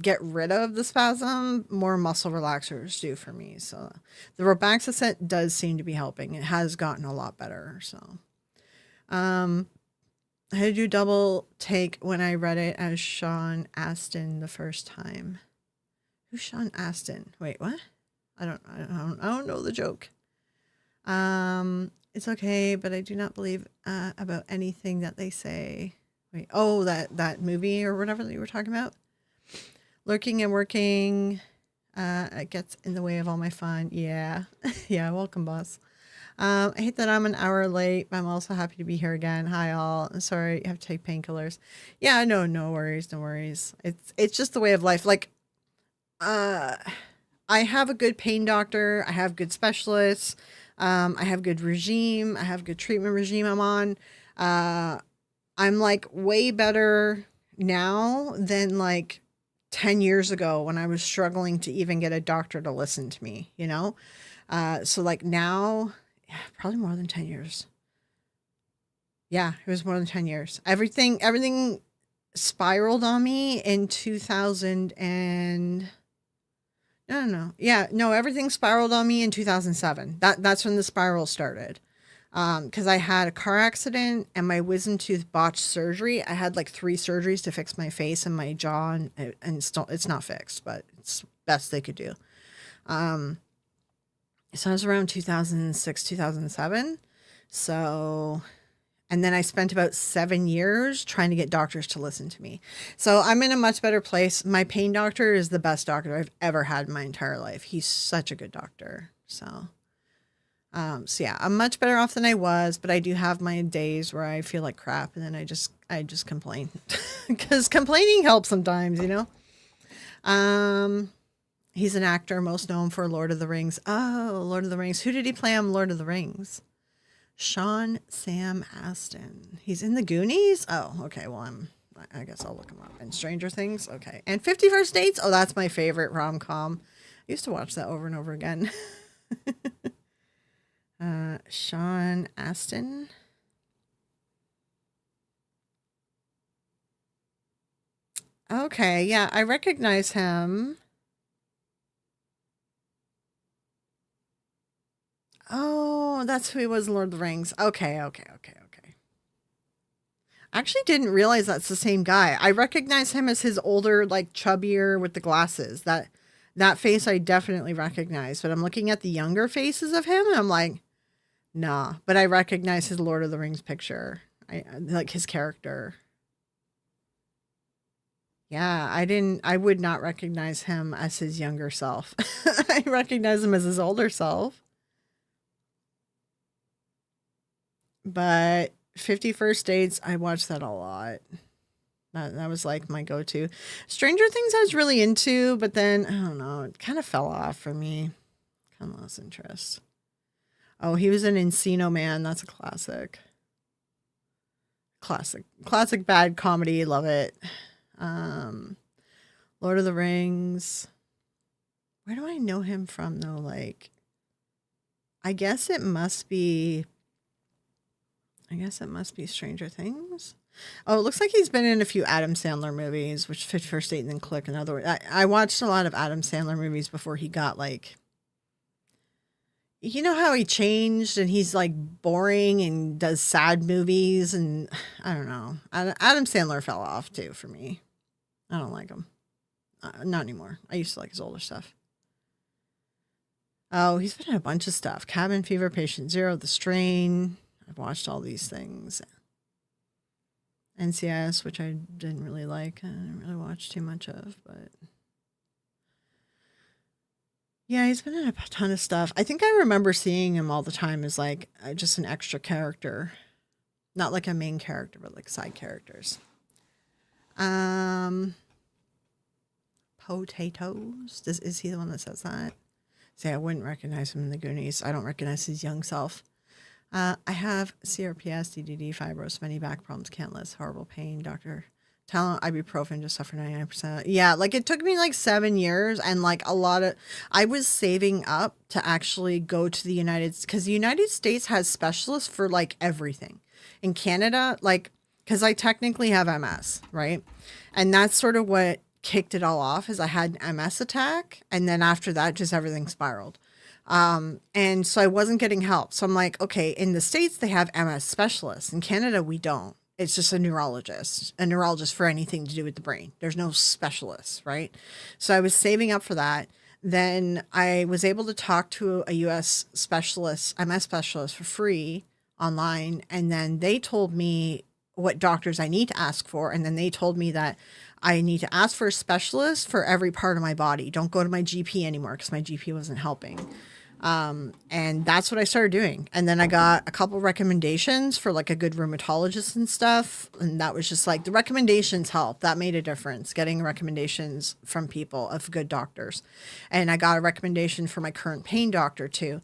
get rid of the spasm. More muscle relaxers do for me. So the Robaxa set does seem to be helping. It has gotten a lot better. So, I had to do double take when I read it as Sean Astin the first time. Who's Sean Astin? Wait, what? I don't know the joke. It's okay, but I do not believe about anything that they say. Wait, oh, that movie or whatever that you were talking about. Lurking and working, it gets in the way of all my fun. Yeah, yeah. Welcome, boss. I hate that I'm an hour late, but I'm also happy to be here again. Hi, all. I'm sorry you have to take painkillers. Yeah, no worries, no worries. It's just the way of life. Like, I have a good pain doctor. I have good specialists. I have good regime. I have good treatment regime I'm on. I'm like way better now than like 10 years ago when I was struggling to even get a doctor to listen to me, you know? So like now, yeah, probably more than 10 years. Yeah, it was more than 10 years. Everything spiraled on me in 2000 and no. Yeah, no, everything spiraled on me in 2007. That's when the spiral started. Because I had a car accident and my wisdom tooth botched surgery. I had like 3 surgeries to fix my face and my jaw, and it's not fixed, but it's best they could do. So I was around 2006, 2007. So, and then I spent about 7 years trying to get doctors to listen to me. So I'm in a much better place. My pain doctor is the best doctor I've ever had in my entire life. He's such a good doctor. So yeah, I'm much better off than I was, but I do have my days where I feel like crap and then I just complain because complaining helps sometimes, you know? He's an actor most known for Lord of the Rings. Oh, Lord of the Rings. Who did he play on Lord of the Rings? Sean Sam Astin. He's in the Goonies? Oh, okay. Well, I guess I'll look him up. And Stranger Things? Okay. And 50 First Dates? Oh, that's my favorite rom-com. I used to watch that over and over again. Sean Astin. Okay, yeah, I recognize him. Oh, that's who he was in Lord of the Rings. Okay. I actually didn't realize that's the same guy. I recognize him as his older, like chubbier with the glasses. That face I definitely recognize. But I'm looking at the younger faces of him and I'm like, nah. But I recognize his Lord of the Rings picture. I like his character. Yeah, I would not recognize him as his younger self. I recognize him as his older self. But 50 First Dates, I watched that a lot. That was like my go-to. Stranger Things I was really into, but then, I don't know, it kind of fell off for me. Kind of lost interest. Oh, he was in Encino Man. That's a classic. Classic bad comedy. Love it. Lord of the Rings. Where do I know him from, though? Like, I guess it must be Stranger Things. Oh, it looks like he's been in a few Adam Sandler movies, which 51st Date and then Click. In other words, I watched a lot of Adam Sandler movies before he got like, you know how he changed and he's like boring and does sad movies and I don't know. Adam Sandler fell off too for me. I don't like him. Not anymore. I used to like his older stuff. Oh, he's been in a bunch of stuff. Cabin Fever, Patient Zero, The Strain. I've watched all these things. NCIS, which I didn't really like. I didn't really watch too much of, but yeah, he's been in a ton of stuff. I think I remember seeing him all the time as like just an extra character, not like a main character, but like side characters. Potatoes. Is he the one that says that? See, I wouldn't recognize him in the Goonies. I don't recognize his young self. I have CRPS, DDD, fibros, many back problems, can't list, horrible pain, doctor. Talent, ibuprofen, just suffer 99%. Yeah, like it took me like 7 years and like I was saving up to actually go to the because the United States has specialists for like everything. In Canada, like, because I technically have MS, right? And that's sort of what kicked it all off is I had an MS attack. And then after that, just everything spiraled. And so I wasn't getting help. So I'm like, okay, in the States, they have MS specialists. In Canada, we don't. It's just a neurologist for anything to do with the brain. There's no specialist, right? So I was saving up for that. Then I was able to talk to a US specialist, MS specialist for free online. And then they told me what doctors I need to ask for. And then they told me that I need to ask for a specialist for every part of my body. Don't go to my GP anymore because my GP wasn't helping. And that's what I started doing. And then I got a couple recommendations for like a good rheumatologist and stuff. And that was just like the recommendations helped. That made a difference, getting recommendations from people of good doctors. And I got a recommendation for my current pain doctor too.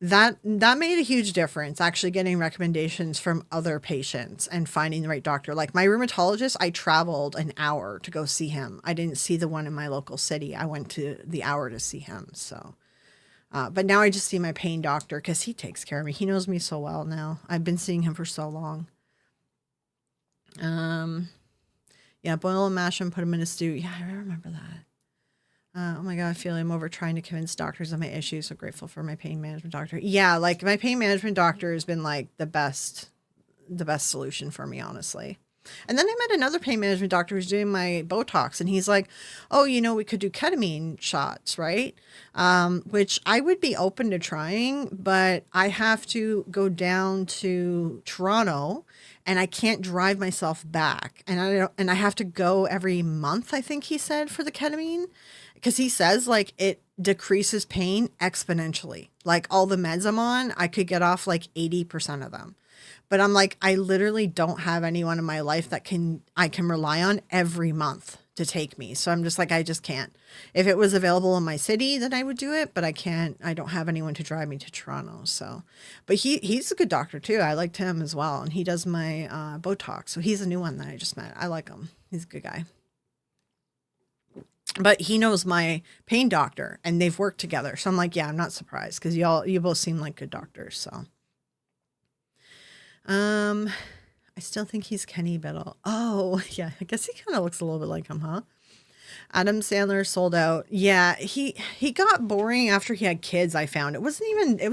That made a huge difference, actually getting recommendations from other patients and finding the right doctor. Like my rheumatologist, I traveled an hour to go see him. I didn't see the one in my local city. I went to the hour to see him. So, but now I just see my pain doctor because he takes care of me. He knows me so well now. I've been seeing him for so long. Yeah, boil and mash them, put them in a stew. Yeah, I remember that. Oh my God, I feel I'm over trying to convince doctors of my issues. So grateful for my pain management doctor. Yeah, like my pain management doctor has been like the best solution for me, honestly. And then I met another pain management doctor who's doing my Botox, and he's like, oh, we could do ketamine shots, right? Which I would be open to trying, but I have to go down to Toronto and I can't drive myself back. And I have to go every month, I think he said, for the ketamine. Because he says like it decreases pain exponentially. Like all the meds I'm on, I could get off like 80% of them. But I'm like, I literally don't have anyone in my life that I can rely on every month to take me. So I'm just like, I just can't. If it was available in my city, then I would do it. But I can't. I don't have anyone to drive me to Toronto. So, but he's a good doctor too. I liked him as well. And he does my Botox. So he's a new one that I just met. I like him. He's a good guy. But he knows my pain doctor and they've worked together. So I'm like, yeah, I'm not surprised because you both seem like good doctors. So, I still think he's Kenny Biddle. Oh yeah. I guess he kind of looks a little bit like him, huh? Adam Sandler sold out. Yeah. He got boring after he had kids. I found it was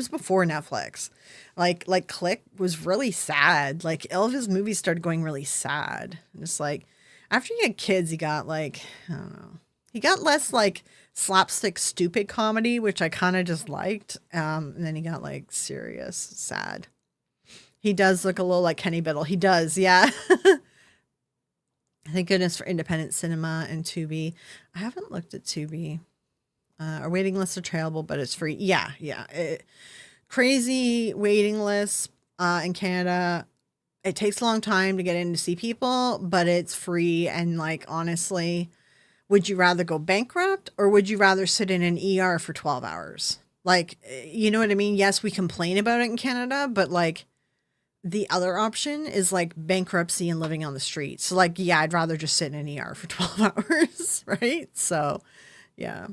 before Netflix. Like Click was really sad. Like all of his movies started going really sad. Just like after he had kids, he got like, I don't know. He got less like slapstick stupid comedy, which I kind of just liked. And then he got like serious, sad. He does look a little like Kenny Biddle. He does, yeah. Thank goodness for independent cinema and Tubi. I haven't looked at Tubi. Our waiting lists are trailable, but it's free. Yeah. Crazy waiting lists in Canada. It takes a long time to get in to see people, but it's free. And like, honestly, would you rather go bankrupt or would you rather sit in an ER for 12 hours? Like, you know what I mean? Yes, we complain about it in Canada, but like the other option is like bankruptcy and living on the street. So like, yeah, I'd rather just sit in an ER for 12 hours, right? So yeah.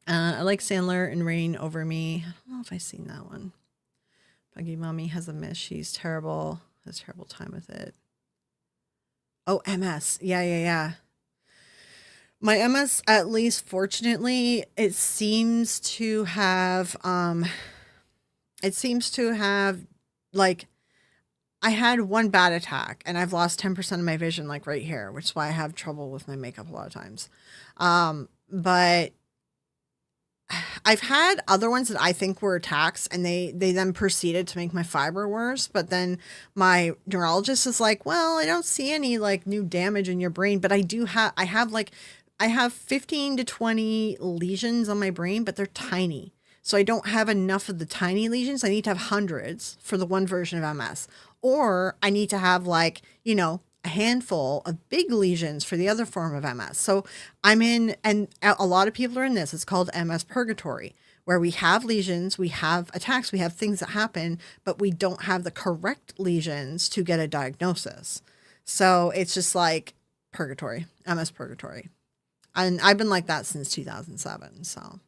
I like Sandler and Rain Over Me. I don't know if I've seen that one. Buggy Mommy has a miss. She's terrible. Has a terrible time with it. Oh, MS. Yeah. My MS, at least fortunately, it seems to have like, I had one bad attack and I've lost 10% of my vision, like right here, which is why I have trouble with my makeup a lot of times. But I've had other ones that I think were attacks and they then proceeded to make my fiber worse. But then my neurologist is like, well, I don't see any like new damage in your brain, but I have 15 to 20 lesions on my brain, but they're tiny. So I don't have enough of the tiny lesions. I need to have hundreds for the one version of MS. Or I need to have like, a handful of big lesions for the other form of MS. So I'm in, and a lot of people are in this. It's called MS purgatory, where we have lesions, we have attacks, we have things that happen, but we don't have the correct lesions to get a diagnosis. So it's just like purgatory, MS purgatory. And I've been like that since 2007. So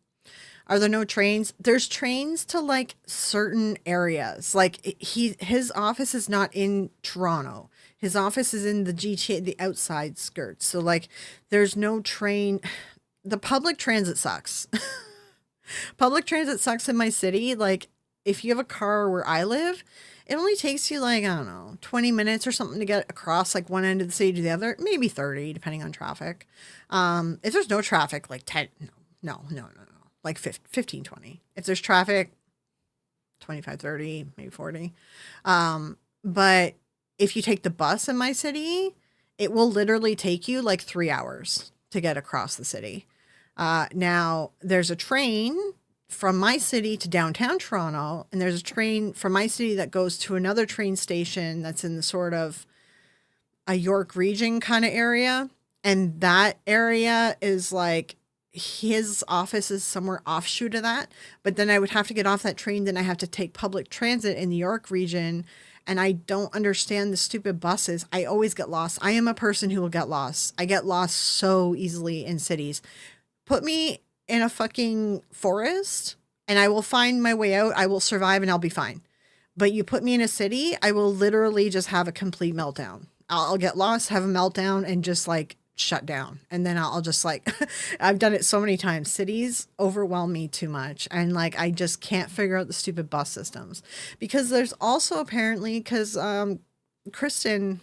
are there no trains? There's trains to like certain areas. Like his office is not in Toronto. His office is in the GTA, the outside skirts. So like there's no train. The public transit sucks. Public transit sucks in my city. Like if you have a car where I live, it only takes you like, I don't know, 20 minutes or something to get across like one end of the city to the other, maybe 30, depending on traffic. If there's no traffic, like 10, no, like 15, 20. If there's traffic, 25, 30, maybe 40. But if you take the bus in my city, it will literally take you like 3 hours to get across the city. Now, there's a train from my city to downtown Toronto, and there's a train from my city that goes to another train station that's in the sort of a York region kind of area. And that area is like, his office is somewhere offshoot of that. But then I would have to get off that train. Then I have to take public transit in the York region. And I don't understand the stupid buses. I always get lost. I am a person who will get lost. I get lost so easily in cities. Put me in a fucking forest and I will find my way out. I will survive and I'll be fine. But you put me in a city, I will literally just have a complete meltdown. I'll get lost, have a meltdown, and just like shut down. And then I'll just like, I've done it so many times. Cities overwhelm me too much. And like, I just can't figure out the stupid bus systems. Because there's also apparently, because Kristen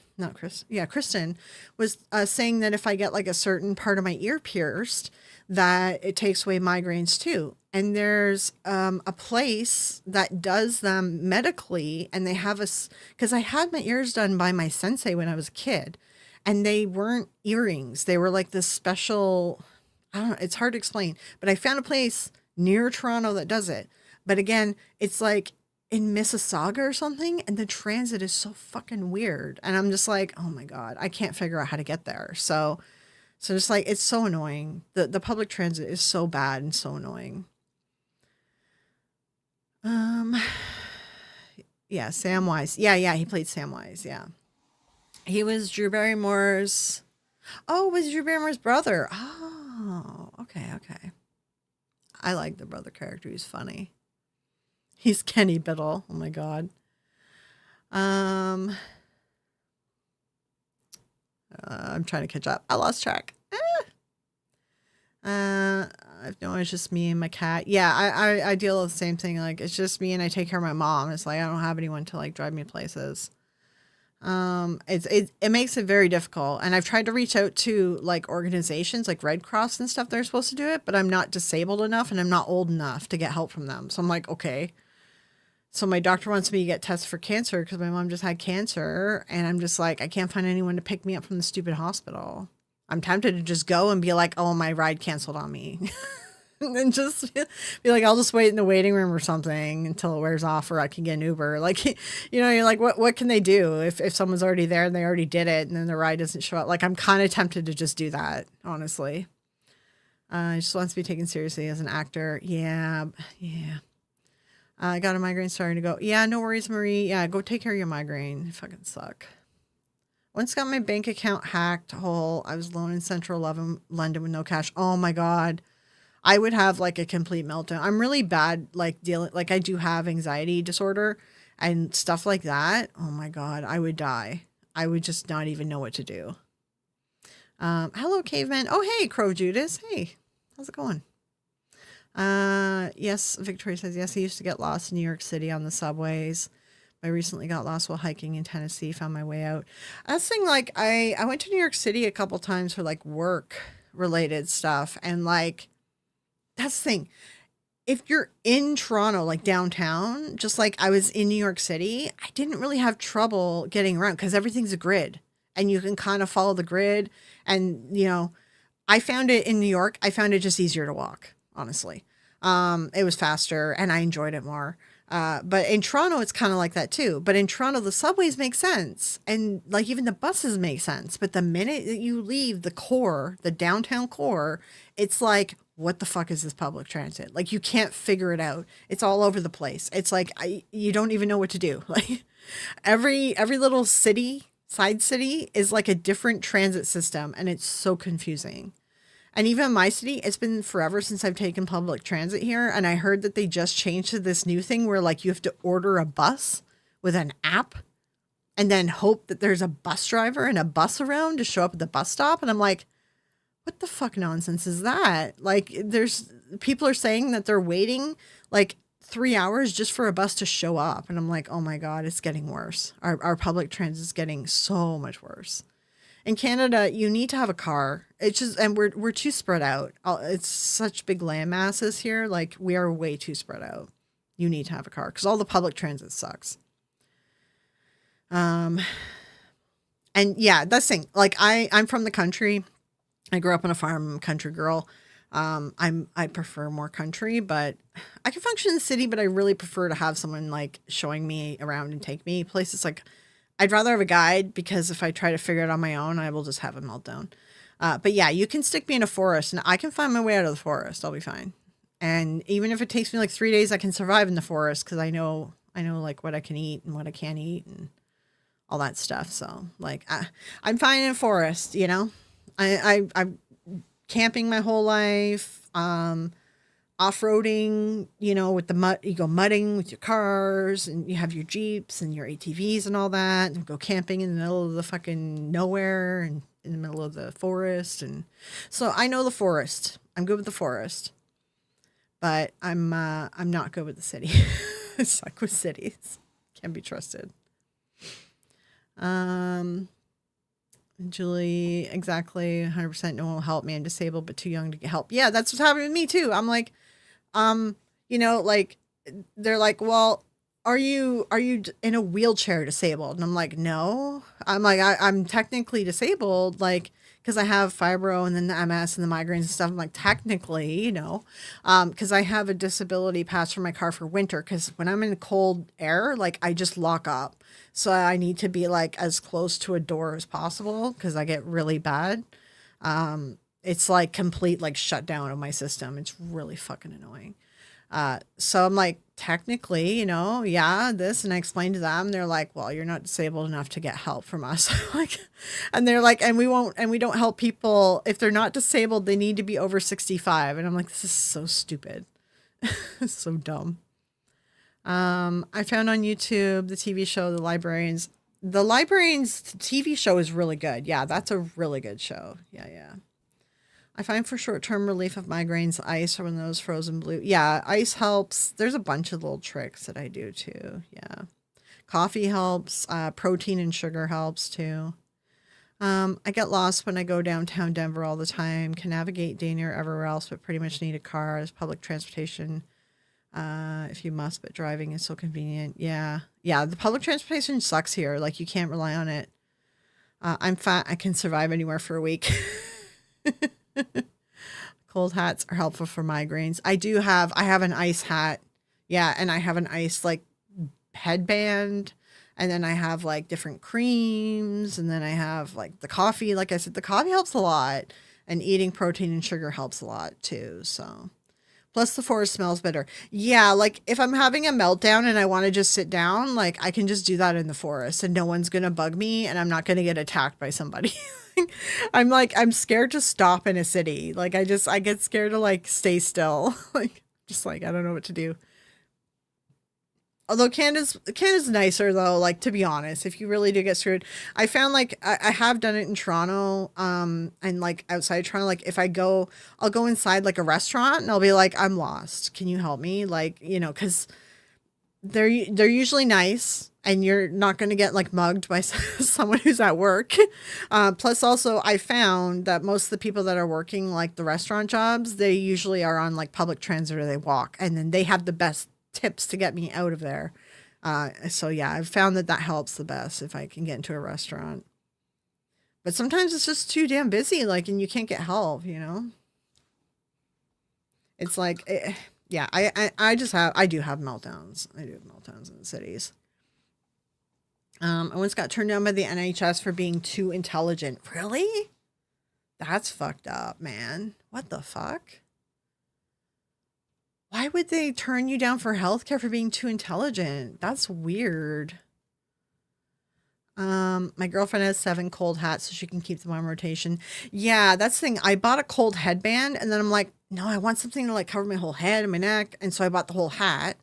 was saying that if I get like a certain part of my ear pierced, that it takes away migraines too. And there's a place that does them medically, and they have because I had my ears done by my sensei when I was a kid, and they weren't earrings. They were like this special, I don't know, it's hard to explain, but I found a place near Toronto that does it. But again, it's like in Mississauga or something, and the transit is so fucking weird. And I'm just like, oh my God, I can't figure out how to get there. So just like, it's so annoying. The public transit is so bad and so annoying. Yeah, Samwise. Yeah, he played Samwise. Yeah. He was Drew Barrymore's. Oh, was Drew Barrymore's brother. Oh, okay. I like the brother character. He's funny. He's Kenny Biddle. Oh my God. I'm trying to catch up. I lost track. No, it's just me and my cat. Yeah, I deal with the same thing. Like, it's just me and I take care of my mom. It's like I don't have anyone to like drive me places. It makes it very difficult. And I've tried to reach out to like organizations like Red Cross and stuff that are supposed to do it, but I'm not disabled enough and I'm not old enough to get help from them. So I'm like, okay. So my doctor wants me to get tested for cancer because my mom just had cancer. And I'm just like, I can't find anyone to pick me up from the stupid hospital. I'm tempted to just go and be like, oh, my ride canceled on me. And then just be like, I'll just wait in the waiting room or something until it wears off or I can get an Uber. Like, you know, you're like, what can they do if someone's already there and they already did it and then the ride doesn't show up? Like, I'm kind of tempted to just do that, honestly. He just wants to be taken seriously as an actor. Yeah. I got a migraine starting to go. Yeah, no worries, Marie. Yeah, go take care of your migraine. You fucking suck. Once got my bank account hacked whole. I was alone in central London with no cash. Oh my God. I would have like a complete meltdown. I'm really bad, like I do have anxiety disorder and stuff like that. Oh my God. I would die. I would just not even know what to do. Hello, caveman. Oh, hey, Crow Judas. Hey, how's it going? Yes, Victoria says, yes, I used to get lost in New York City on the subways. I recently got lost while hiking in Tennessee, found my way out. That's the thing, like, I went to New York City a couple times for, like, work-related stuff, and, like, that's the thing. If you're in Toronto, like, downtown, just like I was in New York City, I didn't really have trouble getting around because everything's a grid, and you can kind of follow the grid, and, you know, I found it in New York, I found it just easier to walk, honestly. It was faster, and I enjoyed it more. But in Toronto, it's kind of like that too. But in Toronto, the subways make sense. And like even the buses make sense. But the minute that you leave the core, the downtown core, it's like, what the fuck is this public transit? Like you can't figure it out. It's all over the place. It's like, you don't even know what to do. Like every little city, side city is like a different transit system. And it's so confusing. And even in my city, it's been forever since I've taken public transit here. And I heard that they just changed to this new thing where like you have to order a bus with an app and then hope that there's a bus driver and a bus around to show up at the bus stop. And I'm like, what the fuck nonsense is that? Like people are saying that they're waiting like 3 hours just for a bus to show up. And I'm like, oh my God, it's getting worse. Our public transit is getting so much worse. In Canada, you need to have a car. It's just, and we're too spread out. It's such big land masses here. Like, we are way too spread out. You need to have a car because all the public transit sucks. And yeah, that's the thing. Like, I'm from the country. I grew up on a farm. I'm a country girl. I prefer more country, but I can function in the city, but I really prefer to have someone like showing me around and take me places. Like, I'd rather have a guide because if I try to figure it on my own, I will just have a meltdown. But yeah, you can stick me in a forest and I can find my way out of the forest. I'll be fine. And even if it takes me like 3 days, I can survive in the forest because I know like what I can eat and what I can't eat and all that stuff. So like, I'm fine in a forest, you know. I'm camping my whole life. Off-roading, you know, with the mud, you go mudding with your cars and you have your Jeeps and your ATVs and all that, and go camping in the middle of the fucking nowhere and in the middle of the forest. And so I know the forest. I'm good with the forest, but I'm not good with the city. I suck with cities. Can't be trusted. Julie, exactly, 100% no one will help me. I'm disabled but too young to get help. Yeah, that's what's happening with me too. I'm like, you know, like, they're like, well, are you in a wheelchair disabled? And I'm like, no. I'm like, I'm technically disabled, like, because I have fibro and then the MS and the migraines and stuff. I'm like, technically, you know, because I have a disability pass for my car for winter, because when I'm in cold air, like, I just lock up. So I need to be like as close to a door as possible because I get really bad. It's like complete like shutdown of my system. It's really fucking annoying. So I'm like, technically, you know, yeah, this. And I explained to them, they're like, well, you're not disabled enough to get help from us. Like, and they're like, and we don't help people if they're not disabled. They need to be over 65. And I'm like, this is so stupid. It's so dumb. I found on YouTube the TV show, The Librarians. The Librarians TV show is really good. Yeah, that's a really good show. Yeah. I find for short-term relief of migraines, ice or one of those frozen blue. Yeah, ice helps. There's a bunch of little tricks that I do too. Yeah. Coffee helps. Protein and sugar helps too. I get lost when I go downtown Denver all the time. Can navigate Dania or everywhere else, but pretty much need a car as public transportation. If you must, but driving is so convenient. Yeah. The public transportation sucks here. Like, you can't rely on it. I'm fat. I can survive anywhere for a week. Cold hats are helpful for migraines. I have an ice hat. Yeah. And I have an ice like headband. And then I have like different creams. And then I have like the coffee. Like I said, the coffee helps a lot. And eating protein and sugar helps a lot too. So. Plus the forest smells better. Yeah, like if I'm having a meltdown and I want to just sit down, like I can just do that in the forest and no one's going to bug me and I'm not going to get attacked by somebody. I'm scared to stop in a city. Like I get scared to like stay still. Like just like I don't know what to do. Although Canada's nicer though, like to be honest, if you really do get screwed. I found like I have done it in Toronto, and like outside Toronto, like if I'll go inside like a restaurant and I'll be like, I'm lost. Can you help me? Like, you know, because they're usually nice and you're not going to get like mugged by someone who's at work. Plus also I found that most of the people that are working like the restaurant jobs, they usually are on like public transit or they walk, and then they have the best tips to get me out of there. So yeah, I've found that helps the best if I can get into a restaurant. But sometimes it's just too damn busy, like, and you can't get help, you know? It's like, yeah, I do have meltdowns. I do have meltdowns in the cities. I once got turned down by the NHS for being too intelligent. Really? That's fucked up, man. What the fuck? Why would they turn you down for healthcare for being too intelligent? That's weird. My girlfriend has 7 cold hats so she can keep them on rotation. Yeah, that's the thing. I bought a cold headband and then I'm like, no, I want something to like cover my whole head and my neck. And so I bought the whole hat.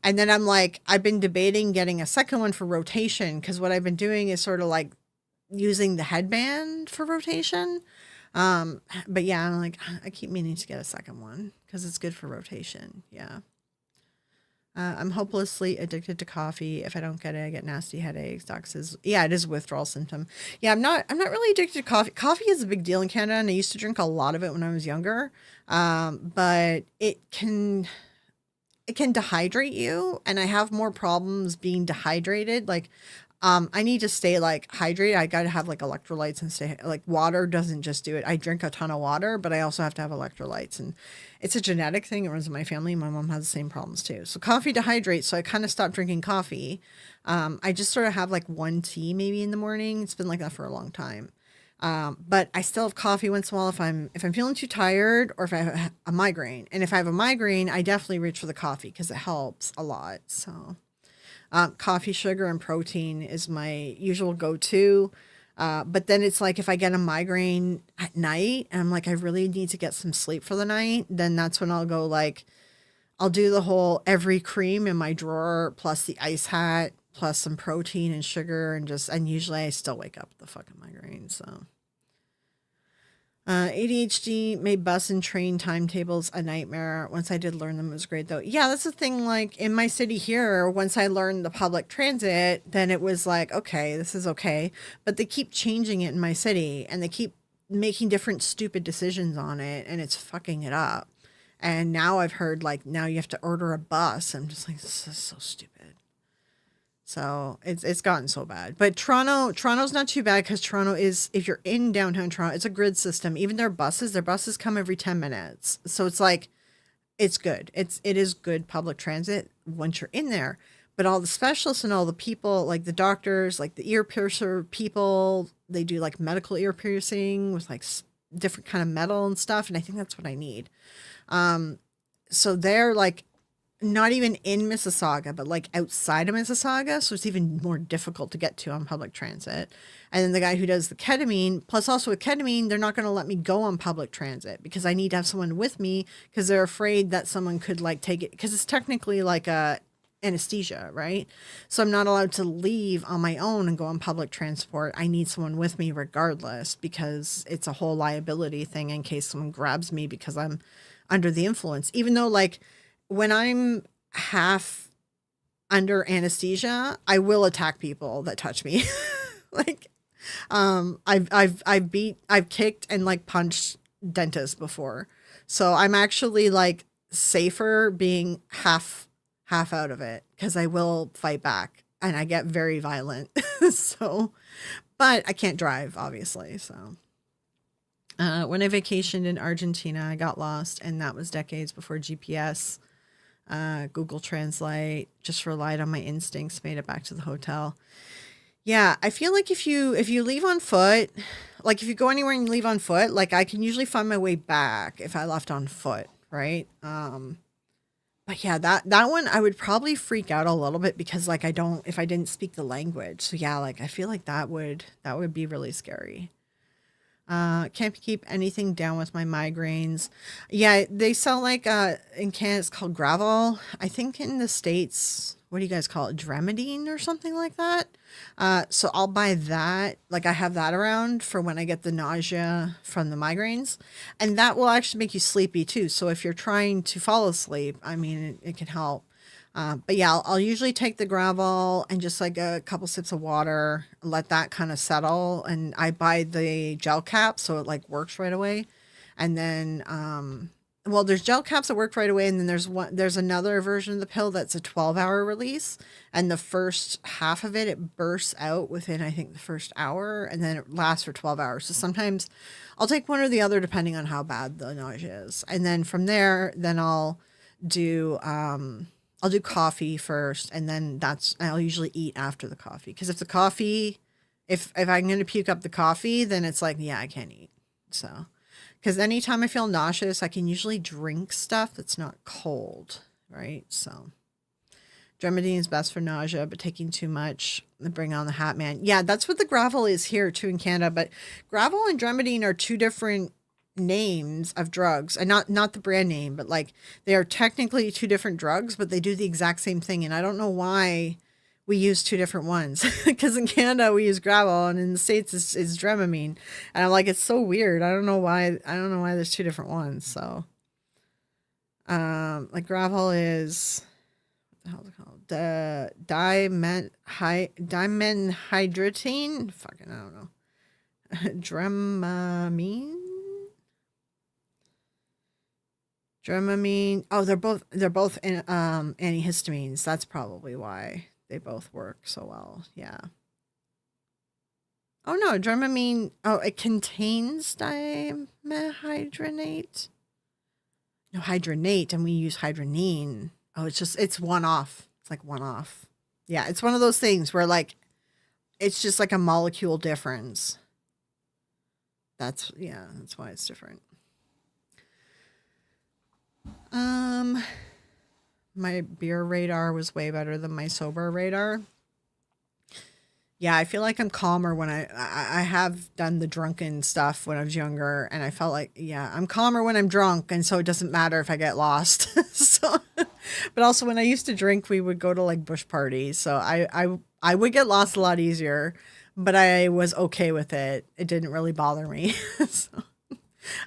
And then I'm like, I've been debating getting a second one for rotation because what I've been doing is sort of like using the headband for rotation. But yeah, I'm like, I keep meaning to get a second one because it's good for rotation. Yeah. I'm hopelessly addicted to coffee. If I don't get it, I get nasty headaches. Doc says, yeah, it is a withdrawal symptom. Yeah, I'm not really addicted to coffee. Coffee is a big deal in Canada, and I used to drink a lot of it when I was younger. But it can dehydrate you, and I have more problems being dehydrated. Like, I need to stay like hydrated. I got to have like electrolytes and stay like water doesn't just do it. I drink a ton of water, but I also have to have electrolytes, and it's a genetic thing. It runs in my family. My mom has the same problems too. So coffee dehydrates. So I kind of stopped drinking coffee. I just sort of have like one tea maybe in the morning. It's been like that for a long time. But I still have coffee once in a while if I'm feeling too tired or if I have a migraine. And if I have a migraine, I definitely reach for the coffee because it helps a lot. So coffee, sugar, and protein is my usual go-to. But then it's like if I get a migraine at night and I'm like, I really need to get some sleep for the night, then that's when I'll go like, I'll do the whole every cream in my drawer plus the ice hat plus some protein and sugar and usually I still wake up with the fucking migraine. So ADHD made bus and train timetables a nightmare. Once I did learn them, it was great though. Yeah, that's the thing. Like in my city here, once I learned the public transit, then it was like, okay, this is okay. But they keep changing it in my city and they keep making different stupid decisions on it and it's fucking it up. And now I've heard like now you have to order a bus. I'm just like, this is so stupid. So it's gotten so bad. But Toronto's not too bad because Toronto is, if you're in downtown Toronto, it's a grid system. Even their buses come every 10 minutes. So it's like, it's good. It is good public transit once you're in there. But all the specialists and all the people, like the doctors, like the ear piercer people, they do like medical ear piercing with like different kind of metal and stuff. And I think that's what I need. So they're like, not even in Mississauga, but like outside of Mississauga. So it's even more difficult to get to on public transit. And then the guy who does the ketamine, plus also with ketamine, they're not going to let me go on public transit because I need to have someone with me because they're afraid that someone could like take it because it's technically like a anesthesia, right? So I'm not allowed to leave on my own and go on public transport. I need someone with me regardless because it's a whole liability thing in case someone grabs me because I'm under the influence, even though like, when I'm half under anesthesia, I will attack people that touch me. Like, I've kicked and like punched dentists before. So I'm actually like safer being half out of it because I will fight back and I get very violent. So, but I can't drive obviously. So, when I vacationed in Argentina, I got lost and that was decades before GPS. Google Translate, just relied on my instincts, made it back to the hotel. Yeah, I feel like if you leave on foot, like if you go anywhere and you leave on foot, like I can usually find my way back if I left on foot, right? But yeah, that one I would probably freak out a little bit because like if I didn't speak the language. So yeah, like I feel like that would be really scary. Can't keep anything down with my migraines. Yeah, they sell like in Canada it's called Gravel. I think in the States, what do you guys call it? Dramamine or something like that. So I'll buy that. Like I have that around for when I get the nausea from the migraines. And that will actually make you sleepy too. So if you're trying to fall asleep, I mean, it can help. But yeah, I'll usually take the Gravel and just like a couple sips of water, let that kind of settle. And I buy the gel cap so it like works right away. And then, well, there's gel caps that work right away. And then there's another version of the pill that's a 12-hour release. And the first half of it bursts out within, I think, the first hour. And then it lasts for 12 hours. So sometimes I'll take one or the other depending on how bad the nausea is. And then from there, then I'll do coffee first, and then I'll usually eat after the coffee. Because if I'm going to puke up the coffee, then it's like, yeah, I can't eat. So, because anytime I feel nauseous, I can usually drink stuff that's not cold, right? So, Dramamine is best for nausea, but taking too much, bring on the hat man. Yeah, that's what the Gravel is here too in Canada. But Gravel and Dramamine are two different names of drugs, and not the brand name, but like they are technically two different drugs, but they do the exact same thing. And I don't know why we use two different ones because in Canada we use Gravel and in the States it's Dramamine, and I'm like, it's so weird. I don't know why there's two different ones. So like Gravel is, what the hell's it called? The dimenhydratine? Fucking, I don't know. Dramamine. Oh, they're both antihistamines. That's probably why they both work so well. Yeah. Oh no, Dramamine. Oh, it contains dimethylhydronate. No, hydronate, and we use hydronine. Oh, it's one off. It's like one off. Yeah, it's one of those things where like it's just like a molecule difference. That's why it's different. My beer radar was way better than my sober radar. Yeah, I feel like I'm calmer when I have done the drunken stuff when I was younger, and I felt like, yeah, I'm calmer when I'm drunk, and so it doesn't matter if I get lost. So, but also when I used to drink, we would go to like bush parties, so I would get lost a lot easier, but I was okay with it. It didn't really bother me. So,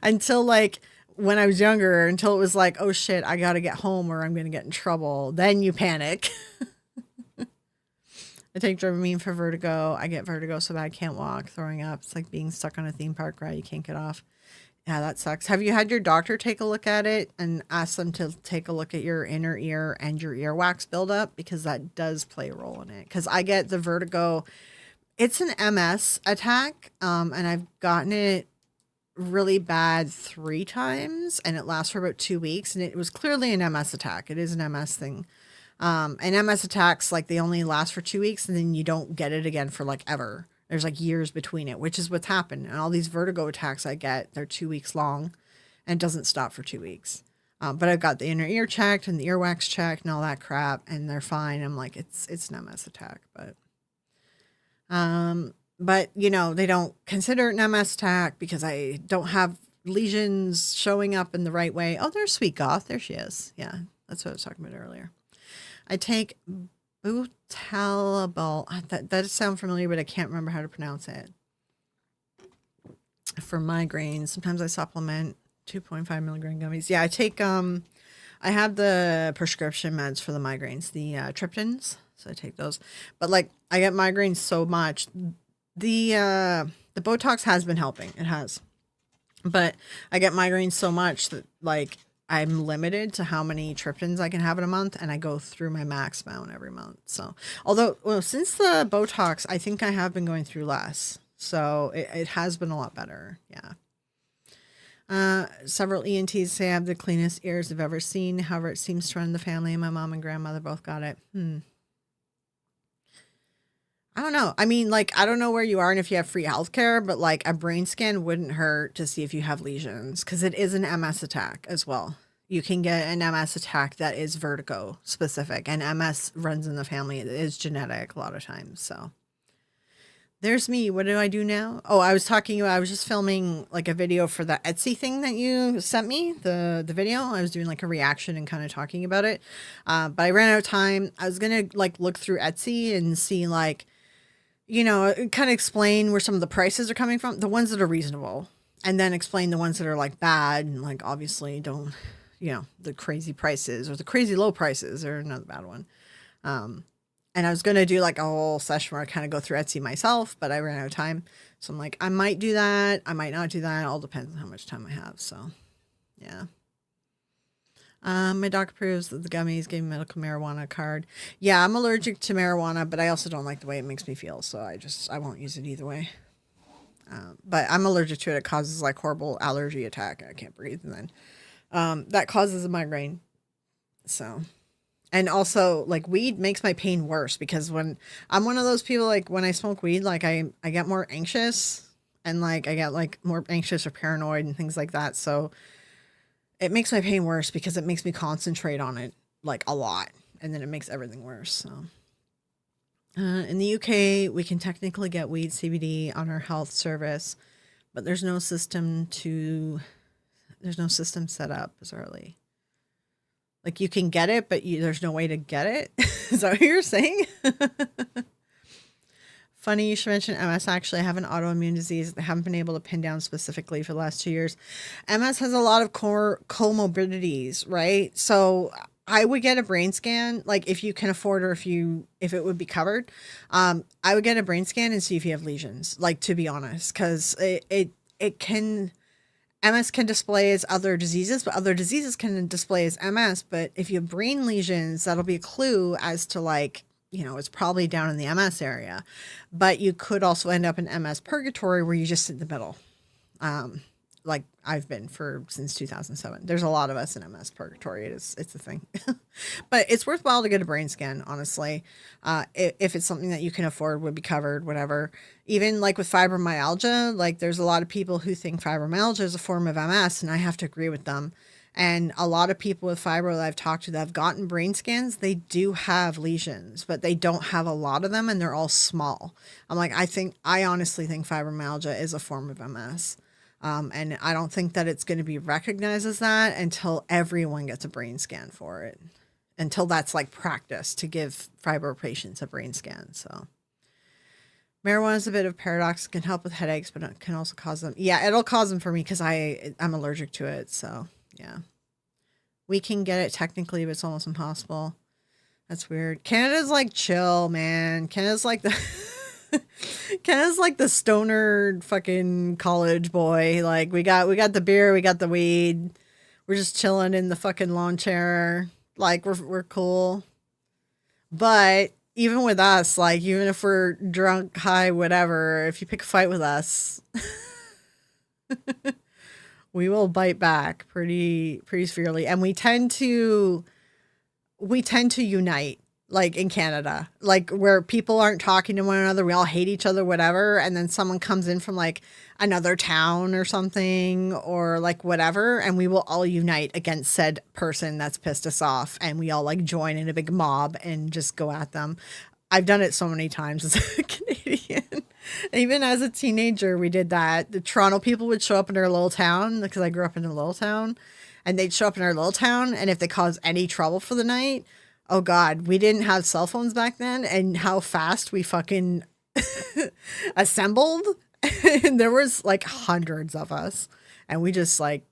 until like when I was younger, until it was like, oh shit, I gotta get home or I'm gonna get in trouble. Then you panic. I take Dramamine for vertigo. I get vertigo so bad I can't walk, throwing up. It's like being stuck on a theme park ride. You can't get off. Yeah, that sucks. Have you had your doctor take a look at it and ask them to take a look at your inner ear and your earwax buildup? Because that does play a role in it. Because I get the vertigo. It's an MS attack, and I've gotten it really bad 3 times, and it lasts for about 2 weeks, and it was clearly an MS attack. It is an MS thing. And MS attacks, like they only last for 2 weeks and then you don't get it again for like ever. There's like years between it, which is what's happened. And all these vertigo attacks I get, they're 2 weeks long and it doesn't stop for 2 weeks. But I've got the inner ear checked and the earwax checked and all that crap, and they're fine. I'm like, it's an MS attack, but you know, they don't consider it an MS attack because I don't have lesions showing up in the right way. Oh, there's Sweet Goth. There she is. Yeah, that's what I was talking about earlier. I take butalable. That does sound familiar, but I can't remember how to pronounce it. For migraines, sometimes I supplement 2.5 milligram gummies. Yeah, I take I have the prescription meds for the migraines, the triptans. So I take those. But like I get migraines so much. The Botox has been helping. It has. But I get migraines so much that like I'm limited to how many triptans I can have in a month, and I go through my max amount every month. So, although, well, since the Botox, I think I have been going through less. So it has been a lot better. Yeah. Several ENTs say I have the cleanest ears I've ever seen. However, it seems to run in the family, and my mom and grandmother both got it. I don't know. I mean, like, I don't know where you are and if you have free healthcare, but like a brain scan wouldn't hurt to see if you have lesions, because it is an MS attack as well. You can get an MS attack that is vertigo specific, and MS runs in the family. It is genetic a lot of times. So there's me. What do I do now? Oh, I was just filming like a video for the Etsy thing that you sent me, the video. I was doing like a reaction and kind of talking about it. But I ran out of time. I was going to like look through Etsy and see like, you know, kind of explain where some of the prices are coming from, the ones that are reasonable, and then explain the ones that are like bad and like obviously don't, you know, the crazy prices or the crazy low prices are another bad one. And I was going to do like a whole session where I kind of go through Etsy myself, but I ran out of time. So I'm like, I might do that. I might not do that. It all depends on how much time I have. So yeah. My doc approves that the gummies gave me medical marijuana card. Yeah, I'm allergic to marijuana, but I also don't like the way it makes me feel. So I won't use it either way. But I'm allergic to it. It causes like horrible allergy attack. I can't breathe. And then that causes a migraine. So, and also like weed makes my pain worse, because when I'm one of those people, like when I smoke weed, like I get more anxious, and like I get like more anxious or paranoid and things like that. So it makes my pain worse because it makes me concentrate on it like a lot, and then it makes everything worse. So, in the UK, we can technically get weed CBD on our health service, but there's no system set up bizarrely. Like you can get it, but there's no way to get it. Is that what you're saying? Funny you should mention MS. Actually, I have an autoimmune disease that I haven't been able to pin down specifically for the last 2 years. MS has a lot of comorbidities, right? So I would get a brain scan, like if you can afford or if it would be covered. I would get a brain scan and see if you have lesions, like, to be honest, because it can, MS can display as other diseases, but other diseases can display as MS. But if you have brain lesions, that'll be a clue as to, like, it's probably down in the MS area. But you could also end up in MS purgatory where you just sit in the middle. Like I've been since 2007. There's a lot of us in MS purgatory. It's a thing. But it's worthwhile to get a brain scan, honestly. If it's something that you can afford, would be covered, whatever. Even like with fibromyalgia, like there's a lot of people who think fibromyalgia is a form of MS, and I have to agree with them. And a lot of people with fibro that I've talked to that have gotten brain scans, they do have lesions, but they don't have a lot of them, and they're all small. I'm like, I honestly think fibromyalgia is a form of MS. And I don't think that it's going to be recognized as that until everyone gets a brain scan for it. Until that's like practice to give fibro patients a brain scan. So marijuana is a bit of a paradox. It can help with headaches, but it can also cause them. Yeah, it'll cause them for me because I'm allergic to it. So yeah, we can get it technically, but it's almost impossible. That's weird. Canada's like chill, man. Canada's like the stoner fucking college boy. Like we got the beer, we got the weed. We're just chilling in the fucking lawn chair. Like we're cool. But even with us, like even if we're drunk, high, whatever, if you pick a fight with us, we will bite back pretty severely. And we tend to unite. Like in Canada, like where people aren't talking to one another, we all hate each other, whatever. And then someone comes in from like another town or something, or like whatever. And we will all unite against said person that's pissed us off. And we all like join in a big mob and just go at them. I've done it so many times as a Canadian. Even as a teenager, we did that. The Toronto people would show up in our little town because I grew up in a little town, and they'd show up in our little town. And if they caused any trouble for the night, oh God, we didn't have cell phones back then, and how fast we fucking assembled. And there was like hundreds of us, and we just like,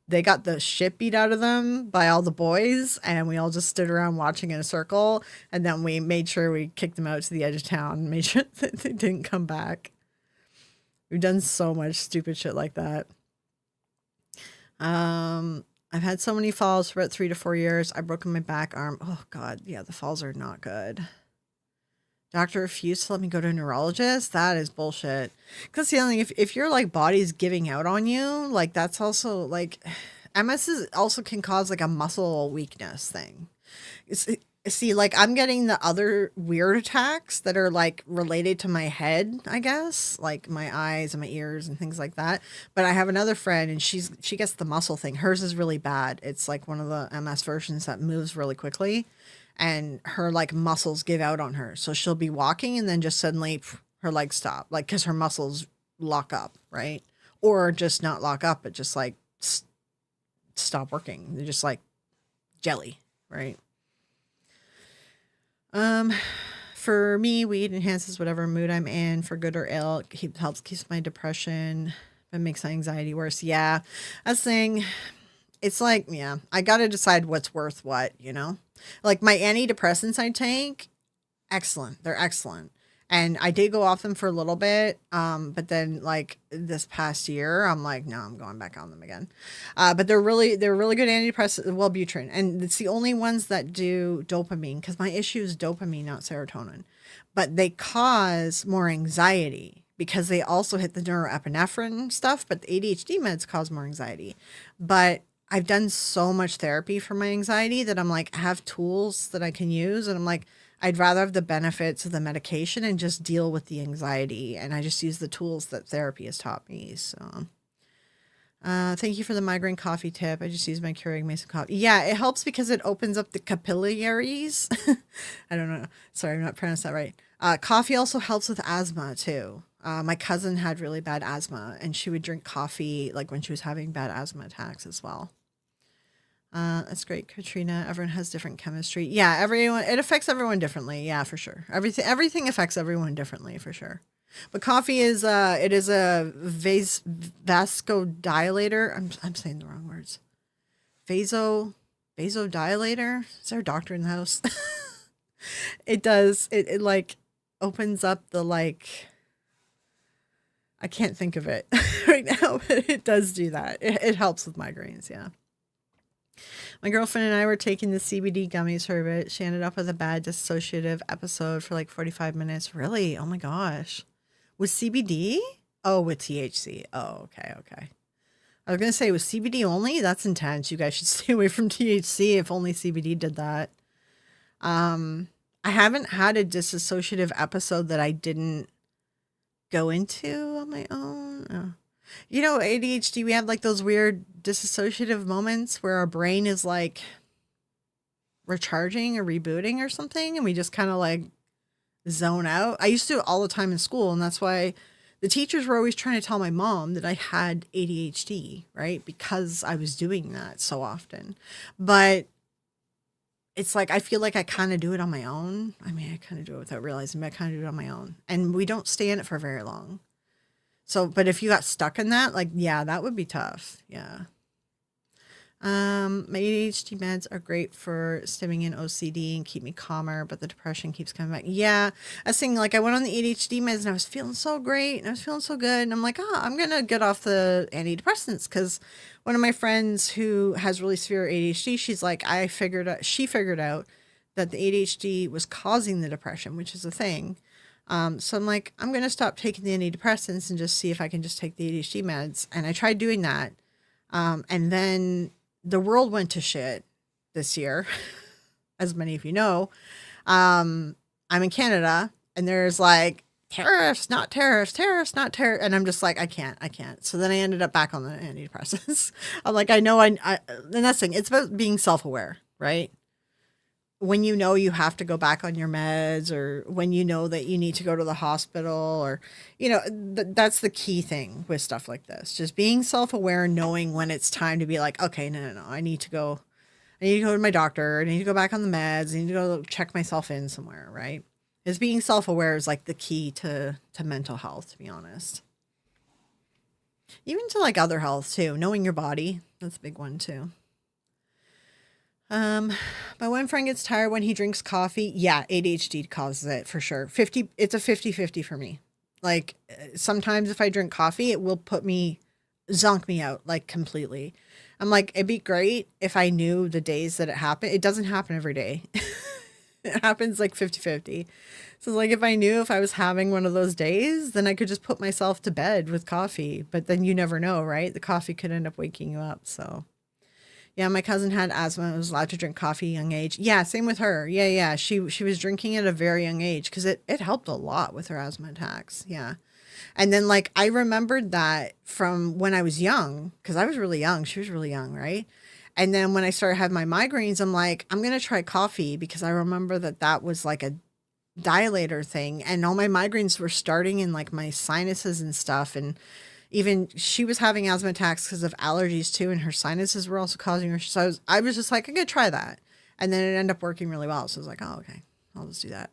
they got the shit beat out of them by all the boys, and we all just stood around watching in a circle. And then we made sure we kicked them out to the edge of town and made sure that they didn't come back. We've done so much stupid shit like that. I've had so many falls for about 3 to 4 years. I've broken my back, arm. Oh God. Yeah. The falls are not good. Doctor refused to let me go to a neurologist. That is bullshit. Cause the only thing, if your like body's giving out on you, like that's also like MS is also can cause like a muscle weakness thing. See, like I'm getting the other weird attacks that are like related to my head, I guess, like my eyes and my ears and things like that. But I have another friend, and she gets the muscle thing. Hers is really bad. It's like one of the MS versions that moves really quickly, and her like muscles give out on her. So she'll be walking and then just suddenly her legs stop, like because her muscles lock up, right? Or just not lock up, but just like stop working. They're just like jelly, right? For me, weed enhances whatever mood I'm in, for good or ill. It helps keeps my depression, but makes my anxiety worse. Yeah, that's the thing. It's like, yeah, I got to decide what's worth what, like my antidepressants I take. Excellent. They're excellent. And I did go off them for a little bit. But then like this past year, I'm like, no, I'm going back on them again. But they're really good antidepressants, Wellbutrin. And it's the only ones that do dopamine, because my issue is dopamine, not serotonin. But they cause more anxiety because they also hit the neuroepinephrine stuff, but the ADHD meds cause more anxiety. But I've done so much therapy for my anxiety that I'm like, I have tools that I can use. And I'm like, I'd rather have the benefits of the medication and just deal with the anxiety. And I just use the tools that therapy has taught me. So thank you for the migraine coffee tip. I just use my Keurig Mason coffee. Yeah, it helps because it opens up the capillaries. I don't know. Sorry, I'm not pronouncing that right. Coffee also helps with asthma too. My cousin had really bad asthma, and she would drink coffee like when she was having bad asthma attacks as well. That's great, Katrina. Everyone has different chemistry. Yeah, it affects everyone differently. Yeah, for sure. Everything affects everyone differently, for sure. But coffee is it is a vasodilator. I'm saying the wrong words. vasodilator. Is there a doctor in the house? It does. It like opens up the like. I can't think of it right now, but it does do that. It helps with migraines. Yeah. My girlfriend and I were taking the CBD gummies for a bit. She ended up with a bad dissociative episode for like 45 minutes. Really? Oh my gosh. With CBD? Oh, with THC. Oh, okay. Okay. I was going to say, with CBD only? That's intense. You guys should stay away from THC if only CBD did that. I haven't had a dissociative episode that I didn't go into on my own. Oh. You know, ADHD, we have like those weird dissociative moments where our brain is like recharging or rebooting or something, and we just kind of like zone out. I used to do it all the time in school, and that's why the teachers were always trying to tell my mom that I had ADHD, right? Because I was doing that so often. But it's like, I feel like I kind of do it on my own. I mean, I kind of do it without realizing, but I kind of do it on my own. And we don't stay in it for very long. So, but if you got stuck in that, like, yeah, that would be tough. Yeah. My ADHD meds are great for stemming in OCD and keep me calmer, but the depression keeps coming back. Yeah. I was saying, like, I went on the ADHD meds and I was feeling so great and I was feeling so good. And I'm like, I'm going to get off the antidepressants, because one of my friends who has really severe ADHD, she's like, she figured out that the ADHD was causing the depression, which is a thing. So I'm like, I'm going to stop taking the antidepressants and just see if I can just take the ADHD meds. And I tried doing that. And then the world went to shit this year, as many of you know. I'm in Canada, and there's like tariffs, not tariffs, tariffs, not tariffs. And I'm just like, I can't. So then I ended up back on the antidepressants. I'm like, I know and that's the thing. It's about being self-aware, right? When you know you have to go back on your meds, or when you know that you need to go to the hospital, or, you know, that's the key thing with stuff like this. Just being self-aware, knowing when it's time to be like, okay, no. I need to go to my doctor. I need to go back on the meds. I need to go check myself in somewhere, right? Is being self-aware is like the key to mental health, to be honest. Even to like other health too. Knowing your body. That's a big one too. My one friend gets tired when he drinks coffee. Yeah, ADHD causes it for sure. It's a 50-50 for me. Like, sometimes if I drink coffee, it will zonk me out like completely. I'm like, it'd be great if I knew the days that it happened. It doesn't happen every day. It happens like 50-50. So like, if I knew if I was having one of those days, then I could just put myself to bed with coffee. But then you never know, right? The coffee could end up waking you up. So yeah, my cousin had asthma and was allowed to drink coffee at a young age. Yeah, same with her. Yeah. She was drinking at a very young age because it helped a lot with her asthma attacks. Yeah. And then like, I remembered that from when I was young, because I was really young. She was really young, right? And then when I started having my migraines, I'm like, I'm going to try coffee, because I remember that was like a dilator thing. And all my migraines were starting in like my sinuses and stuff. And even she was having asthma attacks because of allergies too, and her sinuses were also causing her. So I was just like, I'm gonna try that, and then it ended up working really well. So I was like, oh, okay, I'll just do that.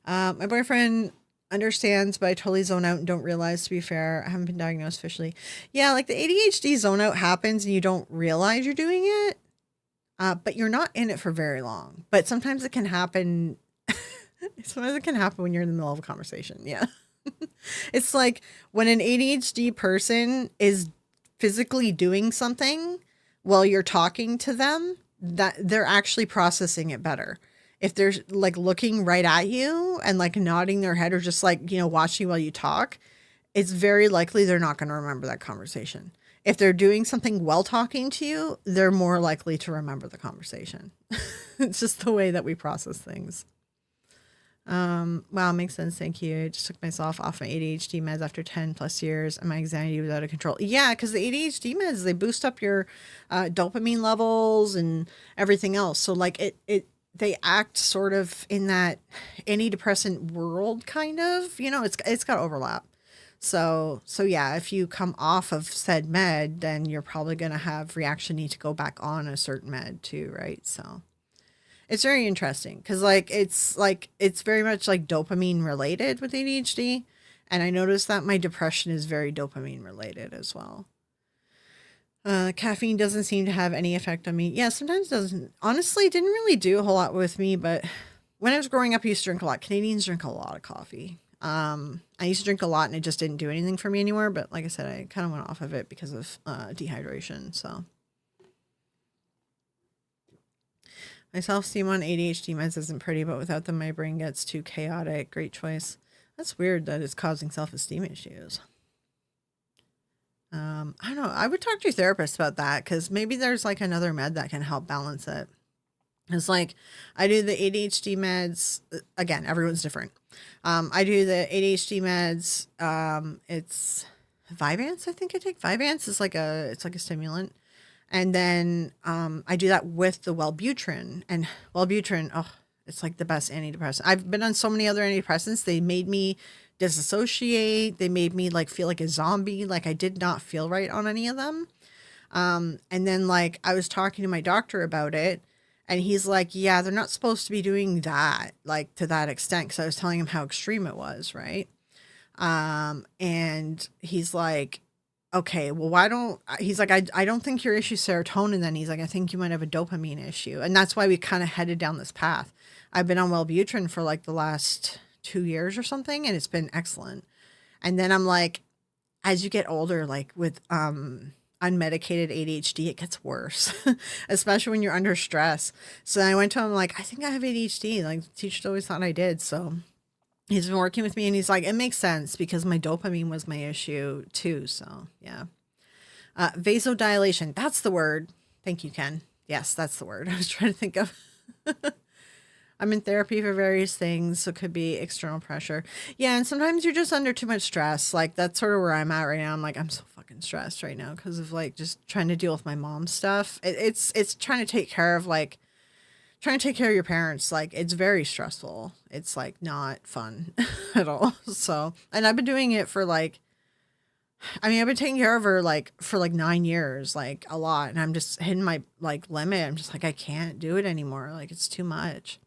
My boyfriend understands, but I totally zone out and don't realize. To be fair, I haven't been diagnosed officially. Yeah, like the ADHD zone out happens and you don't realize you're doing it, but you're not in it for very long. But sometimes it can happen. Sometimes it can happen when you're in the middle of a conversation. Yeah. It's like when an ADHD person is physically doing something while you're talking to them, that they're actually processing it better. If they're like looking right at you and like nodding their head, or just like, you know, watching while you talk, it's very likely they're not going to remember that conversation. If they're doing something while talking to you, they're more likely to remember the conversation. It's just the way that we process things. Wow, makes sense. Thank you. I just took myself off my ADHD meds after 10 plus years and my anxiety was out of control. Yeah, because the ADHD meds, they boost up your dopamine levels and everything else. So like they act sort of in that antidepressant world, kind of, you know, it's got overlap. So yeah, if you come off of said med, then you're probably going to have reaction need to go back on a certain med too, right? So it's very interesting because it's very much like dopamine related with ADHD. And I noticed that my depression is very dopamine related as well. Caffeine doesn't seem to have any effect on me. Yeah, sometimes it doesn't. Honestly, it didn't really do a whole lot with me, but when I was growing up, I used to drink a lot. Canadians drink a lot of coffee. I used to drink a lot and it just didn't do anything for me anymore. But like I said, I kind of went off of it because of dehydration. So my self-esteem on ADHD meds isn't pretty, but without them, my brain gets too chaotic. Great choice. That's weird that it's causing self-esteem issues. I don't know. I would talk to your therapist about that because maybe there's like another med that can help balance it. It's like I do the ADHD meds. Again, everyone's different. I do the ADHD meds. It's Vyvanse. I think I take Vyvanse. It's like a stimulant. And then I do that with the Wellbutrin. And Wellbutrin, oh, it's like the best antidepressant. I've been on so many other antidepressants. They made me disassociate. They made me like feel like a zombie. Like I did not feel right on any of them. And then like I was talking to my doctor about it. And he's like, yeah, they're not supposed to be doing that, like to that extent. Cause I was telling him how extreme it was. Right. And he's like, okay, well, he's like, I don't think your issue is serotonin. Then he's like, I think you might have a dopamine issue. And that's why we kind of headed down this path. I've been on Wellbutrin for like the last 2 years or something. And it's been excellent. And then I'm like, as you get older, like with, unmedicated ADHD, it gets worse, especially when you're under stress. So I went to him like, I think I have ADHD. Like the teacher always thought I did. So he's been working with me and he's like, it makes sense because my dopamine was my issue too. So yeah. Vasodilation. That's the word. Thank you, Ken. Yes, that's the word I was trying to think of. I'm in therapy for various things, so it could be external pressure. Yeah, and sometimes you're just under too much stress. Like that's sort of where I'm at right now. I'm like, I'm so fucking stressed right now because of like just trying to deal with my mom's stuff. It's trying to take care of your parents. Like it's very stressful. It's like not fun at all. So, and I've been doing it for like, I've been taking care of her like for like 9 years, like a lot. And I'm just hitting my like limit. I'm just like, I can't do it anymore. Like it's too much.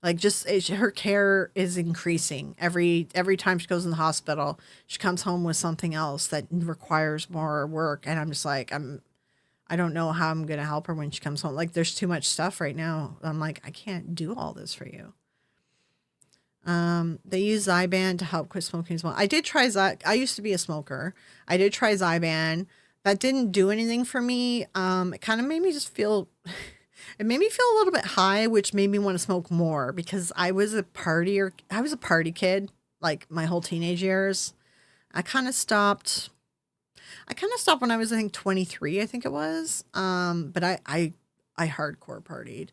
Like her care is increasing every time she goes in the hospital. She comes home with something else that requires more work, and I'm just like I don't know how I'm gonna help her when she comes home. Like there's too much stuff right now. I'm like I can't do all this for you. They use Zyban to help quit smoking as well. I did try I used to be a smoker. I did try Zyban. That didn't do anything for me. It kind of made me just feel. It made me feel a little bit high, which made me want to smoke more because I was a party kid, like my whole teenage years. I kind of stopped when I was, I think 23, I think it was. But I hardcore partied.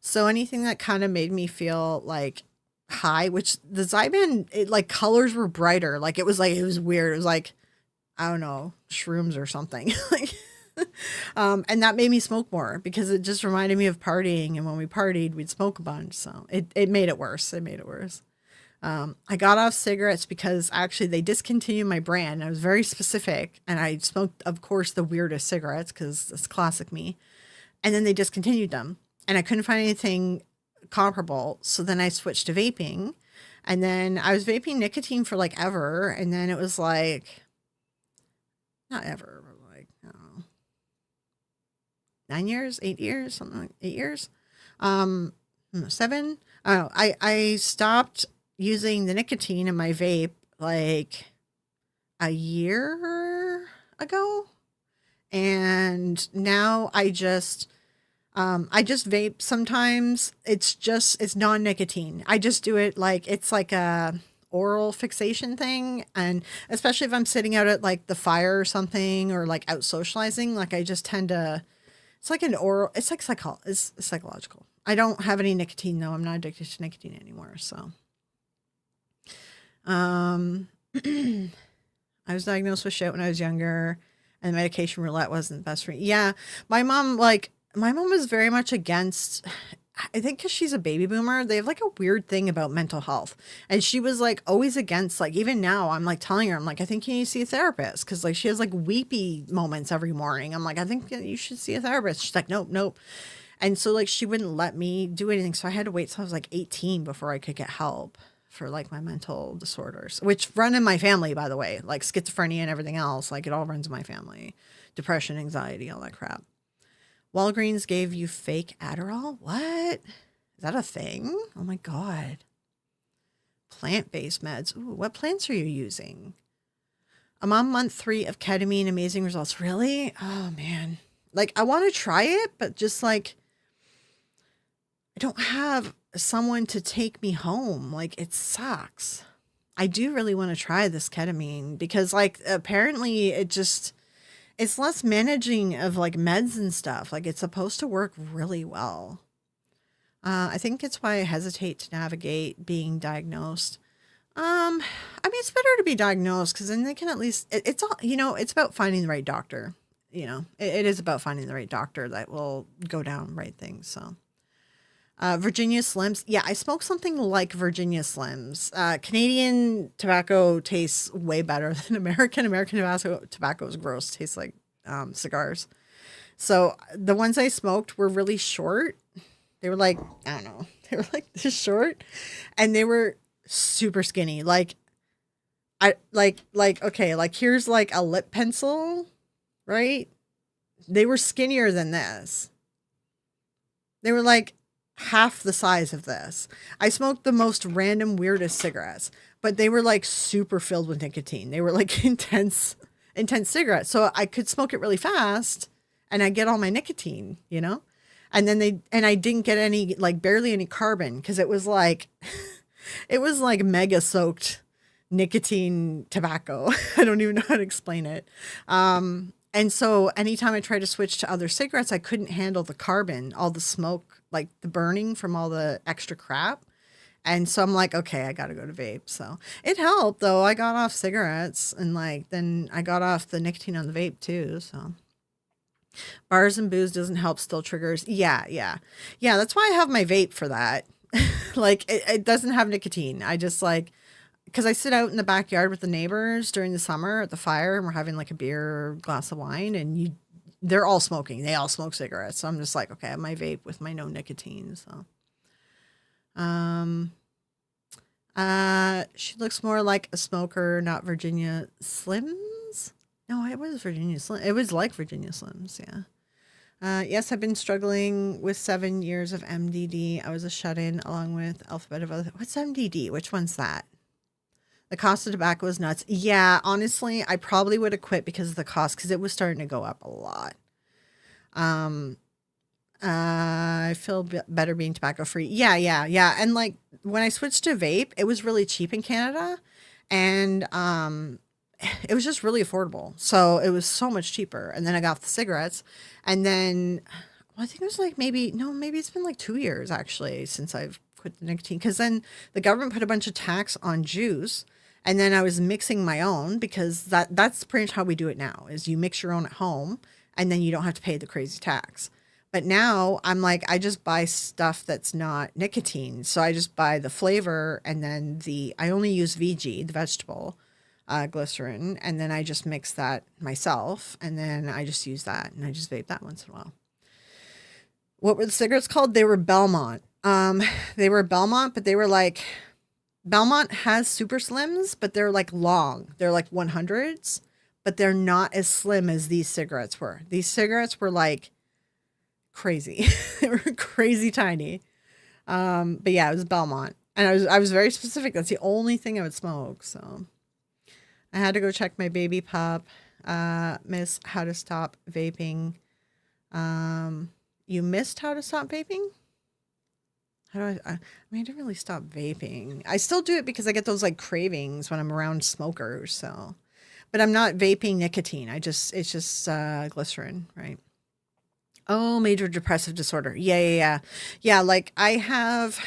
So anything that kind of made me feel like high, which the Zyban, it like colors were brighter. Like it was weird. It was like, I don't know, shrooms or something. Like, and that made me smoke more because it just reminded me of partying. And when we partied, we'd smoke a bunch. So it made it worse. I got off cigarettes because actually they discontinued my brand. I was very specific and I smoked, of course, the weirdest cigarettes because it's classic me. And then they discontinued them and I couldn't find anything comparable. So then I switched to vaping and then I was vaping nicotine for like ever. And then it was like, not ever, 9 years, 8 years, something like 8 years, 7. I don't know. I stopped using the nicotine in my vape like a year ago. And now I just vape sometimes. It's non-nicotine. I just do it like, it's like a oral fixation thing. And especially if I'm sitting out at like the fire or something, or like out socializing, like I just tend to, it's like an oral, it's like it's psychological. I don't have any nicotine though. I'm not addicted to nicotine anymore. So, I was diagnosed with shit when I was younger and medication roulette wasn't the best for me. Yeah. My mom was very much against, I think because she's a baby boomer, they have like a weird thing about mental health. And she was like always against, like even now I'm like telling her, I'm like, I think you need to see a therapist. Cause like she has like weepy moments every morning. I'm like, I think you should see a therapist. She's like, nope. And so like she wouldn't let me do anything. So I had to wait till I was like 18 before I could get help for like my mental disorders, which run in my family, by the way, like schizophrenia and everything else. Like it all runs in my family. Depression, anxiety, all that crap. Walgreens gave you fake Adderall? What? Is that a thing? Oh my God. Plant-based meds. Ooh, what plants are you using? I'm on month 3 of ketamine. Amazing results. Really? Oh man. Like I want to try it, but just like I don't have someone to take me home. Like it sucks. I do really want to try this ketamine because like apparently it's less managing of like meds and stuff. Like it's supposed to work really well. I think it's why I hesitate to navigate being diagnosed. I mean, it's better to be diagnosed because then they can at least, it's all, it's about finding the right doctor. It is about finding the right doctor that will go down right things. So, Virginia Slims. Yeah, I smoke something like Virginia Slims. Canadian tobacco tastes way better than American. American tobacco is gross. Tastes like cigars. So the ones I smoked were really short. They were like, I don't know. They were like this short and they were super skinny. Like okay, like here's like a lip pencil, right? They were skinnier than this. They were like half the size of this. I smoked the most random, weirdest cigarettes, but they were like super filled with nicotine. They were like intense cigarettes. So I could smoke it really fast and I get all my nicotine, And then I didn't get any, like barely any carbon because it was like mega soaked nicotine tobacco. I don't even know how to explain it. And so anytime I tried to switch to other cigarettes, I couldn't handle the carbon, all the smoke, like the burning from all the extra crap. And so I'm like, okay, I got to go to vape. So it helped though. I got off cigarettes and then I got off the nicotine on the vape too. So bars and booze doesn't help, still triggers. Yeah. That's why I have my vape for that. Like it doesn't have nicotine. I just because I sit out in the backyard with the neighbors during the summer at the fire and we're having like a beer or glass of wine and they're all smoking. They all smoke cigarettes. So I'm just like, okay, I have my vape with my no nicotine. So, she looks more like a smoker, not Virginia Slims. No, it was Virginia Slim. It was like Virginia Slims. Yeah. Yes, I've been struggling with 7 years of MDD. I was a shut-in along with alphabet of other. What's MDD? Which one's that? The cost of tobacco is nuts. Yeah, honestly, I probably would have quit because of the cost, because it was starting to go up a lot. I feel better being tobacco free. Yeah. And like when I switched to vape, it was really cheap in Canada, and it was just really affordable. So it was so much cheaper. And then I got off the cigarettes, and then I think it was like maybe it's been like 2 years actually since I've quit the nicotine, because then the government put a bunch of tax on juice. And then I was mixing my own, because that's pretty much how we do it now, is you mix your own at home and then you don't have to pay the crazy tax. But now I'm like, I just buy stuff that's not nicotine. So I just buy the flavor, and then I only use VG, the vegetable glycerin. And then I just mix that myself. And then I just use that, and I just vape that once in a while. What were the cigarettes called? They were Belmont. They were Belmont, but they were like, Belmont has super slims, but they're like long. They're like 100s, but they're not as slim as these cigarettes were. These cigarettes were like crazy. They were crazy tiny. But yeah, it was Belmont. And I was very specific. That's the only thing I would smoke. So I had to go check my baby pup. Miss how to stop vaping. You missed how to stop vaping? I didn't really stop vaping. I still do it because I get those like cravings when I'm around smokers. So, but I'm not vaping nicotine. It's just glycerin, right? Oh, major depressive disorder. Yeah. Like I have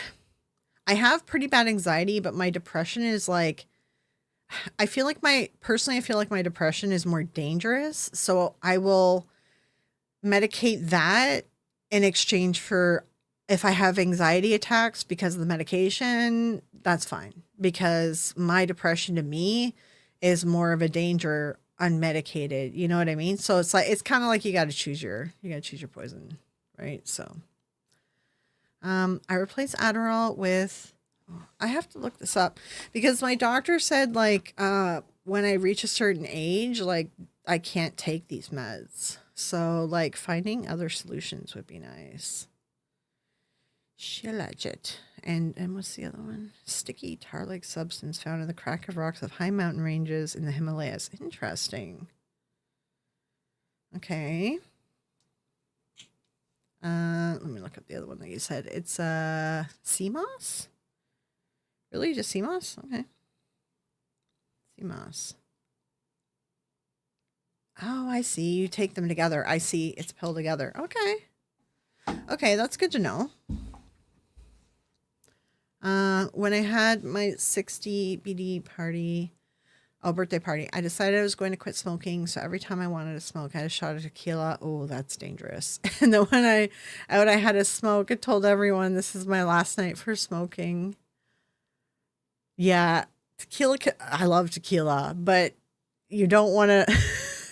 pretty bad anxiety, but my depression is like, I feel like my depression is more dangerous. So I will medicate that in exchange for, if I have anxiety attacks because of the medication, that's fine, because my depression to me is more of a danger unmedicated. You know what I mean? So it's kind of like you got to choose your poison, right? So, I replace Adderall with I have to look this up because my doctor said like when I reach a certain age, like I can't take these meds. So like finding other solutions would be nice. Shilajit. And what's the other one? Sticky tar-like substance found in the crack of rocks of high mountain ranges in the Himalayas. Interesting. Okay. Let me look up the other one that you said. It's sea moss? Really? Just sea moss? Okay. Sea moss. Oh, I see. You take them together. I see. It's pill together. Okay. Okay, that's good to know. When I had my 60 BD party, birthday party, I decided I was going to quit smoking. So every time I wanted to smoke, I had a shot of tequila. Oh, that's dangerous. And then when I had a smoke, I told everyone this is my last night for smoking. Yeah, tequila. I love tequila, but you don't want to.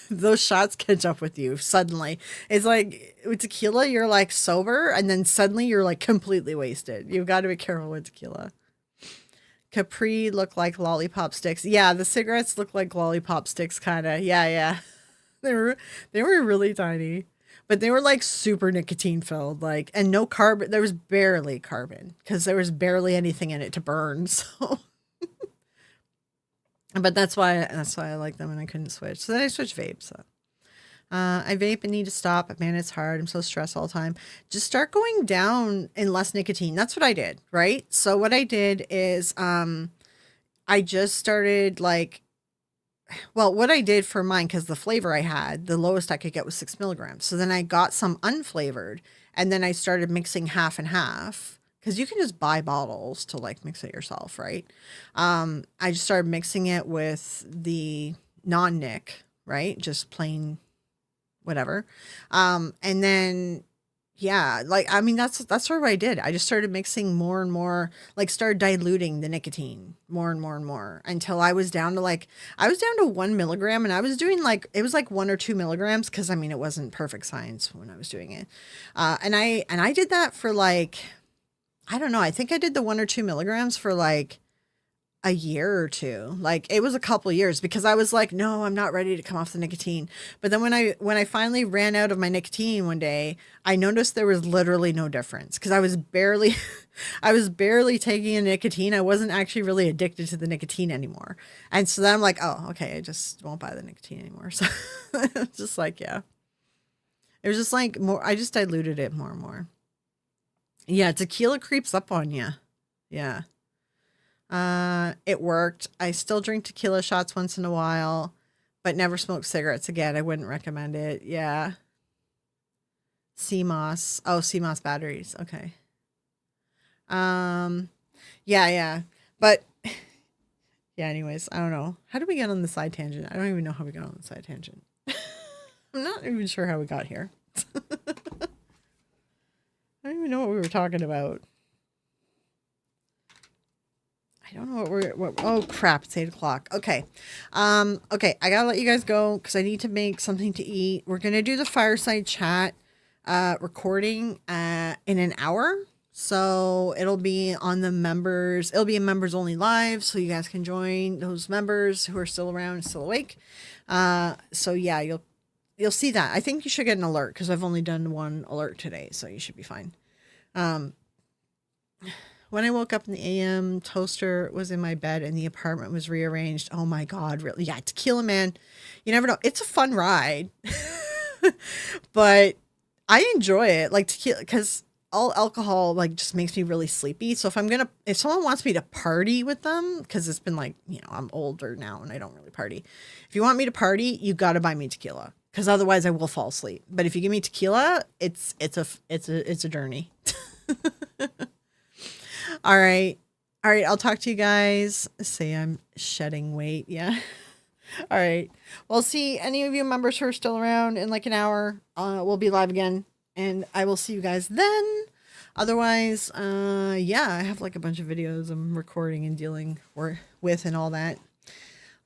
Those shots catch up with you suddenly. It's like with tequila, you're like sober, and then suddenly you're like completely wasted. You've got to be careful with tequila. Capri look like lollipop sticks. Yeah, the cigarettes look like lollipop sticks, kind of. Yeah. They were really tiny, but they were like super nicotine filled, like, and no carbon. There was barely carbon because there was barely anything in it to burn. So. But that's why I like them and I couldn't switch. So then I switched vapes. So. I vape and need to stop. But man, it's hard. I'm so stressed all the time. Just start going down in less nicotine. That's what I did, right? So what I did is I just started like, well, what I did for mine, because the flavor I had, the lowest I could get was 6 milligrams. So then I got some unflavored and then I started mixing half and half. Because you can just buy bottles to like mix it yourself, right? I just started mixing it with the non-nic, right? Just plain whatever. And then, yeah, like, I mean, that's sort of what I did. I just started mixing more and more, like started diluting the nicotine more and more and more until I was down to 1 milligram, and I was doing like, it was like 1 or 2 milligrams. Cause I mean, it wasn't perfect science when I was doing it. And I did that for like, I don't know. I think I did the 1 or 2 milligrams for like a year or two. Like it was a couple years because I was like, no, I'm not ready to come off the nicotine. But then when I finally ran out of my nicotine one day, I noticed there was literally no difference because I was barely taking a nicotine. I wasn't actually really addicted to the nicotine anymore. And so then I'm like, oh, okay, I just won't buy the nicotine anymore. So it's just like, yeah, it was just like more, I just diluted it more and more. Yeah, tequila creeps up on you. Yeah. It worked. I still drink tequila shots once in a while, but never smoke cigarettes again. I wouldn't recommend it. Yeah. CMOS. Oh, CMOS batteries. Okay. Yeah. But yeah, anyways, I don't know. How did we get on the side tangent? I don't even know how we got on the side tangent. I'm not even sure how we got here. I don't even know what we were talking about. I don't know oh crap, it's 8:00. Okay. Okay, I gotta let you guys go because I need to make something to eat. We're gonna do the fireside chat recording in an hour. So it'll be on the members, it'll be a members only live, so you guys can join those members who are still around, still awake. So yeah, you'll see that. I think you should get an alert because I've only done one alert today, so you should be fine. When I woke up in the AM, toaster was in my bed and the apartment was rearranged. Oh my God, really? Yeah, tequila, man. You never know. It's a fun ride, but I enjoy it. Like tequila, because all alcohol like just makes me really sleepy. So if someone wants me to party with them, because it's been like, I'm older now and I don't really party. If you want me to party, you got to buy me tequila. Because otherwise I will fall asleep. But if you give me tequila, it's a journey. All right. I'll talk to you guys. Say I'm shedding weight. Yeah. All right. Well, see any of you members who are still around in like an hour. We'll be live again, and I will see you guys then. Otherwise, yeah, I have like a bunch of videos I'm recording and dealing with and all that.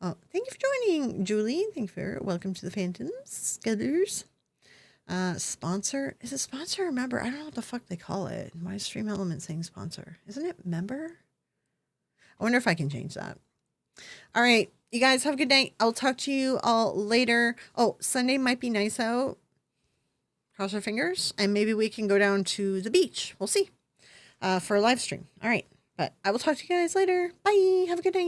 Thank you for joining, Julie. Thank you for welcome to the Phantoms. Skedders. Sponsor? Is it sponsor or member? I don't know what the fuck they call it. Why is Stream Element saying sponsor? Isn't it member? I wonder if I can change that. All right. You guys have a good night. I'll talk to you all later. Oh, Sunday might be nice out. Cross our fingers. And maybe we can go down to the beach. We'll see. For a live stream. All right. But I will talk to you guys later. Bye. Have a good night.